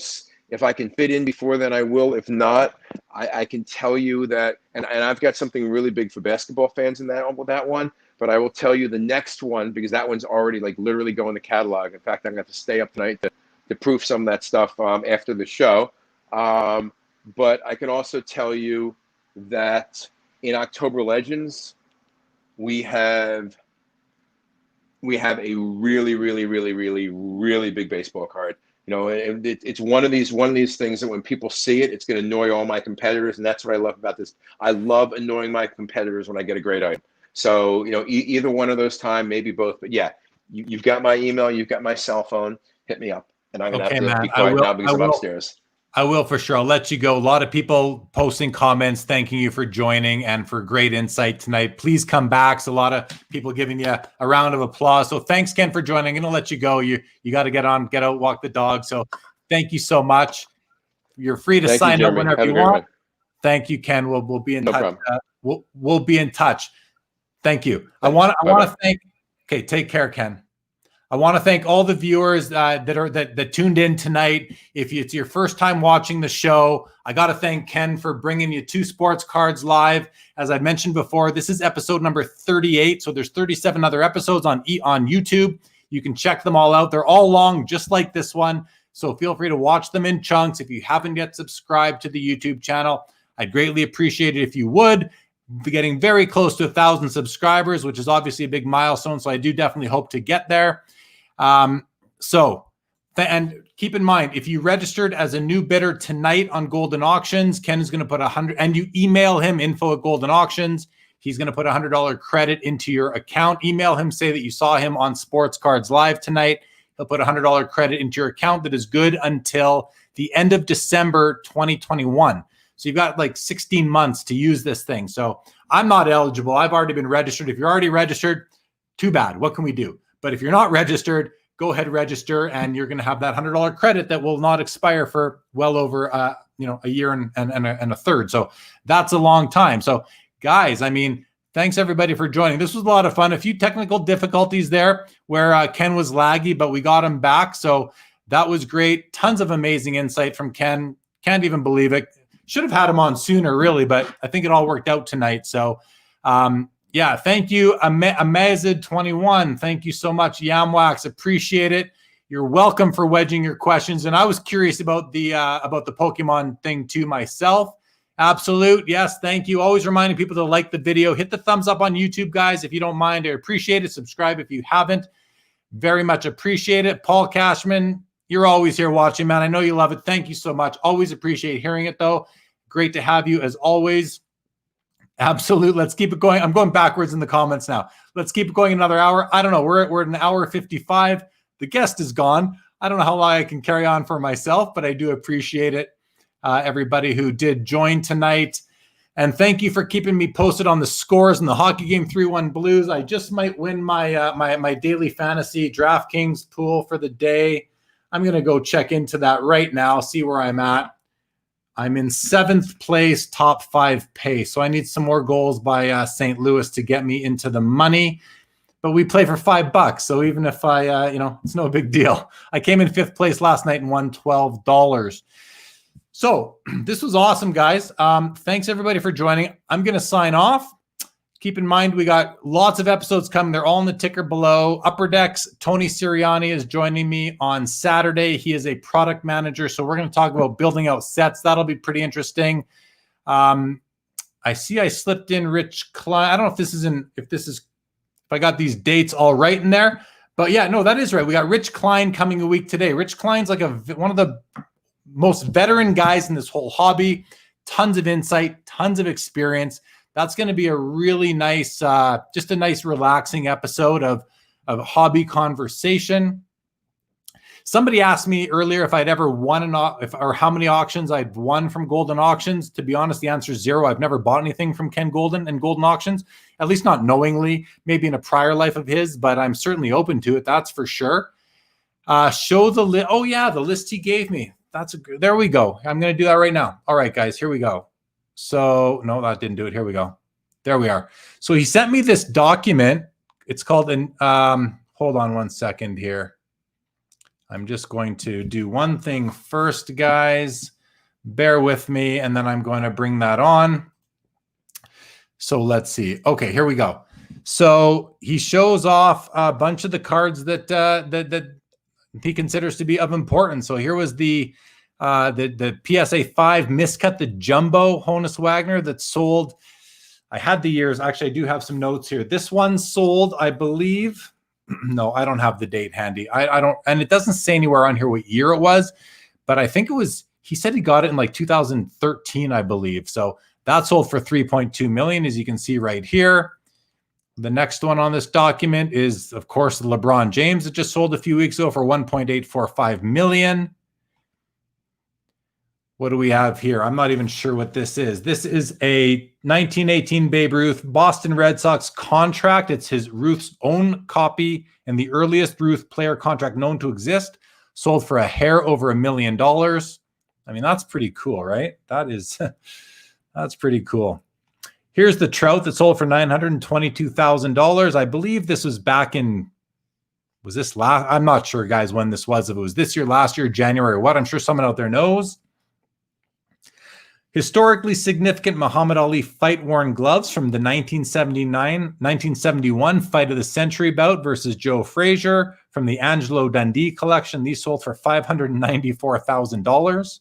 if I can fit in before then, I will. If not, I can tell you that, and I've got something really big for basketball fans in that one. But I will tell you the next one, because that one's already like literally going to catalog. In fact, I'm going to have to stay up tonight to proof some of that stuff after the show. But I can also tell you that in October Legends, we have a really, really, really, really, really big baseball card. It's one of these things that when people see it, it's going to annoy all my competitors, and that's what I love about this. I love annoying my competitors when I get a great item. So, either one of those time, maybe both. But yeah, you've got my email, you've got my cell phone. Hit me up, and I'm gonna have to be quiet now because I'm upstairs. I will for sure. I'll let you go. A lot of people posting comments, thanking you for joining and for great insight tonight. Please come back. It's a lot of people giving you a round of applause. So thanks, Ken, for joining. I'm gonna let you go. You got to get out, walk the dog. So thank you so much. You're free to sign up whenever you want. Thank you, Ken. We'll be in touch. We'll be in touch. Thank you. I want to thank. Okay, take care, Ken. I want to thank all the viewers that tuned in tonight. If it's your first time watching the show, I got to thank Ken for bringing you 2 sports cards live. As I mentioned before, this is episode number 38. So there's 37 other episodes on YouTube. You can check them all out. They're all long, just like this one. So feel free to watch them in chunks. If you haven't yet subscribed to the YouTube channel, I'd greatly appreciate it if you would. Be getting very close to 1,000 subscribers, which is obviously a big milestone. So I do definitely hope to get there. And keep in mind, if you registered as a new bidder tonight on Goldin Auctions, Ken is going to put $100, and you email him info@Goldin Auctions. He's going to put $100 credit into your account. Email him, say that you saw him on Sports Cards Live tonight. He'll put $100 credit into your account that is good until the end of December 2021. So you've got like 16 months to use this thing. So I'm not eligible. I've already been registered. If you're already registered, too bad. What can we do? But if you're not registered, go ahead, register, and you're going to have that $100 credit that will not expire for well over a year and a third. So that's a long time. So guys, I mean, thanks everybody for joining. This was a lot of fun. A few technical difficulties there where Ken was laggy, but we got him back. So that was great. Tons of amazing insight from Ken. Can't even believe it. Should have had him on sooner, really, but I think it all worked out tonight. So yeah, thank you, Amazed21. Thank you so much, Yamwax. Appreciate it. You're welcome for wedging your questions. And I was curious about the Pokemon thing too myself. Absolute. Yes, thank you. Always reminding people to like the video. Hit the thumbs up on YouTube, guys, if you don't mind. I appreciate it. Subscribe if you haven't. Very much appreciate it. Paul Cashman, you're always here watching, man. I know you love it. Thank you so much. Always appreciate hearing it, though. Great to have you as always. Absolute. Let's keep it going. I'm going backwards in the comments now. Let's keep it going another hour. I don't know. We're at an hour 55. The guest is gone. I don't know how long I can carry on for myself, but I do appreciate it. Everybody who did join tonight. And thank you for keeping me posted on the scores in the hockey game 3-1 Blues. I just might win my my daily fantasy DraftKings pool for the day. I'm going to go check into that right now, see where I'm at. I'm in 7th place, top 5 pace. So I need some more goals by St. Louis to get me into the money. But we play for $5. So even if I, it's no big deal. I came in 5th place last night and won $12. So this was awesome, guys. Thanks everybody for joining. I'm going to sign off. Keep in mind, we got lots of episodes coming. They're all in the ticker below. Upper Decks, Tony Sirianni is joining me on Saturday. He is a product manager. So we're going to talk about building out sets. That'll be pretty interesting. I see I slipped in Rich Klein. I don't know if I got these dates all right in there. But yeah, no, that is right. We got Rich Klein coming a week today. Rich Klein's like one of the most veteran guys in this whole hobby. Tons of insight, tons of experience. That's going to be a really nice, just a nice relaxing episode of hobby conversation. Somebody asked me earlier if I'd ever won or how many auctions I'd won from Goldin Auctions. To be honest, the answer is 0. I've never bought anything from Ken Goldin and Goldin Auctions, at least not knowingly, maybe in a prior life of his, but I'm certainly open to it. That's for sure. Show the list. Oh yeah, the list he gave me. There we go. I'm going to do that right now. All right, guys, here we go. So no, that didn't do it. Here we go. There we are. So he sent me this document. It's called hold on one second here. I'm just going to do one thing first, guys. Bear with me, and then I'm going to bring that on. So let's see. Okay, here we go. So he shows off a bunch of the cards that he considers to be of importance. So here was the PSA 5 miscut, the jumbo Honus Wagner that sold. I had the years. Actually, I do have some notes here. This one sold, I believe. No, I don't have the date handy. I don't, and it doesn't say anywhere on here what year it was, but I think it was, he said he got it in like 2013, I believe. So that sold for $3.2 million, as you can see right here. The next one on this document is, of course, the LeBron James that just sold a few weeks ago for $1.845 million. What do we have here? I'm not even sure what this is. This is a 1918 Babe Ruth Boston Red Sox contract. It's his Ruth's own copy and the earliest Ruth player contract known to exist. Sold for a hair over $1 million. I mean, that's pretty cool, right? That's pretty cool. Here's the Trout that sold for $922,000. I believe this was back in, was this last? I'm not sure, guys, when this was. If it was this year, last year, January, or what. I'm sure someone out there knows. Historically significant Muhammad Ali fight-worn gloves from the 1971 Fight of the Century bout versus Joe Frazier from the Angelo Dundee collection. These sold for $594,000.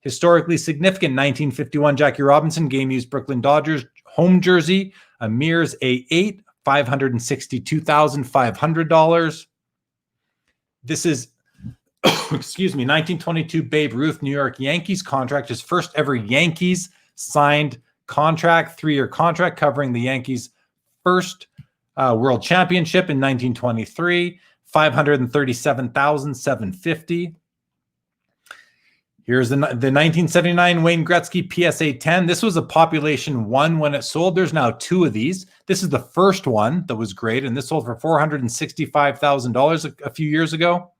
Historically significant 1951 Jackie Robinson game-used Brooklyn Dodgers home jersey, a Mears A8, $562,500. This is excuse me, 1922 Babe Ruth New York Yankees contract, his first ever Yankees signed contract, 3-year contract covering the Yankees' first World Championship in 1923, $537,750. Here's the 1979 Wayne Gretzky PSA 10. This was a population 1 when it sold. There's now 2 of these. This is the first one that was great, and this sold for $465,000 a few years ago.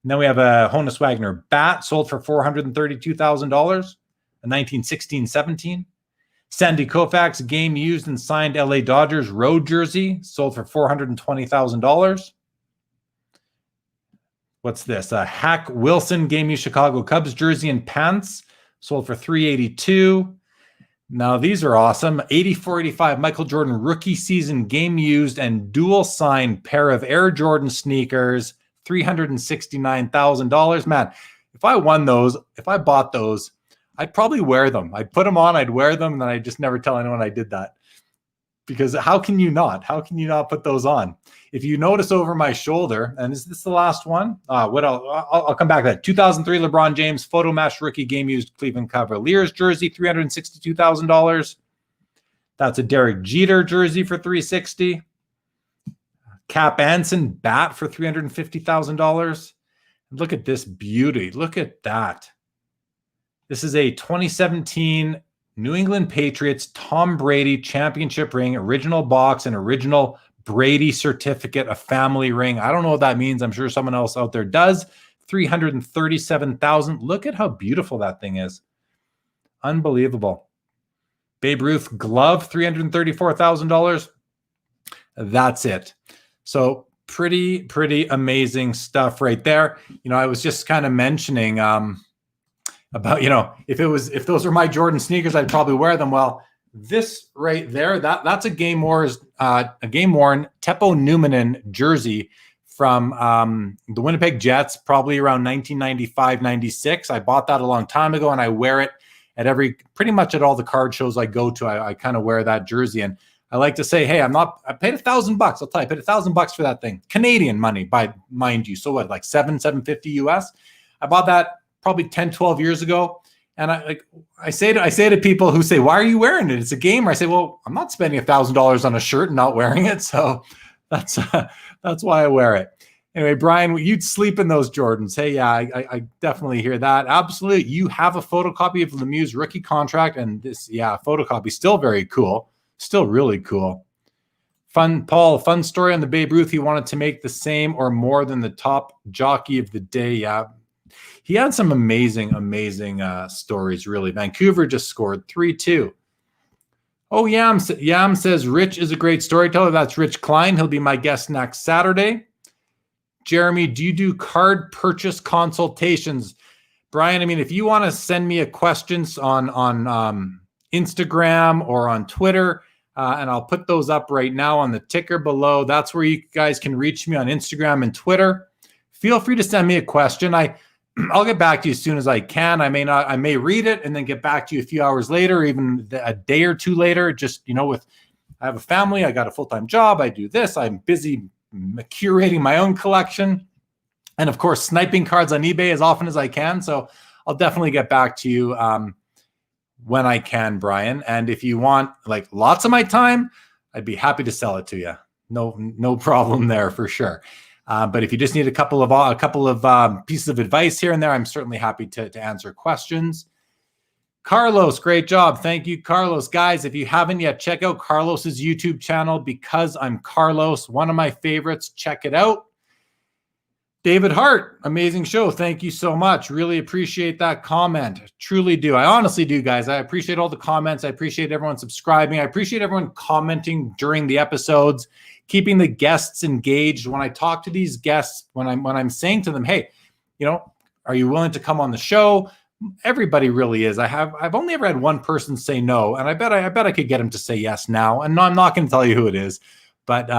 And then we have a Honus Wagner bat, sold for $432,000, a 1916-17. Sandy Koufax game used and signed LA Dodgers road jersey, sold for $420,000. What's this? A Hack Wilson game used Chicago Cubs jersey and pants, sold for $382,000. Now these are awesome. 84-85 Michael Jordan rookie season game used and dual signed pair of Air Jordan sneakers, $369,000. Man, if I won those, if I bought those, I'd probably wear them. I'd put them on, I'd wear them, and then I'd just never tell anyone I did that. Because how can you not? How can you not put those on? If you notice over my shoulder, and is this the last one? What else? I'll come back to that. 2003 LeBron James Photo Match rookie game used Cleveland Cavaliers jersey, $362,000. That's a Derek Jeter jersey for $360,000. Cap Anson bat for $350,000. Look at this beauty. Look at that. This is a 2017 New England Patriots Tom Brady championship ring, original box, and original Brady certificate, a family ring. I don't know what that means. I'm sure someone else out there does. $337,000. Look at how beautiful that thing is. Unbelievable. Babe Ruth glove, $334,000. That's it. So pretty amazing stuff right there. You know, I was just kind of mentioning about, you know, if those were my Jordan sneakers, I'd probably wear them. Well, this right there, that's a game worn Teppo Numminen jersey from the Winnipeg Jets, probably around 1995-96. I bought that a long time ago, and I wear it at pretty much at all the card shows I go to. I kind of wear that jersey, and I like to say, hey, I paid $1,000. I'll tell you, I paid $1,000 for that thing. Canadian money, by mind you. So what, like $750 US? I bought that probably 10, 12 years ago. And I say to people who say, why are you wearing it? It's a game. I say, well, I'm not spending $1,000 on a shirt and not wearing it. So that's why I wear it. Anyway, Brian, you'd sleep in those Jordans. Hey, yeah, I definitely hear that. Absolutely. You have a photocopy of Lemieux's rookie contract, and this, photocopy, still very cool. Still really cool. Fun story on the Babe Ruth. He wanted to make the same or more than the top jockey of the day. Yeah. He had some amazing stories, really. Vancouver just scored 3-2. Oh, Yam says, Rich is a great storyteller. That's Rich Klein. He'll be my guest next Saturday. Jeremy, do you do card purchase consultations? Brian, I mean, if you want to send me a questions on Instagram or on Twitter, and I'll put those up right now on the ticker below. That's where you guys can reach me on Instagram and Twitter. Feel free to send me a question. I'll get back to you as soon as I can. I may read it and then get back to you a few hours later, even a day or two later. Just, you know, I have a family, I got a full-time job, I do this, I'm busy curating my own collection, and of course, sniping cards on eBay as often as I can. So I'll definitely get back to you when I can, Brian. And if you want like lots of my time, I'd be happy to sell it to you. No problem there for sure. But if you just need a couple of pieces of advice here and there, I'm certainly happy to answer questions. Carlos, great job. Thank you, Carlos. Guys, if you haven't yet, check out Carlos's YouTube channel, Because I'm Carlos, one of my favorites. Check it out. David Hart, amazing show. Thank you so much. Really appreciate that comment. Truly do. I honestly do, guys. I appreciate all the comments. I appreciate everyone subscribing. I appreciate everyone commenting during the episodes, keeping the guests engaged. When I talk to these guests, when I'm saying to them, hey, you know, are you willing to come on the show? Everybody really is. I've only ever had one person say no, and I bet I could get him to say yes now. And no, I'm not going to tell you who it is, but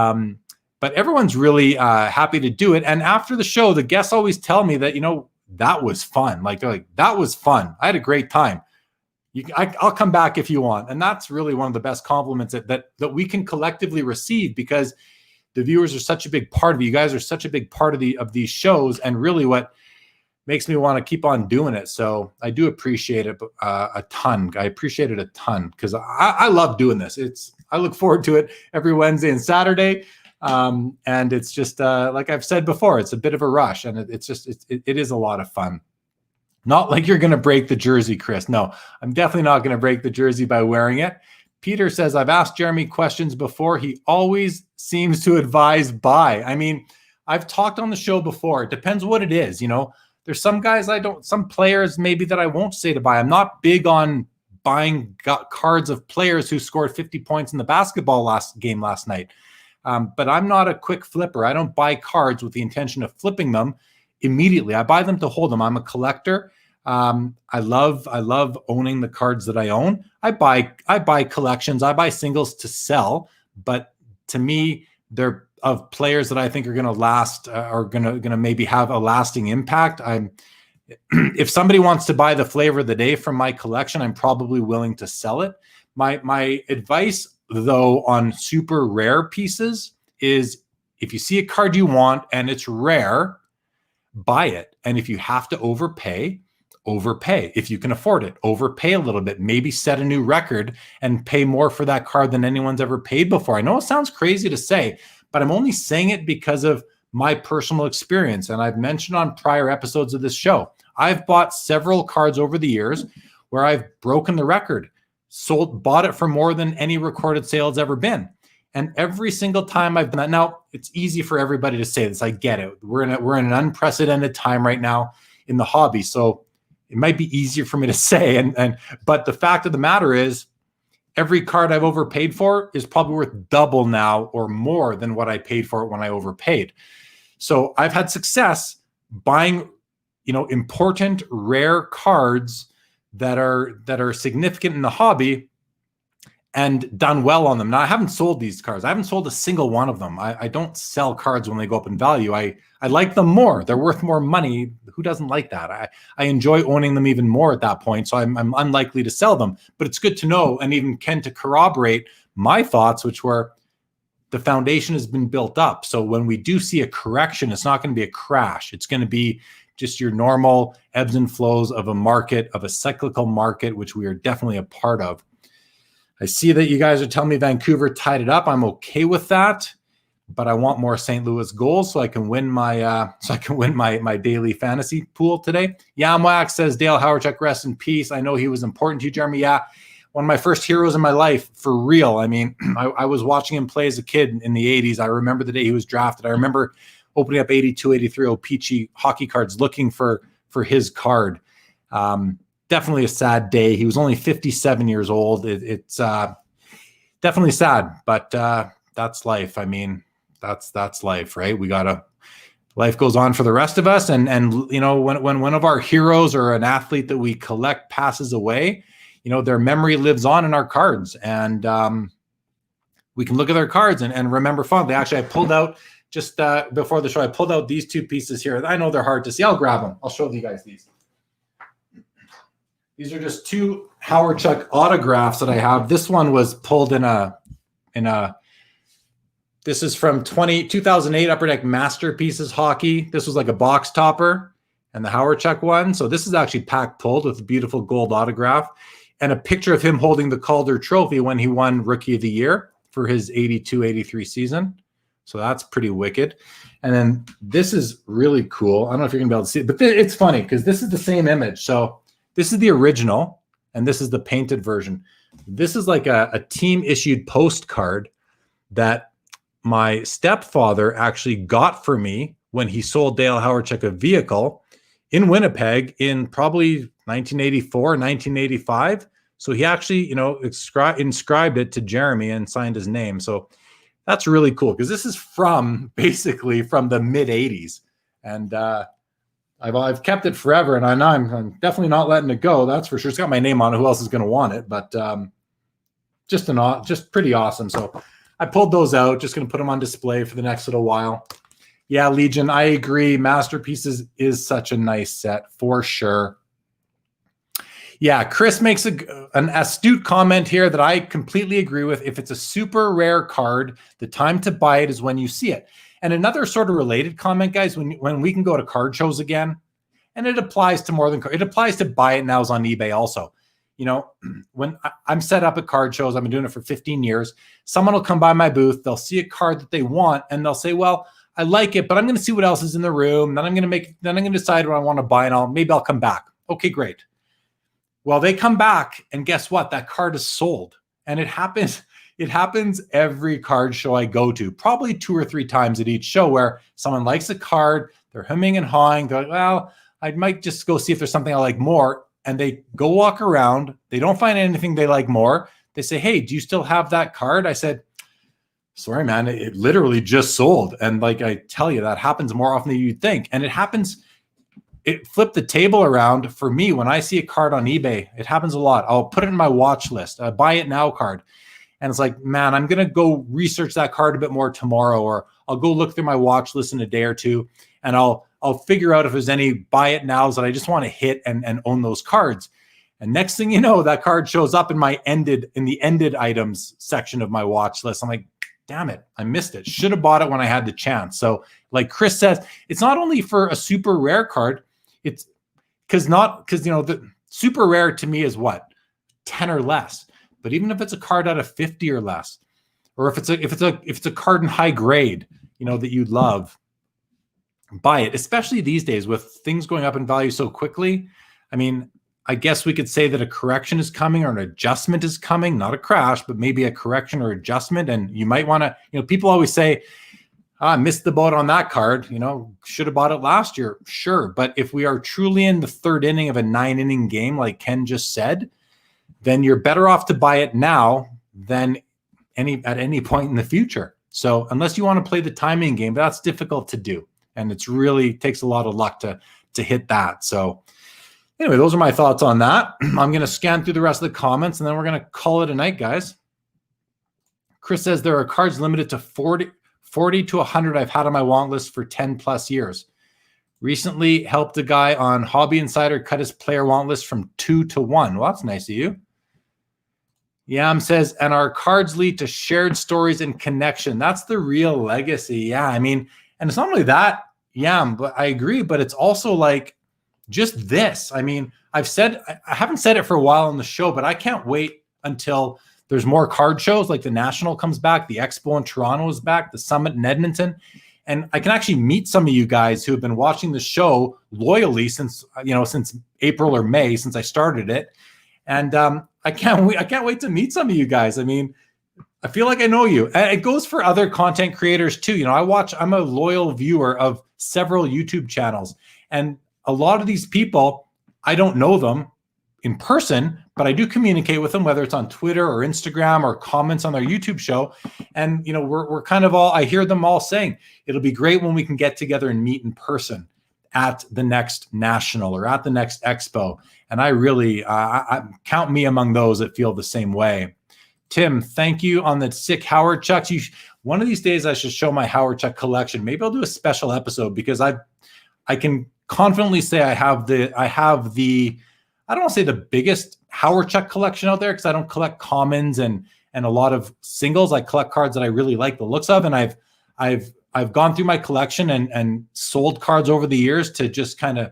everyone's really happy to do it. And after the show, the guests always tell me that, you know, that was fun. Like, they're like, that was fun. I had a great time. I'll come back if you want. And that's really one of the best compliments that we can collectively receive, because the viewers are such a big part of it. You guys are such a big part of these shows, and really what makes me want to keep on doing it. So I do appreciate it a ton. I appreciate it a ton because I love doing this. I look forward to it every Wednesday and Saturday. And it's just like I've said before, it's a bit of a rush, and it is a lot of fun. Not like you're going to break the jersey, Chris. No, I'm definitely not going to break the jersey by wearing it. Peter says, I've asked Jeremy questions before. He always seems to advise buy. I mean, I've talked on the show before. It depends what it is. There's some guys some players maybe that I won't say to buy. I'm not big on buying cards of players who scored 50 points in the basketball game last night. But I'm not a quick flipper. I don't buy cards with the intention of flipping them immediately. I buy them to hold them. I'm a collector. I love owning the cards that I own. I buy collections. I buy singles to sell, but to me, they're of players that I think are going to last, are going to maybe have a lasting impact. If somebody wants to buy the flavor of the day from my collection, I'm probably willing to sell it. My advice though on super rare pieces is, if you see a card you want and it's rare, buy it. And if you have to overpay. If you can afford it, overpay a little bit, maybe set a new record and pay more for that card than anyone's ever paid before. I know it sounds crazy to say, but I'm only saying it because of my personal experience. And I've mentioned on prior episodes of this show, I've bought several cards over the years where I've broken the record, bought it for more than any recorded sale has ever been. And every single time I've done that, now it's easy for everybody to say this. I get it. We're in an unprecedented time right now in the hobby. So it might be easier for me to say. But the fact of the matter is, every card I've overpaid for is probably worth double now or more than what I paid for it when I overpaid. So I've had success buying, important rare cards that are significant in the hobby and done well on them. Now, I haven't sold these cards. I haven't sold a single one of them. I don't sell cards when they go up in value. I like them more. They're worth more money. Who doesn't like that? I enjoy owning them even more at that point. So I'm unlikely to sell them. But it's good to know, and even Ken to corroborate my thoughts, which were the foundation has been built up. So when we do see a correction, it's not going to be a crash. It's going to be just your normal ebbs and flows of a market, of a cyclical market, which we are definitely a part of. I see that you guys are telling me Vancouver tied it up. I'm okay with that, but I want more St. Louis goals so I can win my daily fantasy pool today. Yamwax says Dale Hawerchuk, rest in peace. I know he was important to you, Jeremy. Yeah, one of my first heroes in my life, for real. I mean, I was watching him play as a kid in the 80s. I remember the day he was drafted. I remember opening up 82, 83 O-Pee-Chee hockey cards looking for his card. Definitely a sad day. He was only 57 years old. It's definitely sad, but that's life. I mean, that's life, right? Life goes on for the rest of us. And when one of our heroes or an athlete that we collect passes away, their memory lives on in our cards, and we can look at their cards and remember fondly. Actually, I pulled out just before the show, I pulled out these two pieces here. I know they're hard to see. I'll grab them. I'll show you guys these. These are just two Hawerchuk autographs that I have. This one was pulled this is from 2008 Upper Deck Masterpieces Hockey. This was like a box topper, and the Hawerchuk one. So this is actually pack pulled with a beautiful gold autograph and a picture of him holding the Calder Trophy when he won Rookie of the Year for his 82-83 season. So that's pretty wicked. And then this is really cool. I don't know if you're gonna be able to see it, but it's funny because this is the same image. So this is the original, and this is the painted version. This is like a team-issued postcard that my stepfather actually got for me when he sold Dale Hawerchuk a vehicle in Winnipeg in probably 1984, 1985. So he actually, inscribed it to Jeremy and signed his name. So that's really cool because this is basically from the mid-'80s. And I've kept it forever, and I'm definitely not letting it go. That's for sure. It's got my name on it. Who else is going to want it? But just pretty awesome. So I pulled those out. Just going to put them on display for the next little while. Yeah, Legion, I agree. Masterpieces is such a nice set for sure. Yeah, Chris makes an astute comment here that I completely agree with. If it's a super rare card, the time to buy it is when you see it. And another sort of related comment, guys, when we can go to card shows again, and it applies to more than it applies to buy it nows on eBay also. When I'm set up at card shows, I've been doing it for 15 years. Someone will come by my booth, they'll see a card that they want, and they'll say, "Well, I like it, but I'm going to see what else is in the room. Then I'm going to decide what I want to buy, and maybe I'll come back." Okay, great. Well, they come back and guess what? That card is sold. And it happens every card show I go to, probably 2 or 3 times at each show, where someone likes a card, they're hemming and hawing, they're like, well, I might just go see if there's something I like more. And they go walk around, they don't find anything they like more. They say, hey, do you still have that card? I said, sorry, man, it literally just sold. And like I tell you, that happens more often than you'd think. And it flipped the table around for me when I see a card on eBay. It happens a lot. I'll put it in my watch list, a buy it now card. And it's like, man, I'm going to go research that card a bit more tomorrow, or I'll go look through my watch list in a day or two, and I'll figure out if there's any buy it nows that I just want to hit and own those cards. And next thing you know, that card shows up in the ended items section of my watch list. I'm like, damn it, I missed it. Should have bought it when I had the chance. So like Chris says, it's not only for a super rare card, it's because the super rare to me is what, 10 or less. But even if it's a card out of 50 or less, or if it's a card in high grade, that you love, buy it. Especially these days with things going up in value so quickly. I mean, I guess we could say that a correction is coming or an adjustment is coming, not a crash, but maybe a correction or adjustment. And you might want to, people always say, I missed the boat on that card, should have bought it last year. Sure. But if we are truly in the 3rd inning of a 9-inning game, like Ken just said, then you're better off to buy it now than at any point in the future. So unless you want to play the timing game, that's difficult to do. And it's really takes a lot of luck to hit that. So anyway, those are my thoughts on that. I'm going to scan through the rest of the comments, and then we're going to call it a night, guys. Chris says there are cards limited to 40 to 100 I've had on my want list for 10 plus years. Recently helped a guy on Hobby Insider cut his player want list from 2 to 1. Well, that's nice of you. Yam says, and our cards lead to shared stories and connection. That's the real legacy. Yeah, I mean, and it's not only that, Yam, but I agree, but it's also like just this. I mean, I haven't said it for a while on the show, but I can't wait until there's more card shows, like the National comes back, the Expo in Toronto is back, the Summit in Edmonton. And I can actually meet some of you guys who have been watching the show loyally since April or May, since I started it. And I can't wait to meet some of you guys. I mean, I feel like I know you. And it goes for other content creators too. I'm a loyal viewer of several YouTube channels. And a lot of these people, I don't know them in person, but I do communicate with them, whether it's on Twitter or Instagram or comments on their YouTube show. And, we're kind of I hear them all saying, it'll be great when we can get together and meet in person at the next National or at the next Expo. And I really, I count me among those that feel the same way. Tim, thank you on the sick Howard Chucks. One of these days I should show my Howard Chuck collection. Maybe I'll do a special episode because I can confidently say I have the, I don't want to say the biggest Howard Chuck collection out there because I don't collect commons and a lot of singles. I collect cards that I really like the looks of, and I've gone through my collection and sold cards over the years to just kind of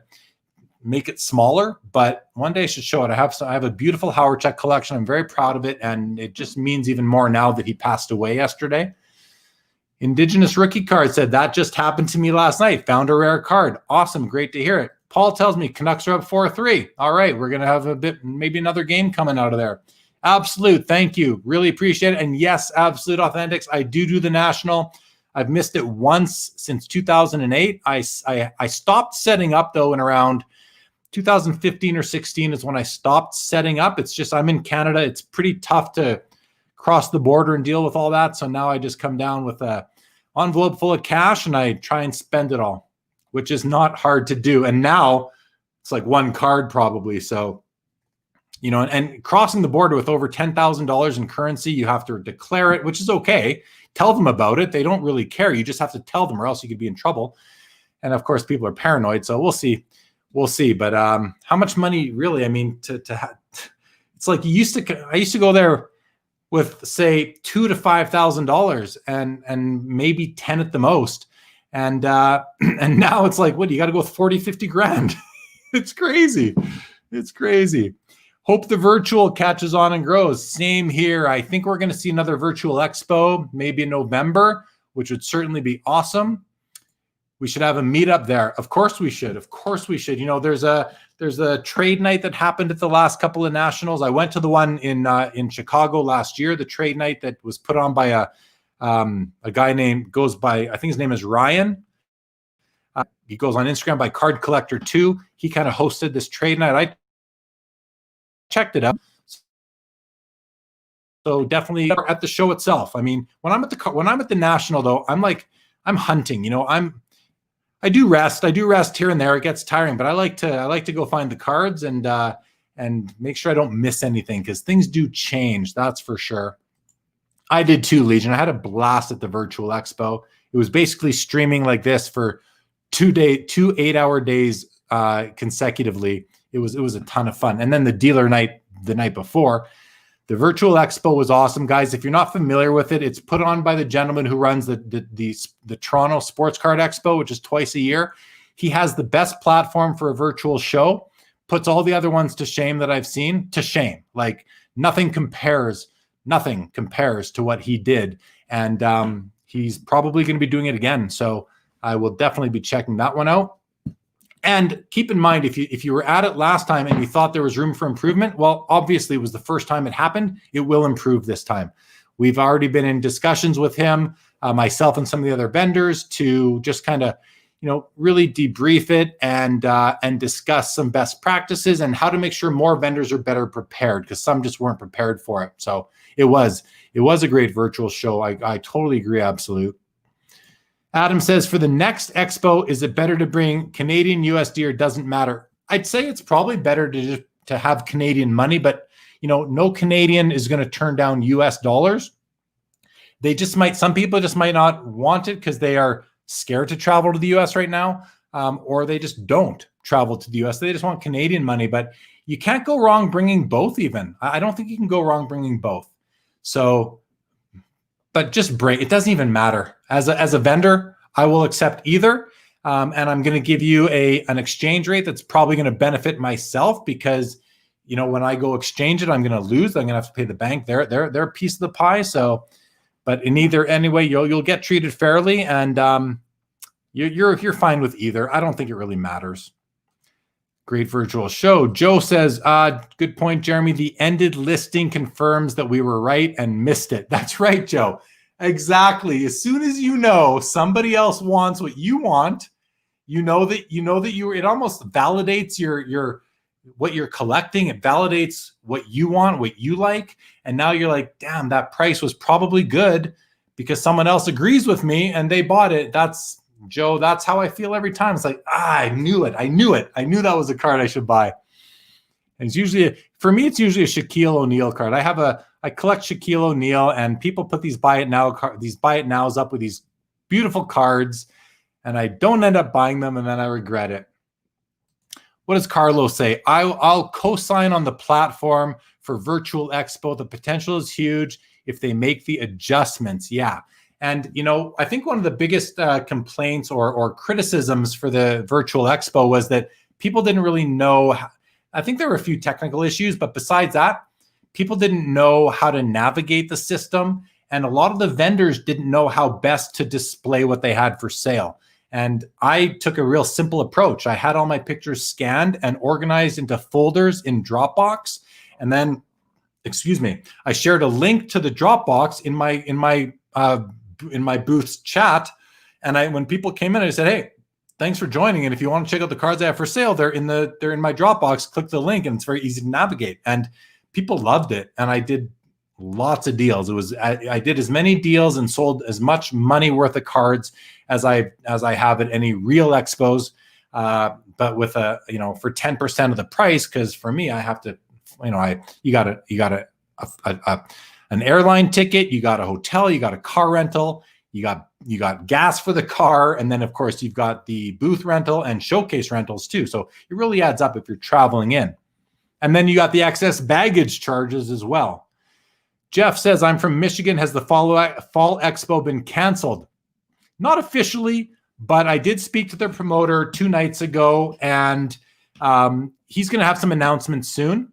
make it smaller. But one day I should show it. I have a beautiful Howard Chuck collection. I'm very proud of it, and it just means even more now that he passed away yesterday. Indigenous Rookie Card said, that just happened to me last night. Found a rare card. Awesome. Great to hear it. Paul tells me Canucks are up 4-3. All right. We're going to have maybe another game coming out of there. Absolute. Thank you. Really appreciate it. And yes, Absolute Authentics. I do the National. I've missed it once since 2008. I stopped setting up though in around 2015 or 16 is when I stopped setting up. It's just, I'm in Canada. It's pretty tough to cross the border and deal with all that. So now I just come down with a envelope full of cash and I try and spend it all, which is not hard to do. And now it's like one card probably. So, and crossing the border with over $10,000 in currency, you have to declare it, which is okay. Tell them about it. They don't really care. You just have to tell them or else you could be in trouble. And of course, people are paranoid. So we'll see. But how much money really, I mean, it's like I used to go there with say $2,000 to $5,000 and maybe 10 at the most. And now it's like, what, you got to go with 40, 50 grand. It's crazy. It's crazy. Hope the virtual catches on and grows. Same here. I think we're going to see another virtual expo, maybe in November, which would certainly be awesome. We should have a meetup there. Of course we should. Of course we should. You know, there's a trade night that happened at the last couple of nationals. I went to the one in Chicago last year, the trade night that was put on by a guy named, goes by, I think his name is Ryan. He goes on Instagram by Card Collector 2. He kind of hosted this trade night. I checked it out. So definitely at the show itself. I mean, when I'm at the national though, I'm hunting. You know, I do rest here and there. It gets tiring, but I like to go find the cards and make sure I don't miss anything, because things do change. That's for sure. I did too, Legion. I had a blast at the virtual expo. It was basically streaming like this for 2 8-hour days consecutively. It was a ton of fun. And then the dealer night the night before. The virtual expo was awesome, guys. If you're not familiar with it, it's put on by the gentleman who runs the Toronto Sports Card Expo, which is twice a year. He has the best platform for a virtual show, puts all the other ones to shame that I've seen, to shame. Like nothing compares to what he did. And he's probably going to be doing it again. So I will definitely be checking that one out. And keep in mind, if you were at it last time and you thought there was room for improvement, well, obviously it was the first time it happened. It will improve this time. We've already been in discussions with him, myself and some of the other vendors, to just kind of, you know, really debrief it and discuss some best practices and how to make sure more vendors are better prepared, because some just weren't prepared for it. So it was a great virtual show. I totally agree, absolute. Adam says, for the next expo, is it better to bring Canadian USD or doesn't matter? I'd say it's probably better to have Canadian money, but you know, no Canadian is going to turn down US dollars. Some people just might not want it because they are scared to travel to the US right now, or they just don't travel to the US. They just want Canadian money, but you can't go wrong bringing both even. I don't think you can go wrong bringing both. So, but just bring, it doesn't even matter. As a vendor, I will accept either. And I'm going to give you an exchange rate that's probably going to benefit myself, because, you know, when I go exchange it, I'm going to lose. I'm going to have to pay the bank their piece of the pie. So, but in either anyway, you'll get treated fairly, and you're fine with either. I don't think it really matters. Great virtual show. Joe says, good point, Jeremy. The ended listing confirms that we were right and missed it. That's right, Joe. Exactly. As soon as you know somebody else wants what you want, you know that it almost validates your what you're collecting. It validates what you want, what you like. And now you're like, damn, that price was probably good because someone else agrees with me and they bought it. That's, Joe, that's how I feel every time. It's like, I knew it. I knew that was a card I should buy. And it's usually, for me, it's usually a Shaquille O'Neal card. I collect Shaquille O'Neal, and people put these buy it nows up with these beautiful cards, and I don't end up buying them, and then I regret it. What does Carlos say? I'll co-sign on the platform for Virtual Expo. The potential is huge if they make the adjustments. Yeah. And, you know, I think one of the biggest complaints or criticisms for the Virtual Expo was that people didn't really know. I think there were a few technical issues, but besides that, people didn't know how to navigate the system. And a lot of the vendors didn't know how best to display what they had for sale. And I took a real simple approach. I had all my pictures scanned and organized into folders in Dropbox. And then, I shared a link to the Dropbox in my booth's chat. And when people came in, I said, hey, thanks for joining. And if you want to check out the cards I have for sale, they're in my Dropbox. Click the link, and it's very easy to navigate. And people loved it. And I did lots of deals. I did as many deals and sold as much money worth of cards as I have at any real expos, but with for 10% of the price. Because for me, I have to, you got an airline ticket, you got a hotel, you got a car rental, you got gas for the car, and then of course you've got the booth rental and showcase rentals too. So it really adds up if you're traveling in. And then you got the excess baggage charges as well. Jeff says, I'm from Michigan. Has the fall expo been canceled? Not officially, but I did speak to their promoter 2 nights ago, and he's going to have some announcements soon.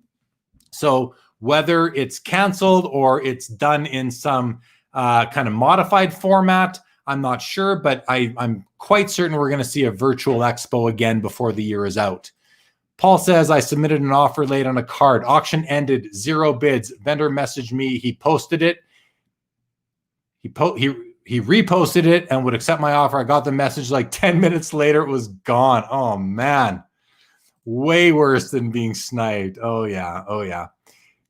So whether it's canceled or it's done in some kind of modified format, I'm not sure, but I'm quite certain we're going to see a virtual expo again before the year is out. Paul says, I submitted an offer late on a card. Auction ended, 0 bids. Vendor messaged me. He posted it. He reposted it and would accept my offer. I got the message like 10 minutes later. It was gone. Oh, man. Way worse than being sniped. Oh, yeah. Oh, yeah.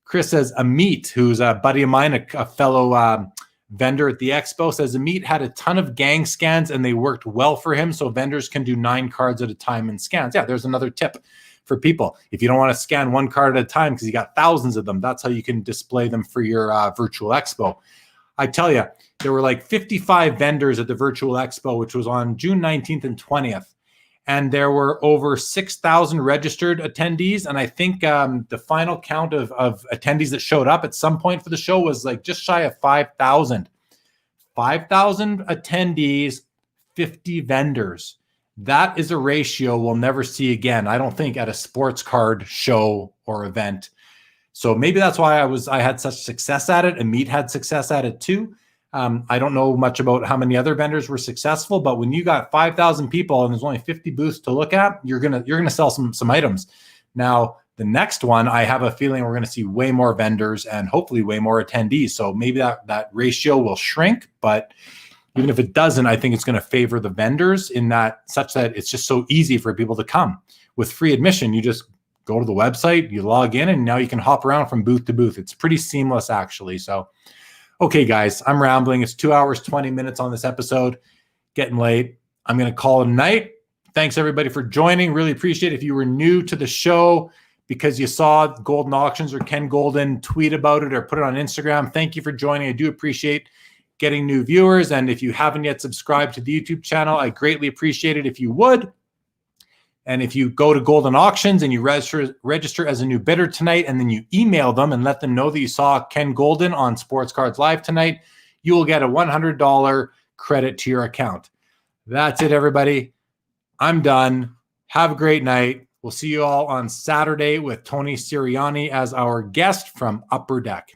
Chris says, Amit, who's a buddy of mine, a fellow vendor at the expo, says Amit had a ton of gang scans and they worked well for him. So vendors can do 9 cards at a time in scans. Yeah, there's another tip for people. If you don't want to scan 1 card at a time because you got thousands of them, that's how you can display them for your virtual expo. I tell you, there were like 55 vendors at the virtual expo, which was on June 19th and 20th. And there were over 6,000 registered attendees. And I think the final count of attendees that showed up at some point for the show was like just shy of 5,000. 5,000 attendees, 50 vendors. That is a ratio we'll never see again, I don't think, at a sports card show or event. So maybe that's why I had such success at it. Amit had success at it too. I don't know much about how many other vendors were successful, but when you got 5,000 people and there's only 50 booths to look at, you're gonna sell some items. Now, the next one, I have a feeling we're gonna see way more vendors and hopefully way more attendees. So maybe that ratio will shrink, but even if it doesn't, I think it's gonna favor the vendors in that such that it's just so easy for people to come. With free admission, you just go to the website, you log in, and now you can hop around from booth to booth. It's pretty seamless, actually. So, okay, guys, I'm rambling. It's 2 hours, 20 minutes on this episode. Getting late. I'm going to call it a night. Thanks, everybody, for joining. Really appreciate it. If you were new to the show because you saw Goldin Auctions or Ken Goldin tweet about it or put it on Instagram, thank you for joining. I do appreciate getting new viewers. And if you haven't yet subscribed to the YouTube channel, I greatly appreciate it if you would. And if you go to Goldin Auctions and you register as a new bidder tonight, and then you email them and let them know that you saw Ken Goldin on Sports Cards Live tonight, you will get a $100 credit to your account. That's it, everybody. I'm done. Have a great night. We'll see you all on Saturday with Tony Sirianni as our guest from Upper Deck.